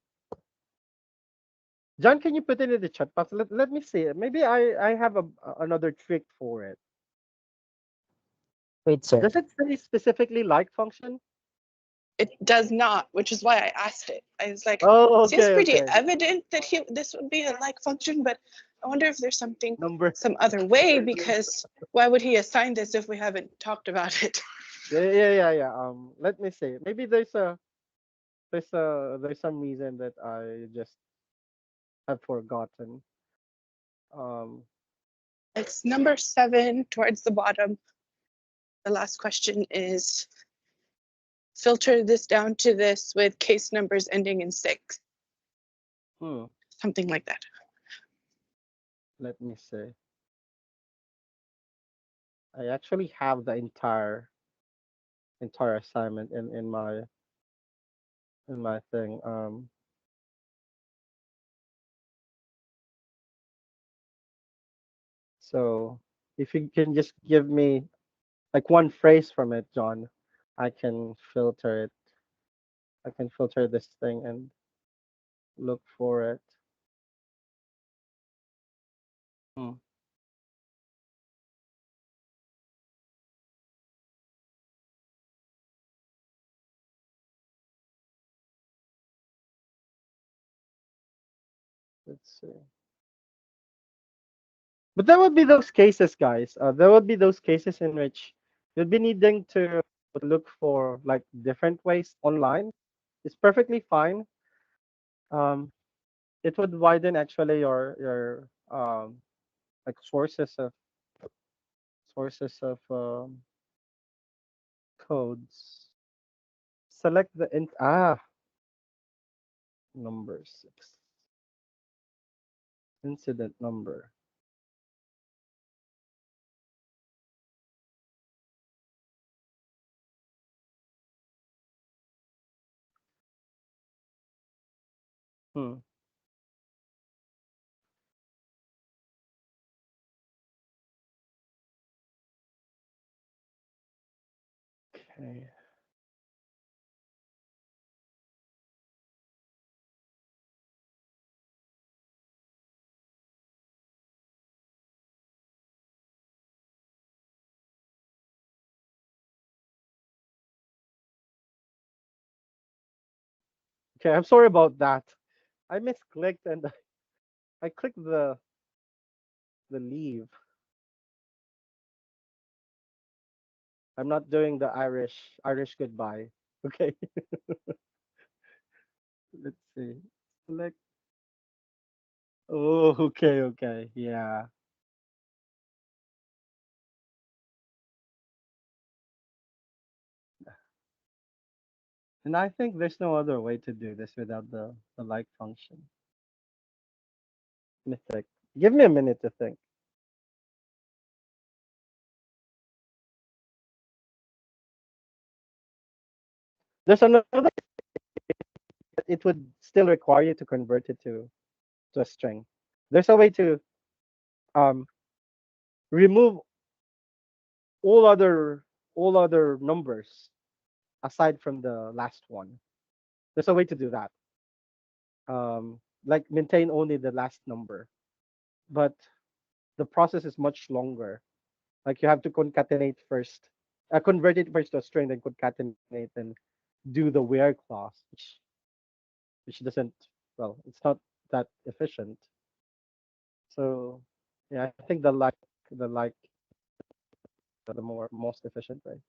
A: John, can you put it in the chat box? Let me see it. Maybe I have another trick for it.
C: Wait, sir.
A: Does it say specifically like function?
F: it does not, which is why I asked it. I was like,
A: Oh,
F: seems
A: okay,
F: pretty
A: okay.
F: evident that this would be a like function, but I wonder if there's
A: Number.
F: some other way, because why would he assign this if we haven't talked about it?
A: Yeah. Let me see. Maybe there's some reason that I just have forgotten. Um,
F: It's number 7 towards the bottom. The last question is filter this down to this with case numbers ending in 6. Something like that.
A: Let me see. I actually have the entire assignment in my thing. So if you can just give me like one phrase from it, John, I can filter it I can filter this thing and look for it. Hmm. Let's see. But there would be those cases, guys. There would be those cases in which you'd be needing to look for like different ways online. It's perfectly fine. Um, it would widen actually your like sources of codes. Select the number 6 incident number. Hmm. Okay. Okay, I'm sorry about that. I misclicked and I clicked the leave. I'm not doing the Irish goodbye. Okay. Let's see. Select. Oh, okay, okay. Yeah. And I think there's no other way to do this without the like function. Mythic. Give me a minute to think. There's another. It would still require you to convert it to a string. There's a way to um remove all other all other numbers aside from the last one. There's a way to do that. Like maintain only the last number, but the process is much longer. Like you have to concatenate first, convert it first to a string, then concatenate and do the where clause, which doesn't, well, it's not that efficient. So yeah, I think the like the most efficient way.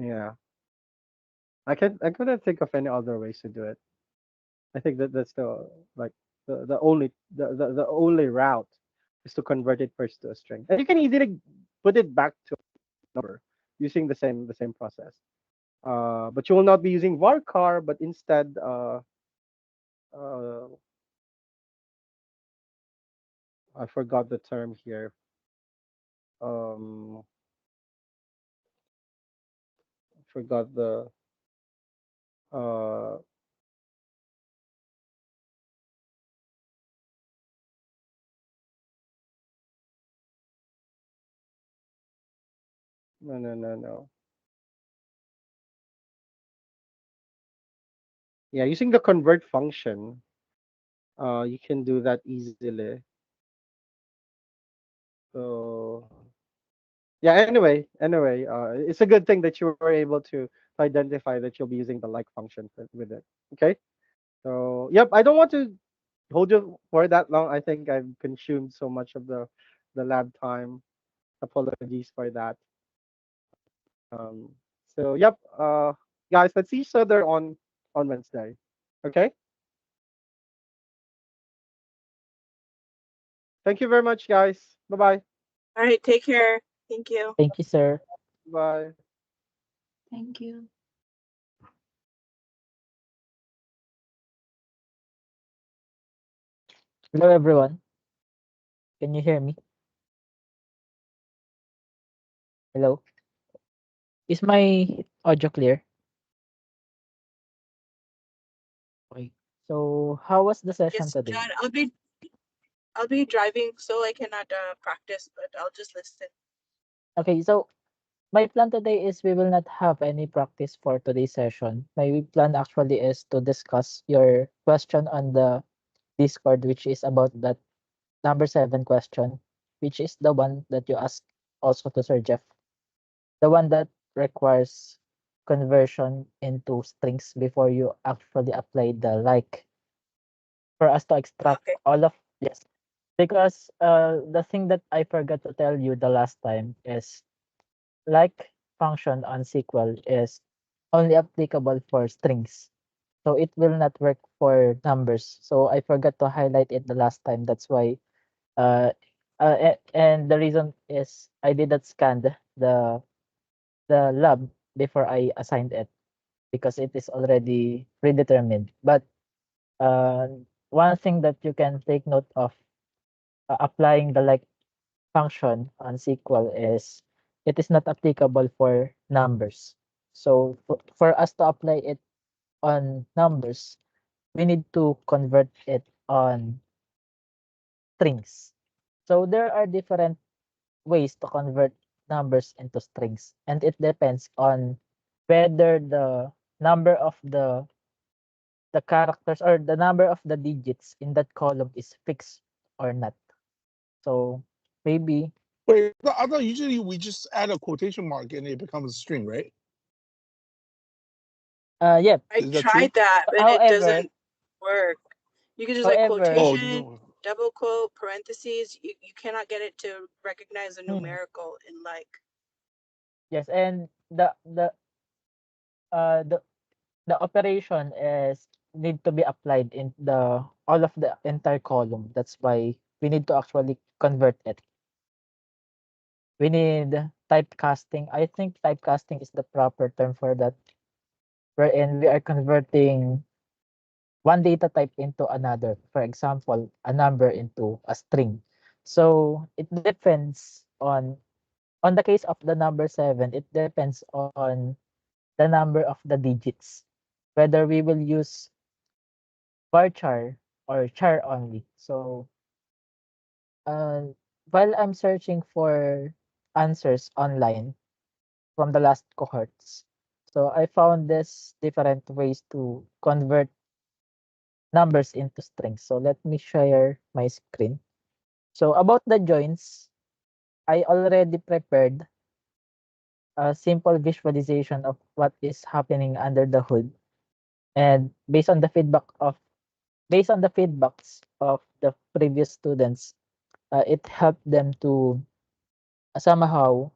A: Yeah, I couldn't think of any other ways to do it. I think that's the like the only route is to convert it first to a string, and you can easily put it back to a number using the same process. But you will not be using varchar, but instead uh, I forgot the term here. Um, forgot the uh no. Yeah, using the convert function, you can do that easily. So yeah, anyway, it's a good thing that you were able to identify that you'll be using the like function with it. Okay. So yep, I don't want to hold you for that long. I think I've consumed so much of the lab time. Apologies for that. Um, so yep, guys, let's see each other on Wednesday. Okay. Thank you very much, guys. Bye bye.
F: All right, take care. Thank you.
C: Thank you, sir.
A: Bye.
B: Thank you.
C: Hello, everyone. Can you hear me? Hello. Is my audio clear? Okay. So, how was the session
F: Yes,
C: today?
F: John, I'll be driving, so I cannot practice, but I'll just listen.
C: Okay, so my plan today is we will not have any practice for today's session. My plan actually is to discuss your question on the Discord, which is about that number 7 question, which is the one that you asked also to Sir Jeff. The one that requires conversion into strings before you actually apply the like for us to extract
G: Okay.
C: all of yes. Because the thing that I forgot to tell you the last time is like function on SQL is only applicable for strings. So it will not work for numbers. So I forgot to highlight it the last time. That's why and the reason is I didn't scan the lab before I assigned it because it is already predetermined. But uh, one thing that you can take note of applying the like function on SQL is it is not applicable for numbers. So for us to apply it on numbers, we need to convert it on strings. So there are different ways to convert numbers into strings, and it depends on whether the number of the characters or the number of the digits in that column is fixed or not. So maybe
E: Wait, I thought usually we just add a quotation mark and it becomes a string, right?
C: yeah.
G: I
E: Is that true?
G: tried that, but it
C: However,
G: doesn't work. You can just like
C: however,
E: Oh
G: quotation,
E: no.
G: double quote, parentheses. You cannot get it to recognize a
C: mm,
G: numerical in like.
C: yes, and uh the the operation is need to be applied in the all of the entire column. That's why we need to actually convert it. We need typecasting. I think typecasting is the proper term for that, wherein we are converting one data type into another. For example, a number into a string. So it depends on the case of the number 7, it depends on the number of the digits. Whether we will use varchar or char only. So uh, while I'm searching for answers online from the last cohorts, so I found this different ways to convert numbers into strings. So let me share my screen. So about the joins, I already prepared a simple visualization of what is happening under the hood. And based on the feedbacks of the previous students, it helped them to somehow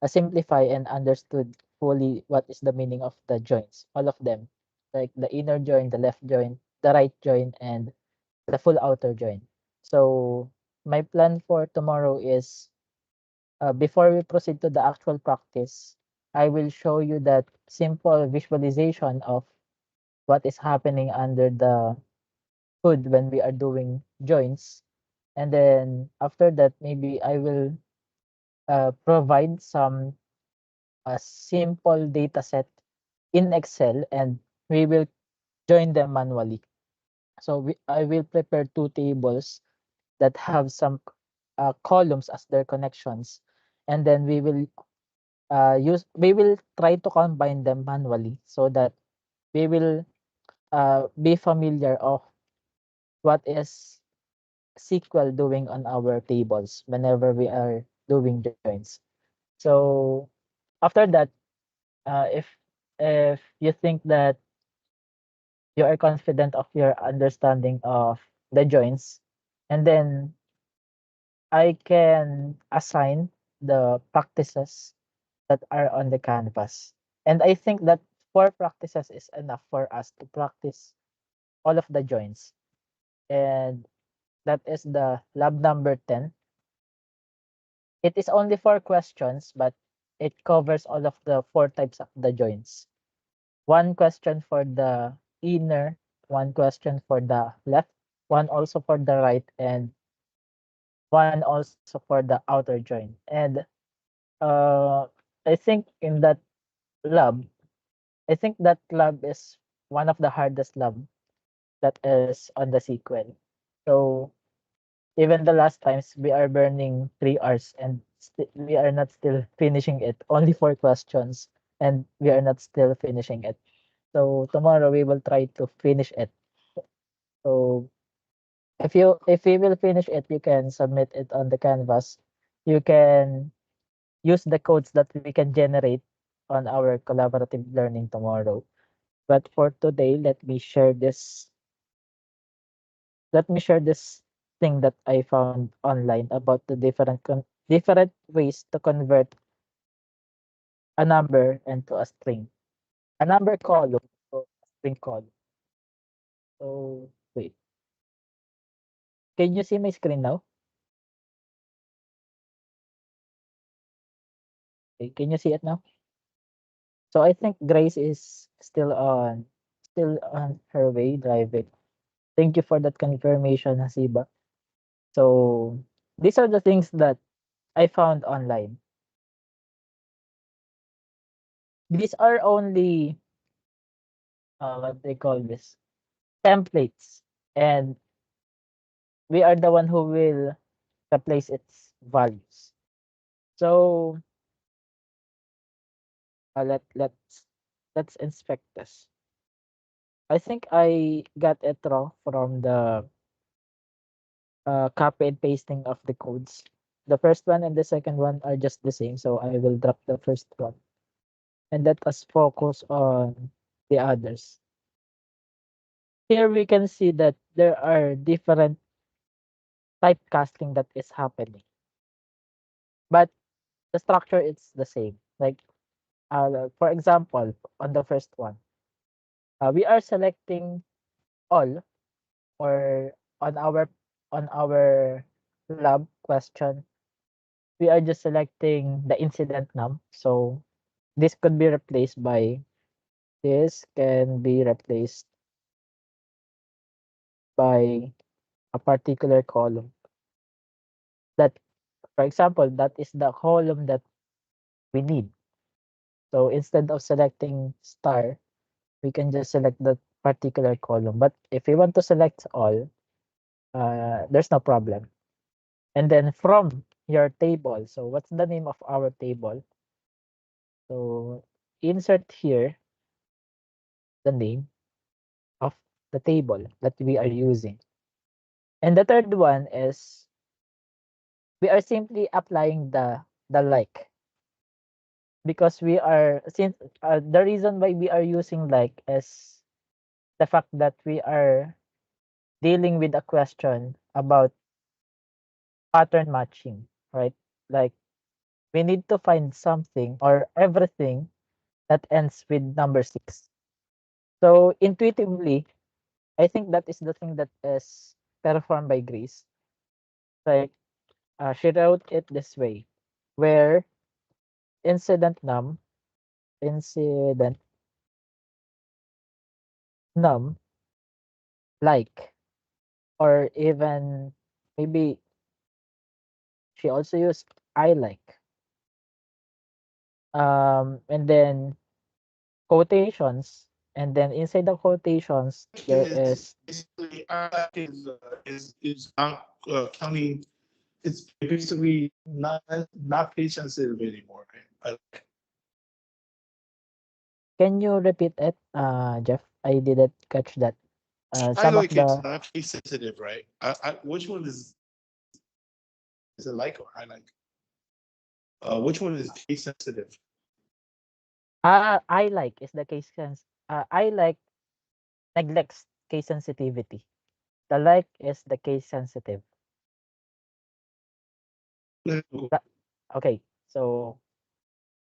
C: simplify and understood fully what is the meaning of the joints, all of them, like the inner joint, the left joint, the right joint, and the full outer joint. So my plan for tomorrow is before we proceed to the actual practice, I will show you that simple visualization of what is happening under the hood when we are doing joints. And then after that, maybe I will provide some simple data set in Excel and we will join them manually. So I will prepare two tables that have some columns as their connections. And then we will try to combine them manually so that we will be familiar of what is SQL doing on our tables whenever we are doing joins. So after that, if you think that you are confident of your understanding of the joins, and then I can assign the practices that are on the canvas. And I think that 4 practices is enough for us to practice all of the joins. And that is the lab number 10. It is only 4 questions, but it covers all of the 4 types of the joints. 1 question for the inner, 1 question for the left, one also for the right, and one also for the outer joint. And uh, I think in that lab, I think that lab is one of the hardest lab that is on the SQL. So even the last times we are burning 3 hours and we are not still finishing it. Only 4 questions, and we are not still finishing it. So tomorrow we will try to finish it. So if we will finish it, you can submit it on the canvas. You can use the codes that we can generate on our collaborative learning tomorrow. But for today, let me share this thing that I found online about the different ways to convert a number into a string. A number column to a string column. So wait. Can you see my screen now? Okay, can you see it now? So I think Grace is still on her way driving. Thank you for that confirmation, Hasiba. So these are the things that I found online. These are only what they call this templates, and we are the one who will replace its values. So let's inspect this. I think I got it wrong from the copy and pasting of the codes. The first one and the second one are just the same, so I will drop the first one and let us focus on the others. Here we can see that there are different typecasting that is happening, but the structure is the same. Like, for example, on the first one, we are selecting all, or on our lab question, we are just selecting the incident num. So this could be replaced by this can be replaced by a particular column. That, for example, that is the column that we need. So instead of selecting star, we can just select that particular column. But if we want to select all, there's no problem. And then from your table, so what's the name of our table? So insert here the name of the table that we are using. And the third one is we are simply applying the like, because we are since the reason why we are using like is the fact that we are dealing with a question about pattern matching, right? Like we need to find something or everything that ends with number 6. So intuitively, I think that is the thing that is performed by Grace. Like she wrote it this way, where incident incident num like, or even maybe she also used I like. And then quotations, and then inside the quotations there is
E: Basically I like is not counting. It's basically not case sensitive anymore. Like,
C: can you repeat it, Jeff? I didn't catch that.
E: I
C: Some of
E: like it's
C: the
E: not case sensitive, right? Which one is it like or I like? Which one is case sensitive?
C: I like is the I like neglects case sensitivity. The like is the case sensitive. That- Okay, so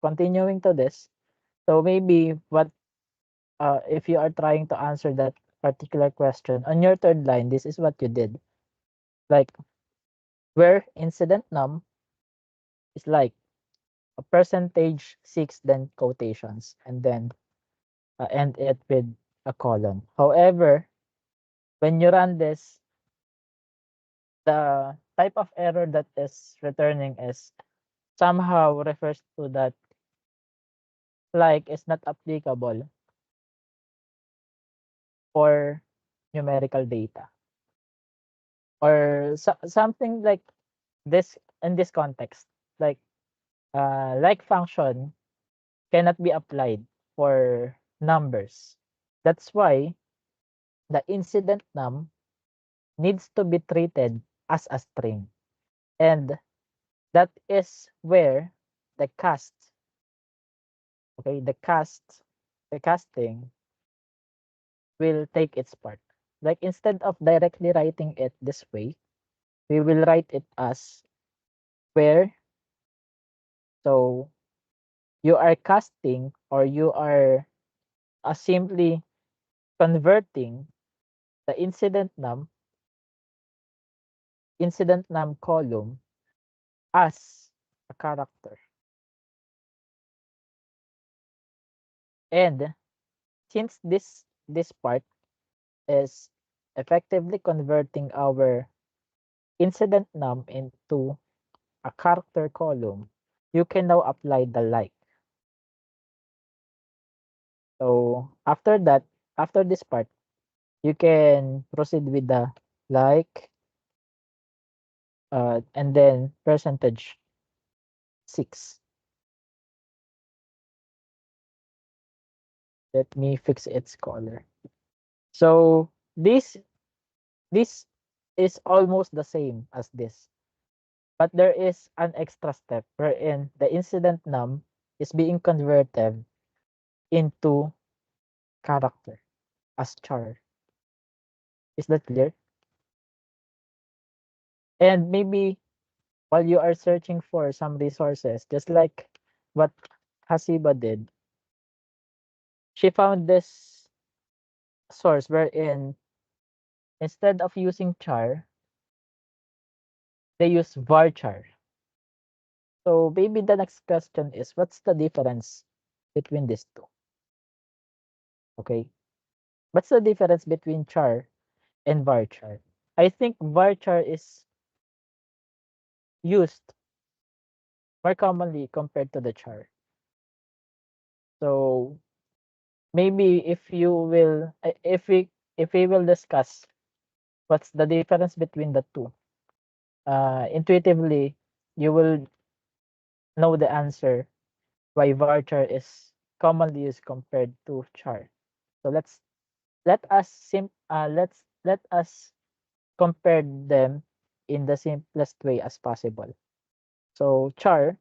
C: continuing to this, so maybe what if you are trying to answer that particular question on your third line, this is what you did. Like where incident num is like a percentage 6, then quotations, and then end it with a colon. However, when you run this, the type of error that is returning is somehow refers to that like is not applicable for numerical data, or something like this in this context. like function cannot be applied for numbers. That's why the incident num needs to be treated as a string. And that is where the cast, the casting will take its part. Like instead of directly writing it this way, we will write it as where. So you are casting, or you are simply converting the incident num column as a character. And since this part is effectively converting our incident num into a character column, you can now apply the like. So after that, after this part, you can proceed with the like, and then percentage 6. Let me fix its color. So this is almost the same as this, but there is an extra step wherein the incident num is being converted into character as char. Is that clear? And maybe while you are searching for some resources, just like what Hasiba did, she found this source wherein instead of using char, they use varchar. So maybe the next question is, what's the difference between these two? Okay. What's the difference between char and varchar? I think varchar is used more commonly compared to the char. So maybe if we will discuss what's the difference between the two, intuitively you will know the answer why varchar is commonly used compared to char. So let us compare them in the simplest way as possible. So char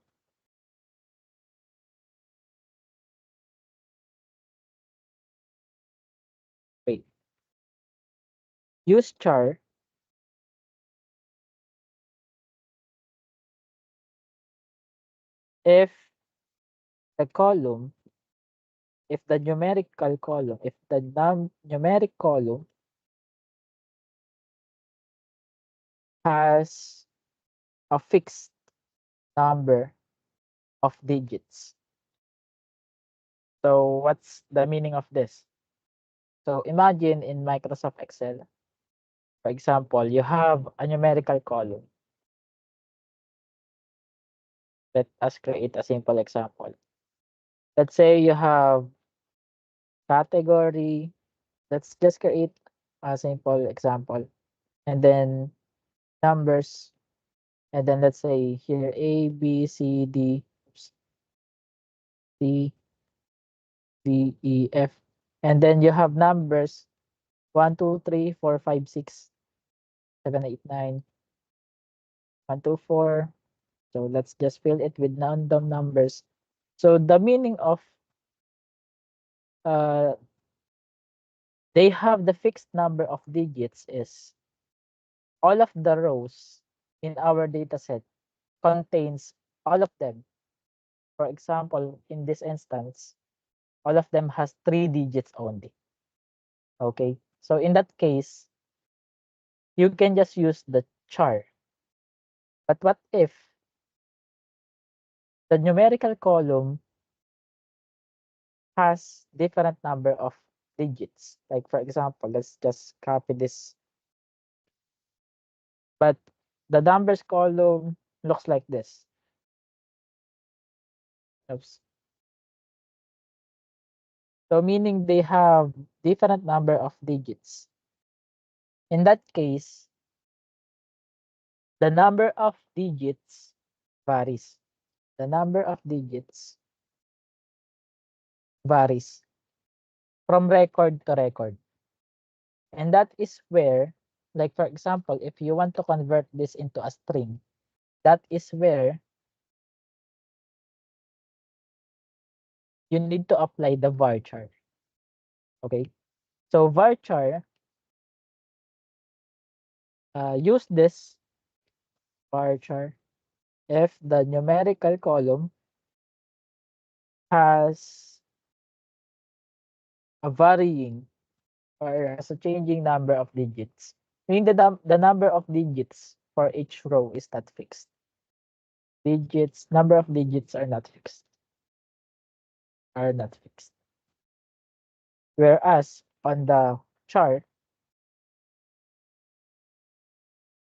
C: wait use char if the column if the numerical column if the numeric column has a fixed number of digits. So what's the meaning of this? So imagine in Microsoft Excel, for example, you have a numerical column. Let us create a simple example. Let's say you have category. Let's just create a simple example. And then numbers. And then let's say here A, B, C, D, C, D, E, F. And then you have numbers 1, 2, 3, 4, 5, 6, 7, 8, 9, 1, 2, 4. So let's just fill it with random numbers. So the meaning of they have the fixed number of digits is all of the rows in our data set contains all of them. For example, in this instance, all of them has 3 digits only. Okay, so in that case, you can just use the char. But what if the numerical column has different number of digits? Like for example, let's just copy this. But the numbers column looks like this. Oops. So meaning they have different number of digits. In that case, the number of digits varies. the number of digits varies from record to record. And that is where, like for example, if you want to convert this into a string, that is where you need to apply the varchar. Okay, so varchar, use this varchar if the numerical column has a varying or has a changing number of digits. Meaning the number of digits for each row is not fixed. Number of digits are not fixed. Whereas on the chart,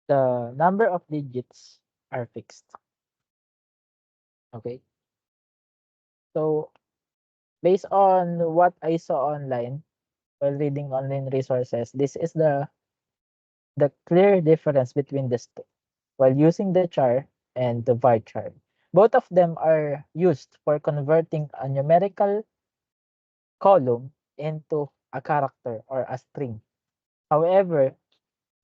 C: the number of digits are fixed. Okay. So based on what I saw online while reading online resources, this is the clear difference between the two while using the char and the varchar. Both of them are used for converting a numerical column into a character or a string. However,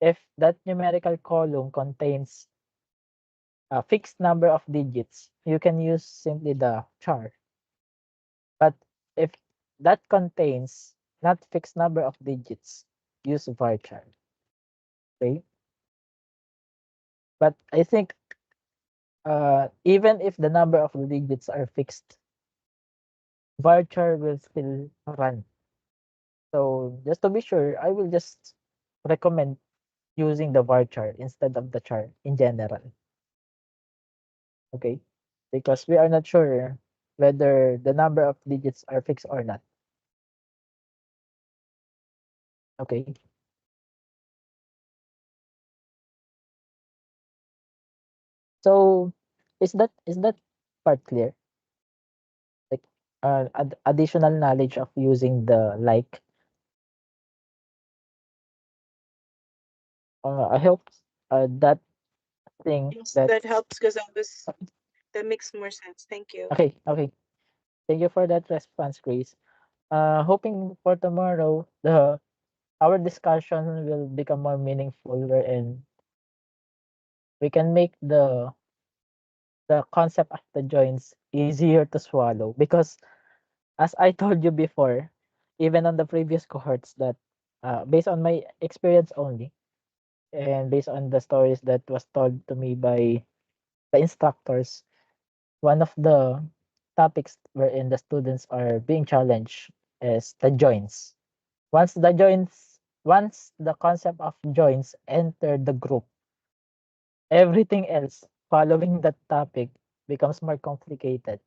C: if that numerical column contains a fixed number of digits, you can use simply the char. But if that contains not fixed number of digits, use varchar. Okay. But I think even if the number of digits are fixed, varchar will still run. So just to be sure, I will just recommend using the varchar instead of the char in general. Okay, because we are not sure whether the number of digits are fixed or not. Okay. So is that part clear? Like additional knowledge of using the like. I hope that thing
G: Yes,
C: that
G: that helps because that makes more sense. Thank you.
C: okay. Thank you for that response, Grace. Hoping for tomorrow our discussion will become more meaningful wherein we can make the concept of the joints easier to swallow because as I told you before, even on the previous cohorts that based on my experience only and based on the stories that was told to me by the instructors, one of the topics wherein the students are being challenged is the joints. Once the concept of joints enter the group, everything else following that topic becomes more complicated.